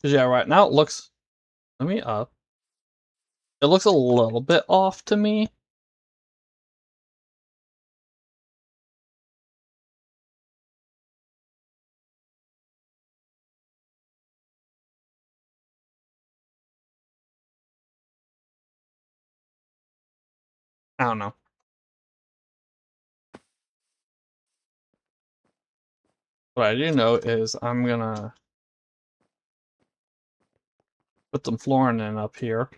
Because yeah, right now it looks... Let me up. It looks a little bit off to me. I don't know. What I do know is I'm gonna put some flooring in up here.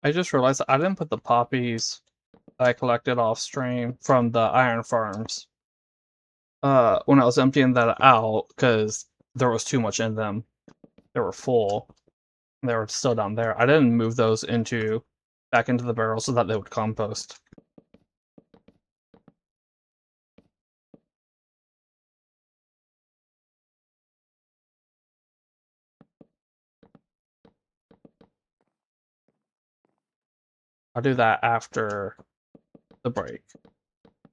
I just realized I didn't put the poppies that I collected off stream from the iron farms. When I was emptying that out, because there was too much in them. They were full. They were still down there. I didn't move those back into the barrel so that they would compost. I'll do that after the break,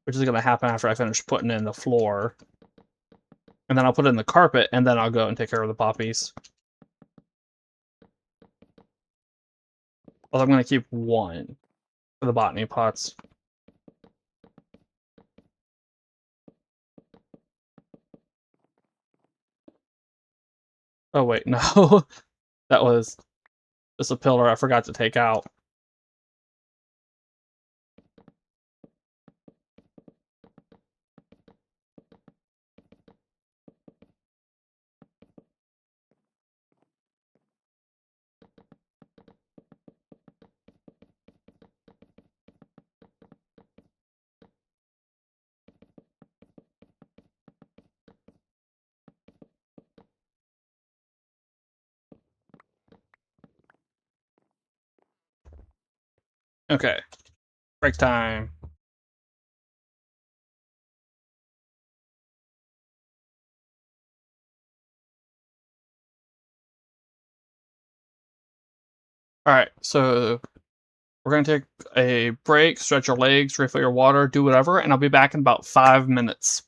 which is going to happen after I finish putting in the floor. And then I'll put in the carpet, and then I'll go and take care of the poppies. Although I'm going to keep one for the botany pots. Oh wait, no. That was just a pillar I forgot to take out. Okay. Break time. Alright, so we're going to take a break, stretch your legs, refill your water, do whatever, and I'll be back in about 5 minutes.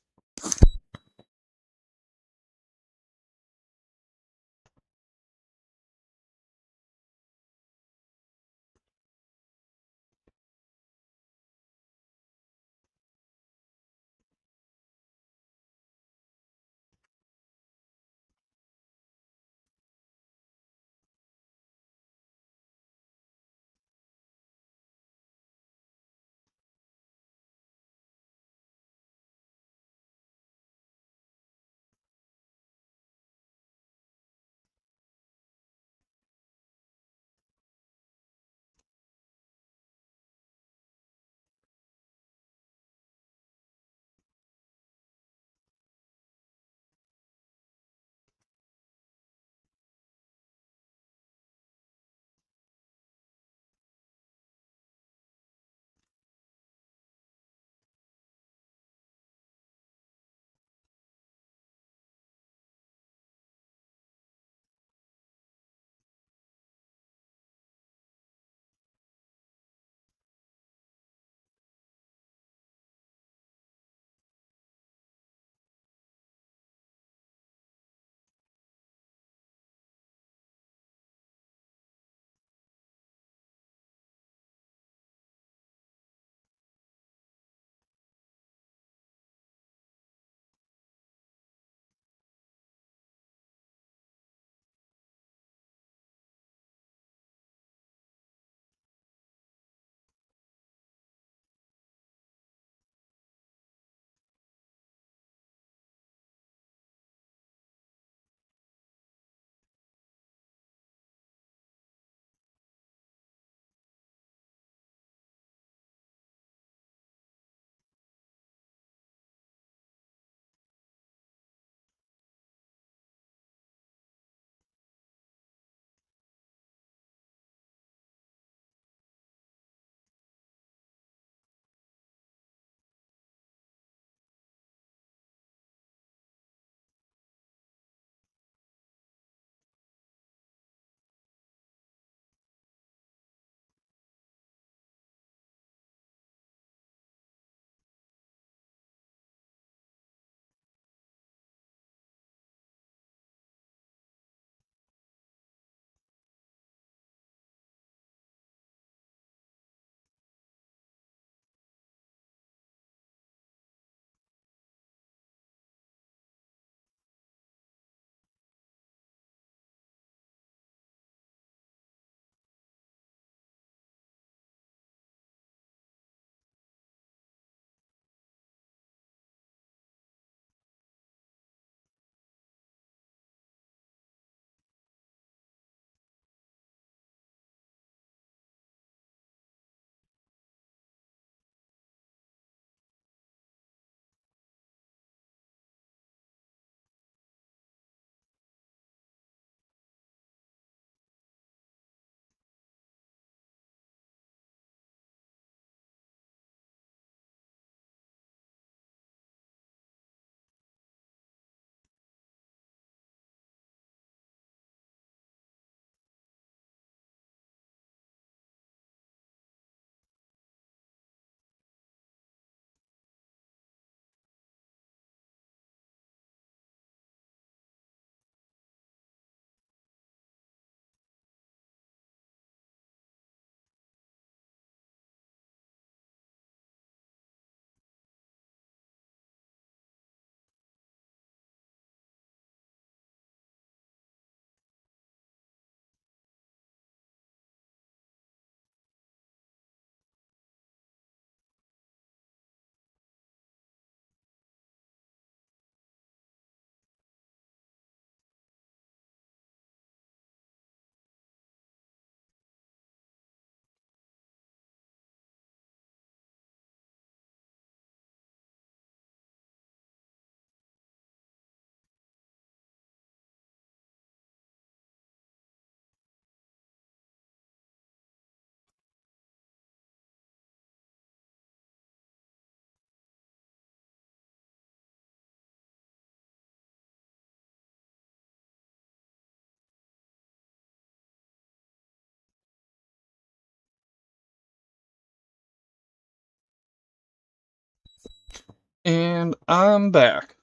And I'm back.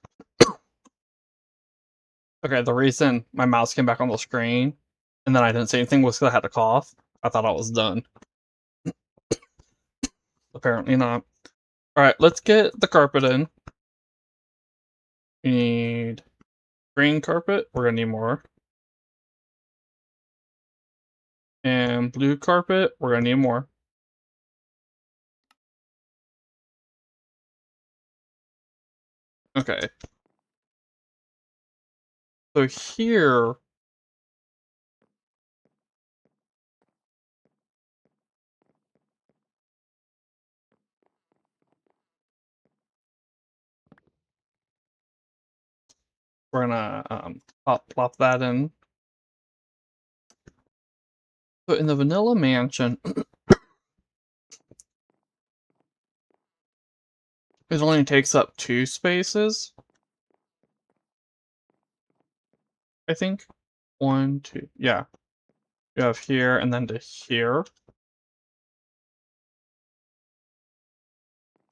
Okay, the reason my mouse came back on the screen and then I didn't say anything was because I had to cough. I thought I was done. Apparently not. Alright, let's get the carpet in. We need green carpet. We're gonna need more. And blue carpet. We're gonna need more. Okay. So here... we're gonna plop that in. So in the vanilla mansion, it only takes up 2 spaces. I think. 1, 2. Yeah. You have here and then to here.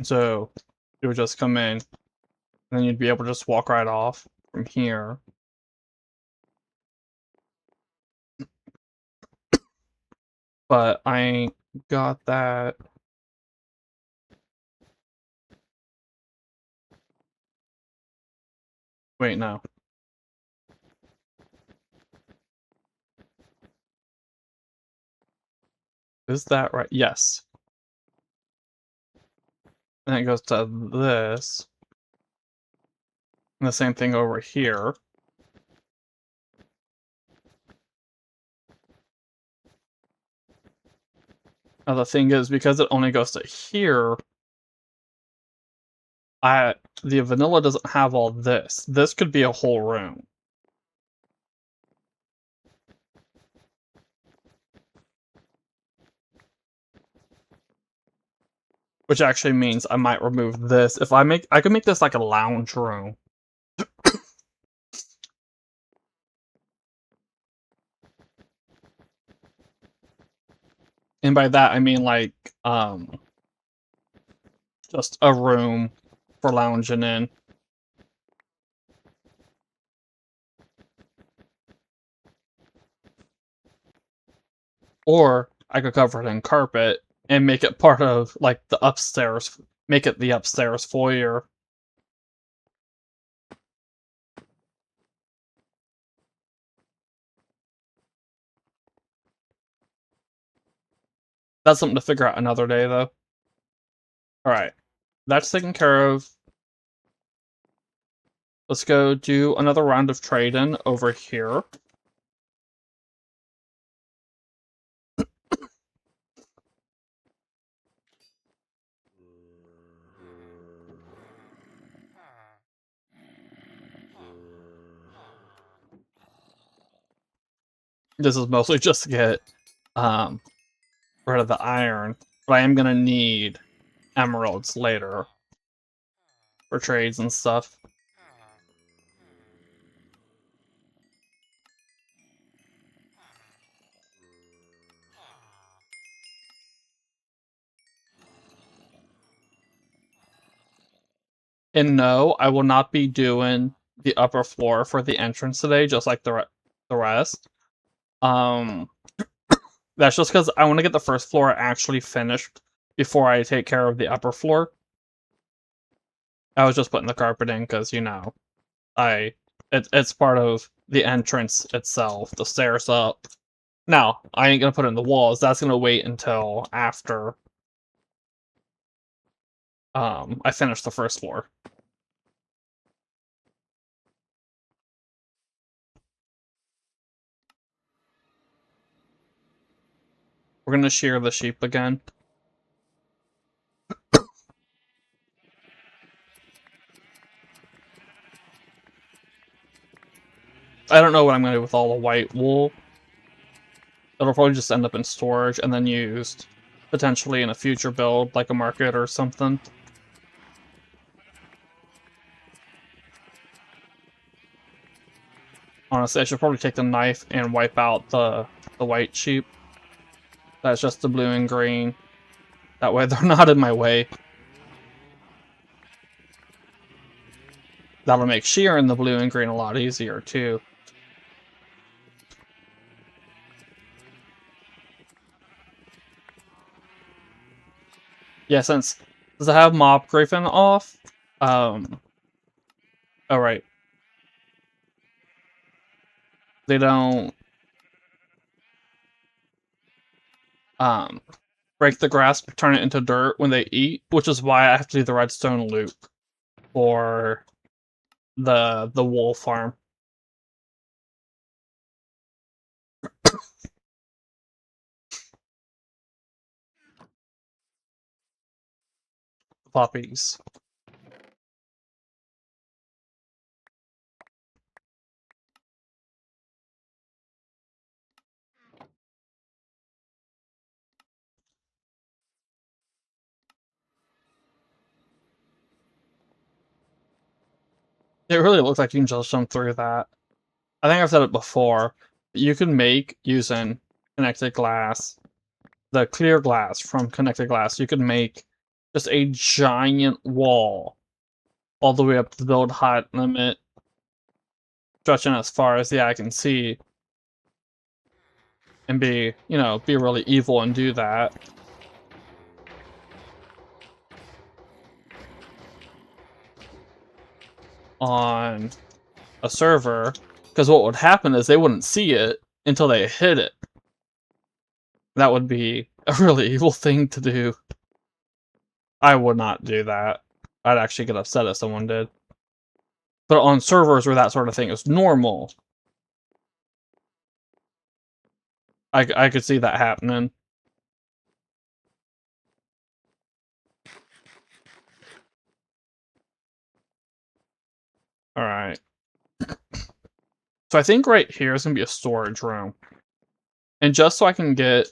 So you would just come in, and then you'd be able to just walk right off from here. But I ain't got that. Wait, no. Is that right? Yes. And it goes to this. And the same thing over here. Now the thing is, because it only goes to here, the vanilla doesn't have all this. This could be a whole room. Which actually means I might remove this. If I could make this like a lounge room. And by that I mean like, just a room for lounging in. Or I could cover it in carpet and make it part of, like, the upstairs. Make it the upstairs foyer. That's something to figure out another day, though. Alright. That's taken care of. Let's go do another round of trading over here. This is mostly just to get rid of the iron, but I am gonna need emeralds later for trades and stuff. And no, I will not be doing the upper floor for the entrance today, just like the rest. That's just because I want to get the first floor actually finished before I take care of the upper floor. I was just putting the carpet in because, you know, it's part of the entrance itself, the stairs up. Now, I ain't gonna put it in the walls. That's gonna wait until after I finish the first floor. We're gonna shear the sheep again. I don't know what I'm gonna do with all the white wool. It'll probably just end up in storage and then used potentially in a future build, like a market or something. Honestly, I should probably take the knife and wipe out the white sheep. That's just the blue and green. That way they're not in my way. That'll make shearing the blue and green a lot easier, too. Yeah, since I have Mob Griffin off, oh right, they don't, break the grass, turn it into dirt when they eat, which is why I have to do the redstone loop for the wool farm. Poppies. It really looks like you can just jump through that. I think I've said it before. You can make, using connected glass, the clear glass from connected glass, you can make just a giant wall all the way up to the build height limit, stretching as far as the eye can see, and be, be really evil and do that. On a server, because what would happen is they wouldn't see it until they hit it. That would be a really evil thing to do. I would not do that. I'd actually get upset if someone did. But on servers where that sort of thing is normal, I could see that happening. Alright. So I think right here is going to be a storage room. And just so I can get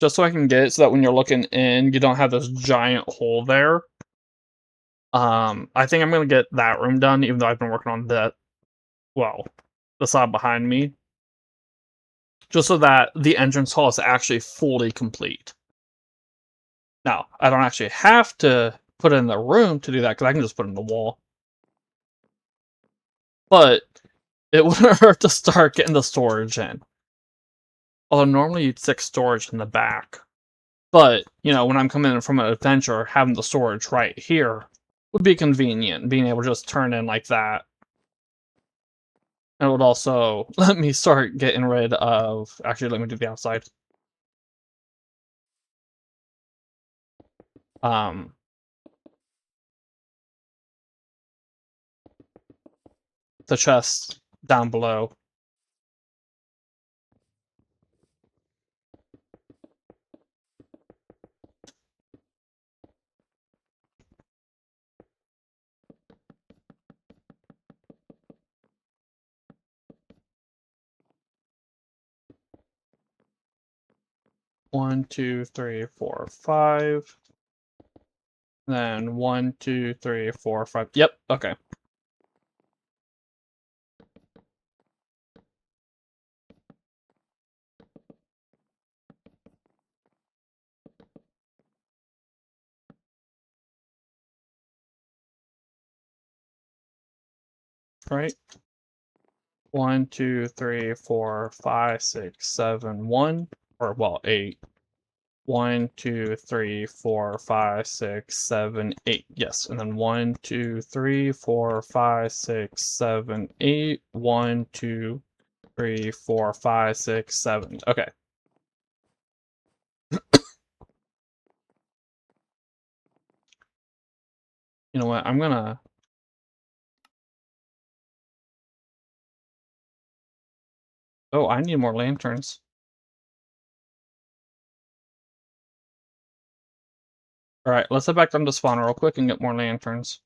so that when you're looking in, you don't have this giant hole there. I think I'm going to get that room done, even though I've been working on the side behind me. Just so that the entrance hall is actually fully complete. Now, I don't actually have to put in the room to do that, because I can just put in the wall. But it wouldn't hurt to start getting the storage in. Although normally you'd stick storage in the back. But, when I'm coming in from an adventure, having the storage right here would be convenient, being able to just turn in like that. And it would also let me start getting rid of... Actually, let me do the outside. The chest down below. One, two, three, four, five. Then 1, 2, 3, 4, 5. Yep, okay. Right. 1, 2, 3, 4, 5, 6, 7, 1. Or, well, 8. 1, 2, 3, 4, 5, 6, 7, 8. Yes, and then 1, 2, 3, 4, 5, 6, 7, 8. 1, 2, 3, 4, 5, 6, 7. Okay. You know what? I'm gonna... Oh, I need more lanterns. Alright, let's head back down to spawn real quick and get more lanterns.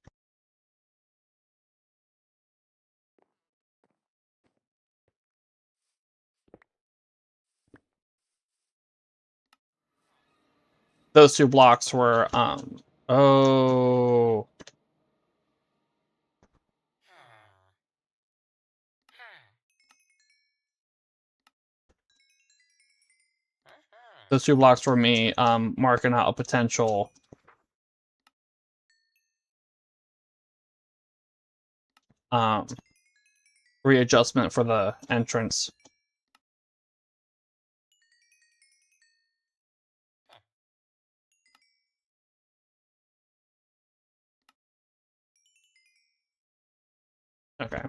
Those 2 blocks were, oh... Those 2 blocks were me, marking out a potential um, readjustment for the entrance. Okay.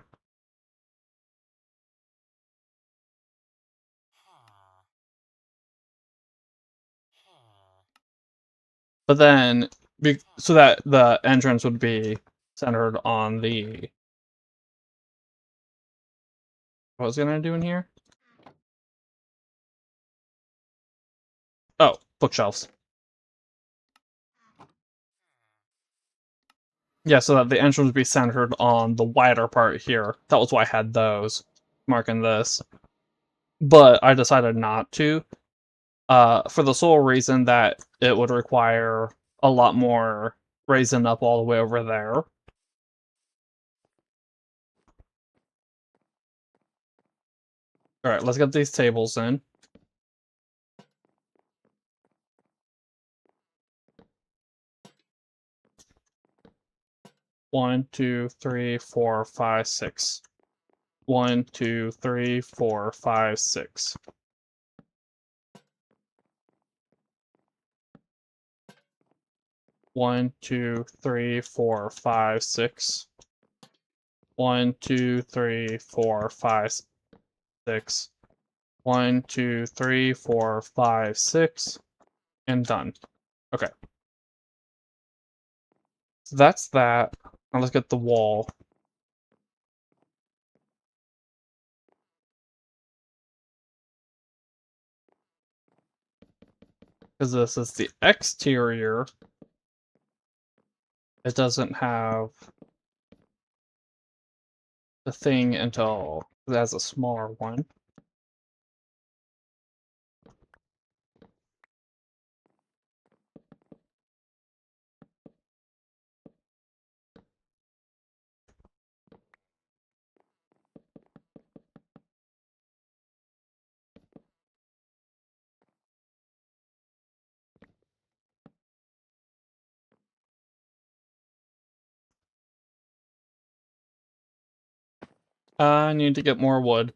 But then, so that the entrance would be centered on the. What was I gonna do in here? Oh, bookshelves. Yeah, so that the entrance would be centered on the wider part here. That was why I had those marking this. But I decided not to, for the sole reason that it would require a lot more raising up all the way over there. Alright, let's get these tables in. One, two, three, four, five, six. 1, 2, 3, 4, 5, 6. One, two, three, four, five, 6. 1, 2, 3, 4, 5, 6. 1, 2, 3, 4, 5, 6. And done. Okay. So that's that. Now let's get the wall. Because this is the exterior. It doesn't have the thing until it has a smaller one. I need to get more wood.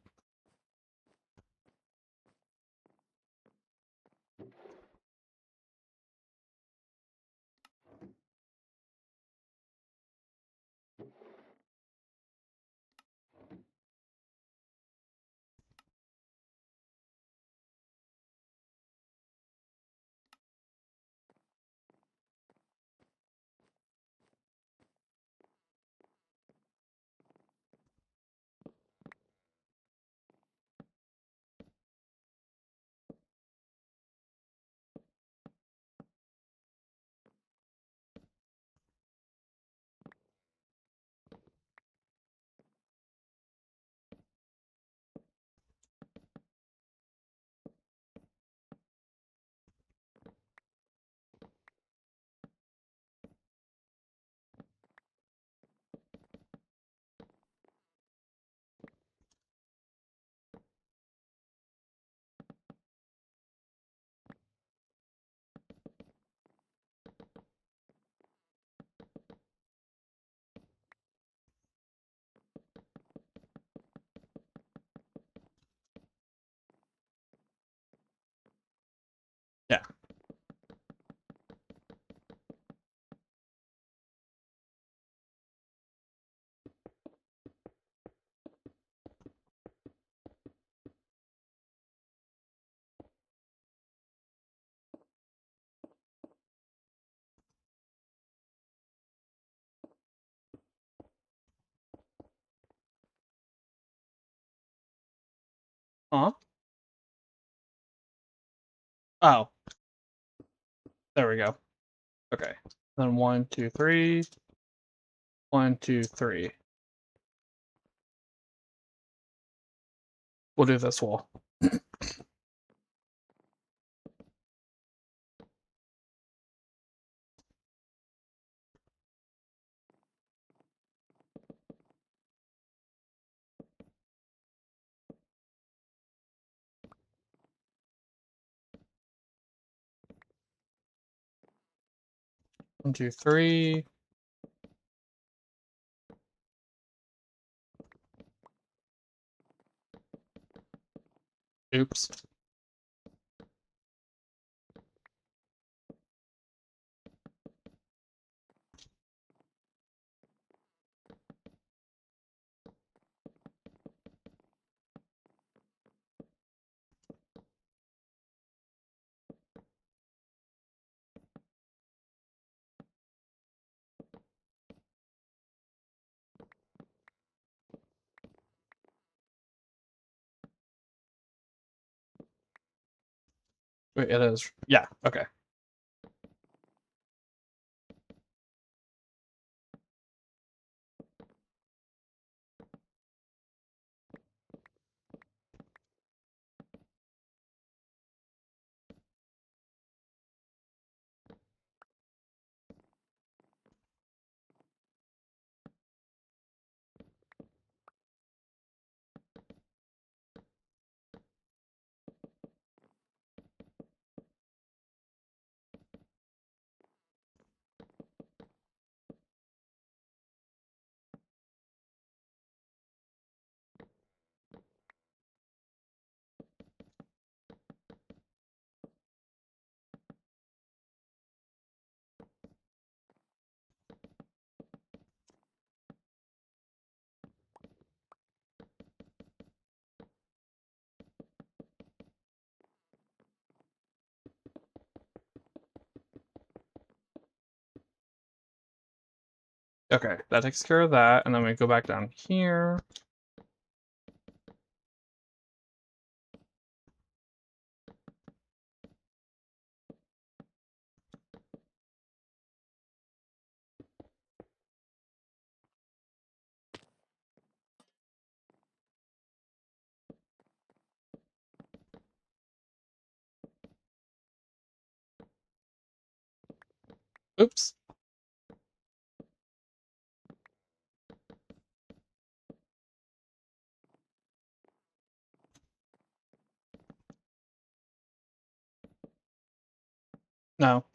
Yeah. Huh? Oh, there we go. Okay. Then 1, 2, 3. 1, 2, 3. We'll do this wall. 1, 2, 3. Oops. Wait, it is. Yeah, okay. Okay, that takes care of that, and then we go back down here. Oops. No.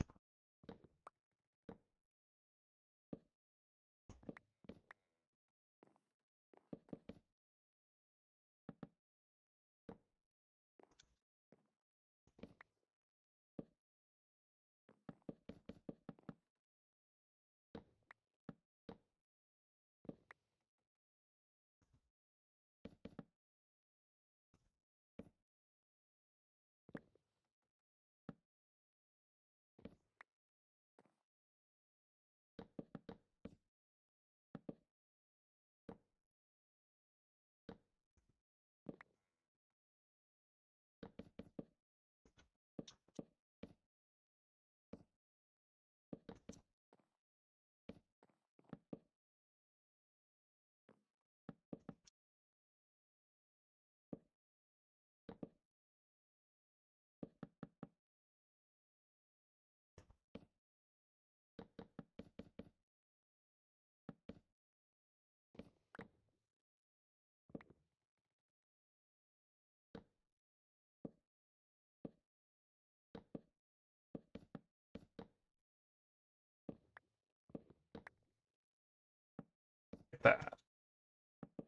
Like that.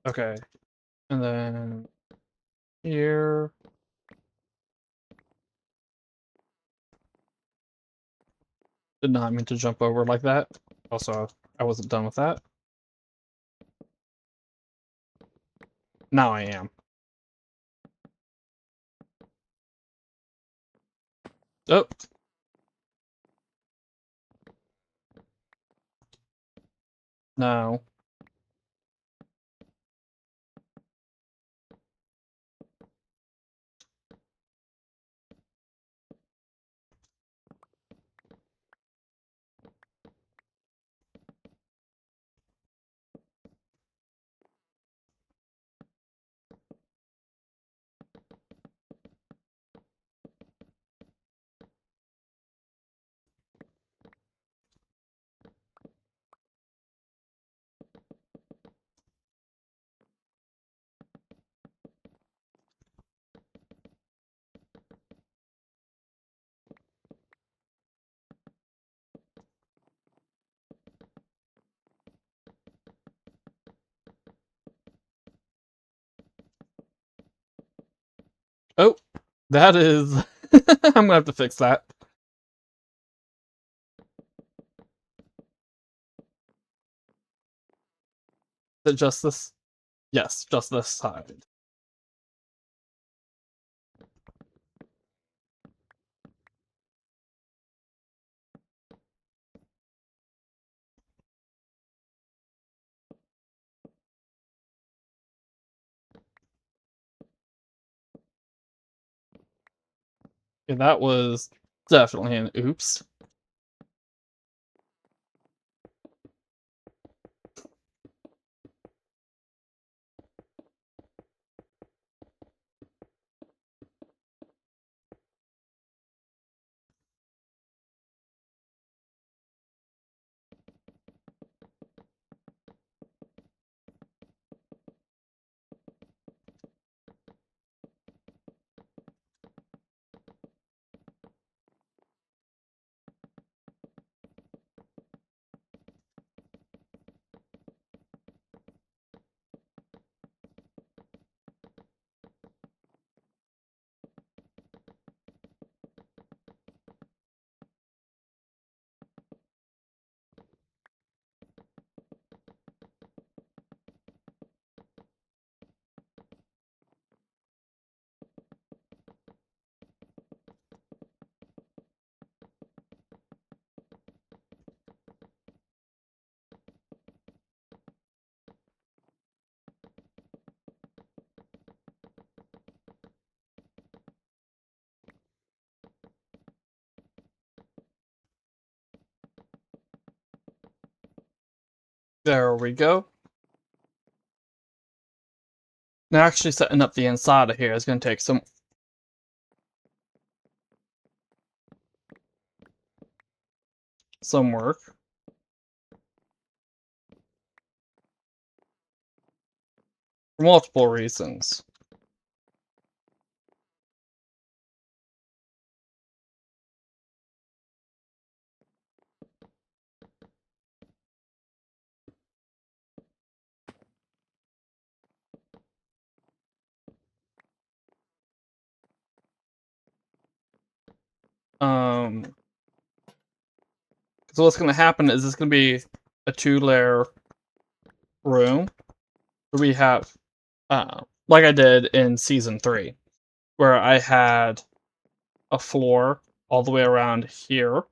Okay. And then here. Did not mean to jump over like that. Also, I wasn't done with that. Now I am. Oh. No. That is I'm gonna have to fix that. Is it just this? Yes, just this side. Yeah, that was definitely an oops. There we go. Now actually setting up the inside of here is gonna take some work. For multiple reasons. Um, so what's gonna happen is it's gonna be a 2-layer room where we have, like I did in season 3, where I had a floor all the way around here,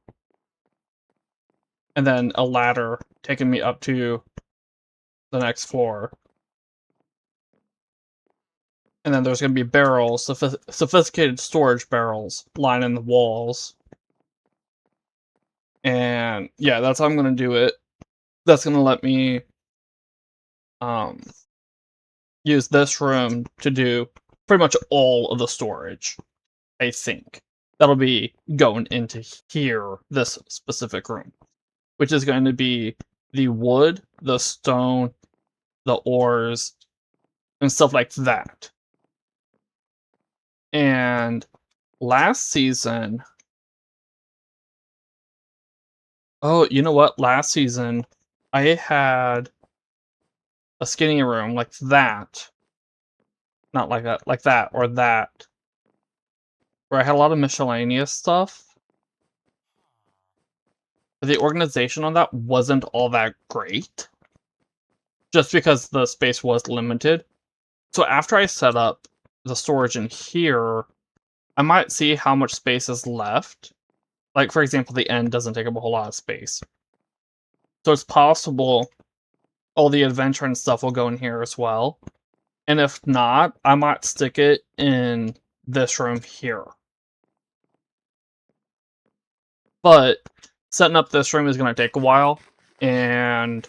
and then a ladder taking me up to the next floor. And then there's gonna be barrels, sophisticated storage barrels lining the walls. And yeah, that's how I'm gonna do it. That's gonna let me um use this room to do pretty much all of the storage, I think. That'll be going into here, this specific room, which is going to be the wood, the stone, the ores, and stuff like that. And last season, oh, you know what? Last season, I had a skinny room like that. Not like that, or that, where I had a lot of miscellaneous stuff. But the organization on that wasn't all that great, just because the space was limited. So after I set up the storage in here, I might see how much space is left. Like, for example, the end doesn't take up a whole lot of space. So it's possible all the adventure and stuff will go in here as well. And if not, I might stick it in this room here. But setting up this room is going to take a while, and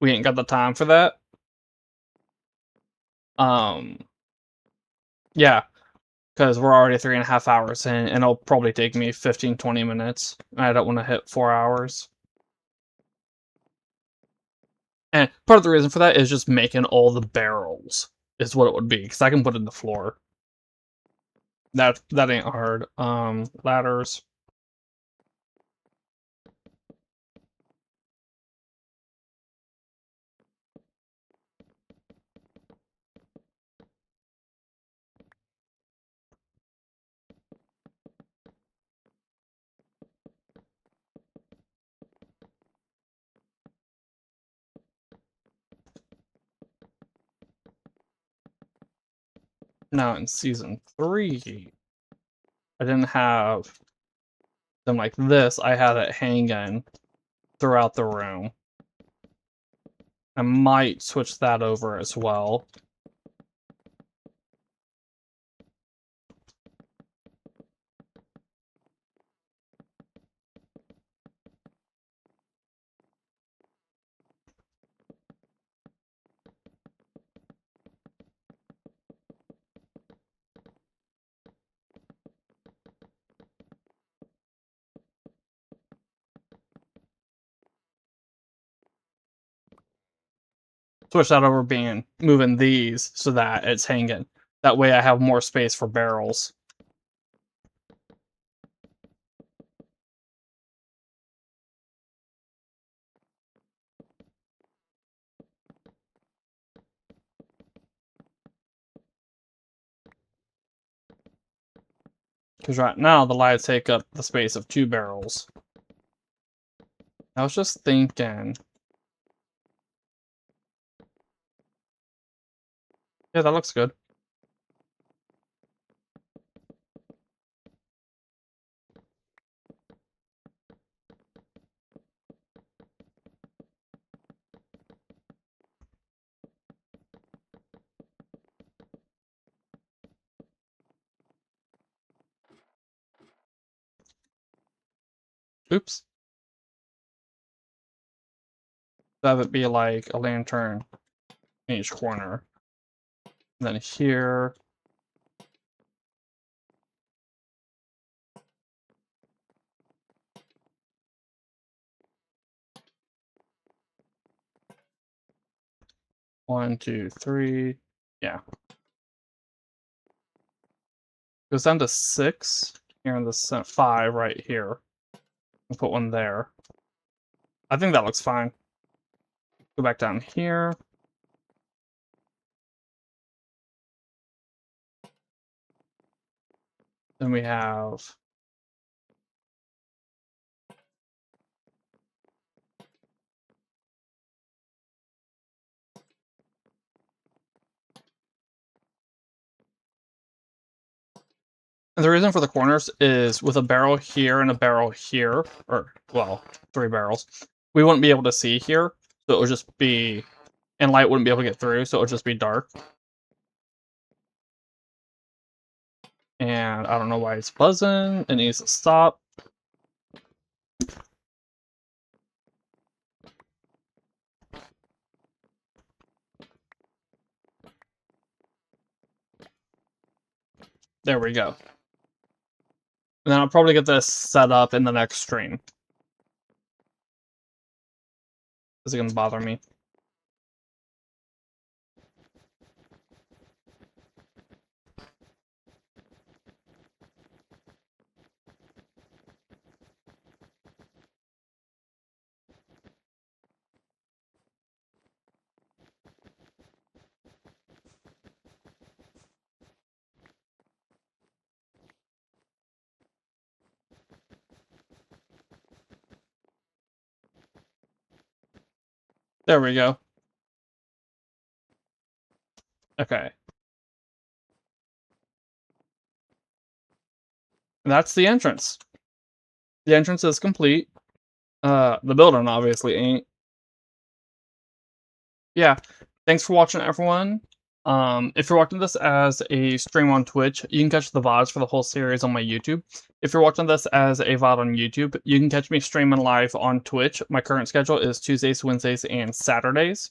we ain't got the time for that. Yeah, because we're already 3.5 hours in, and it'll probably take me 15-20 minutes. I don't want to hit 4 hours. And part of the reason for that is just making all the barrels, is what it would be, because I can put it in the floor. That ain't hard. Ladders. Now in Season 3, I didn't have them like this, I had it hanging throughout the room. I might switch that over as well. Switch that over being moving these so that it's hanging. That way I have more space for barrels. Because right now the lights take up the space of 2 barrels. I was just thinking. Yeah, that looks good. Oops. Have it be like a lantern in each corner. And then here. One, two, three. Yeah. Goes down to 6 here in the 5 right here. I'll put one there. I think that looks fine. Go back down here. Then we have and the reason for the corners is with a barrel here and a barrel here, or, well, 3 barrels, we wouldn't be able to see here, so it would just be, and light wouldn't be able to get through, so it would just be dark. And I don't know why it's buzzing, it needs to stop. There we go. And then I'll probably get this set up in the next stream. Is it gonna bother me? There we go. Okay. And that's the entrance. The entrance is complete. The building obviously ain't. Yeah. Thanks for watching, everyone. If you're watching this as a stream on Twitch, you can catch the VODs for the whole series on my YouTube. If you're watching this as a VOD on YouTube, you can catch me streaming live on Twitch. My current schedule is Tuesdays, Wednesdays, and Saturdays.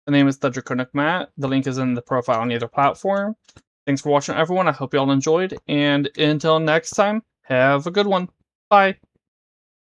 The name is The Draconic Matt. The link is in the profile on either platform. Thanks for watching, everyone. I hope you all enjoyed, and until next time, have a good one. Bye.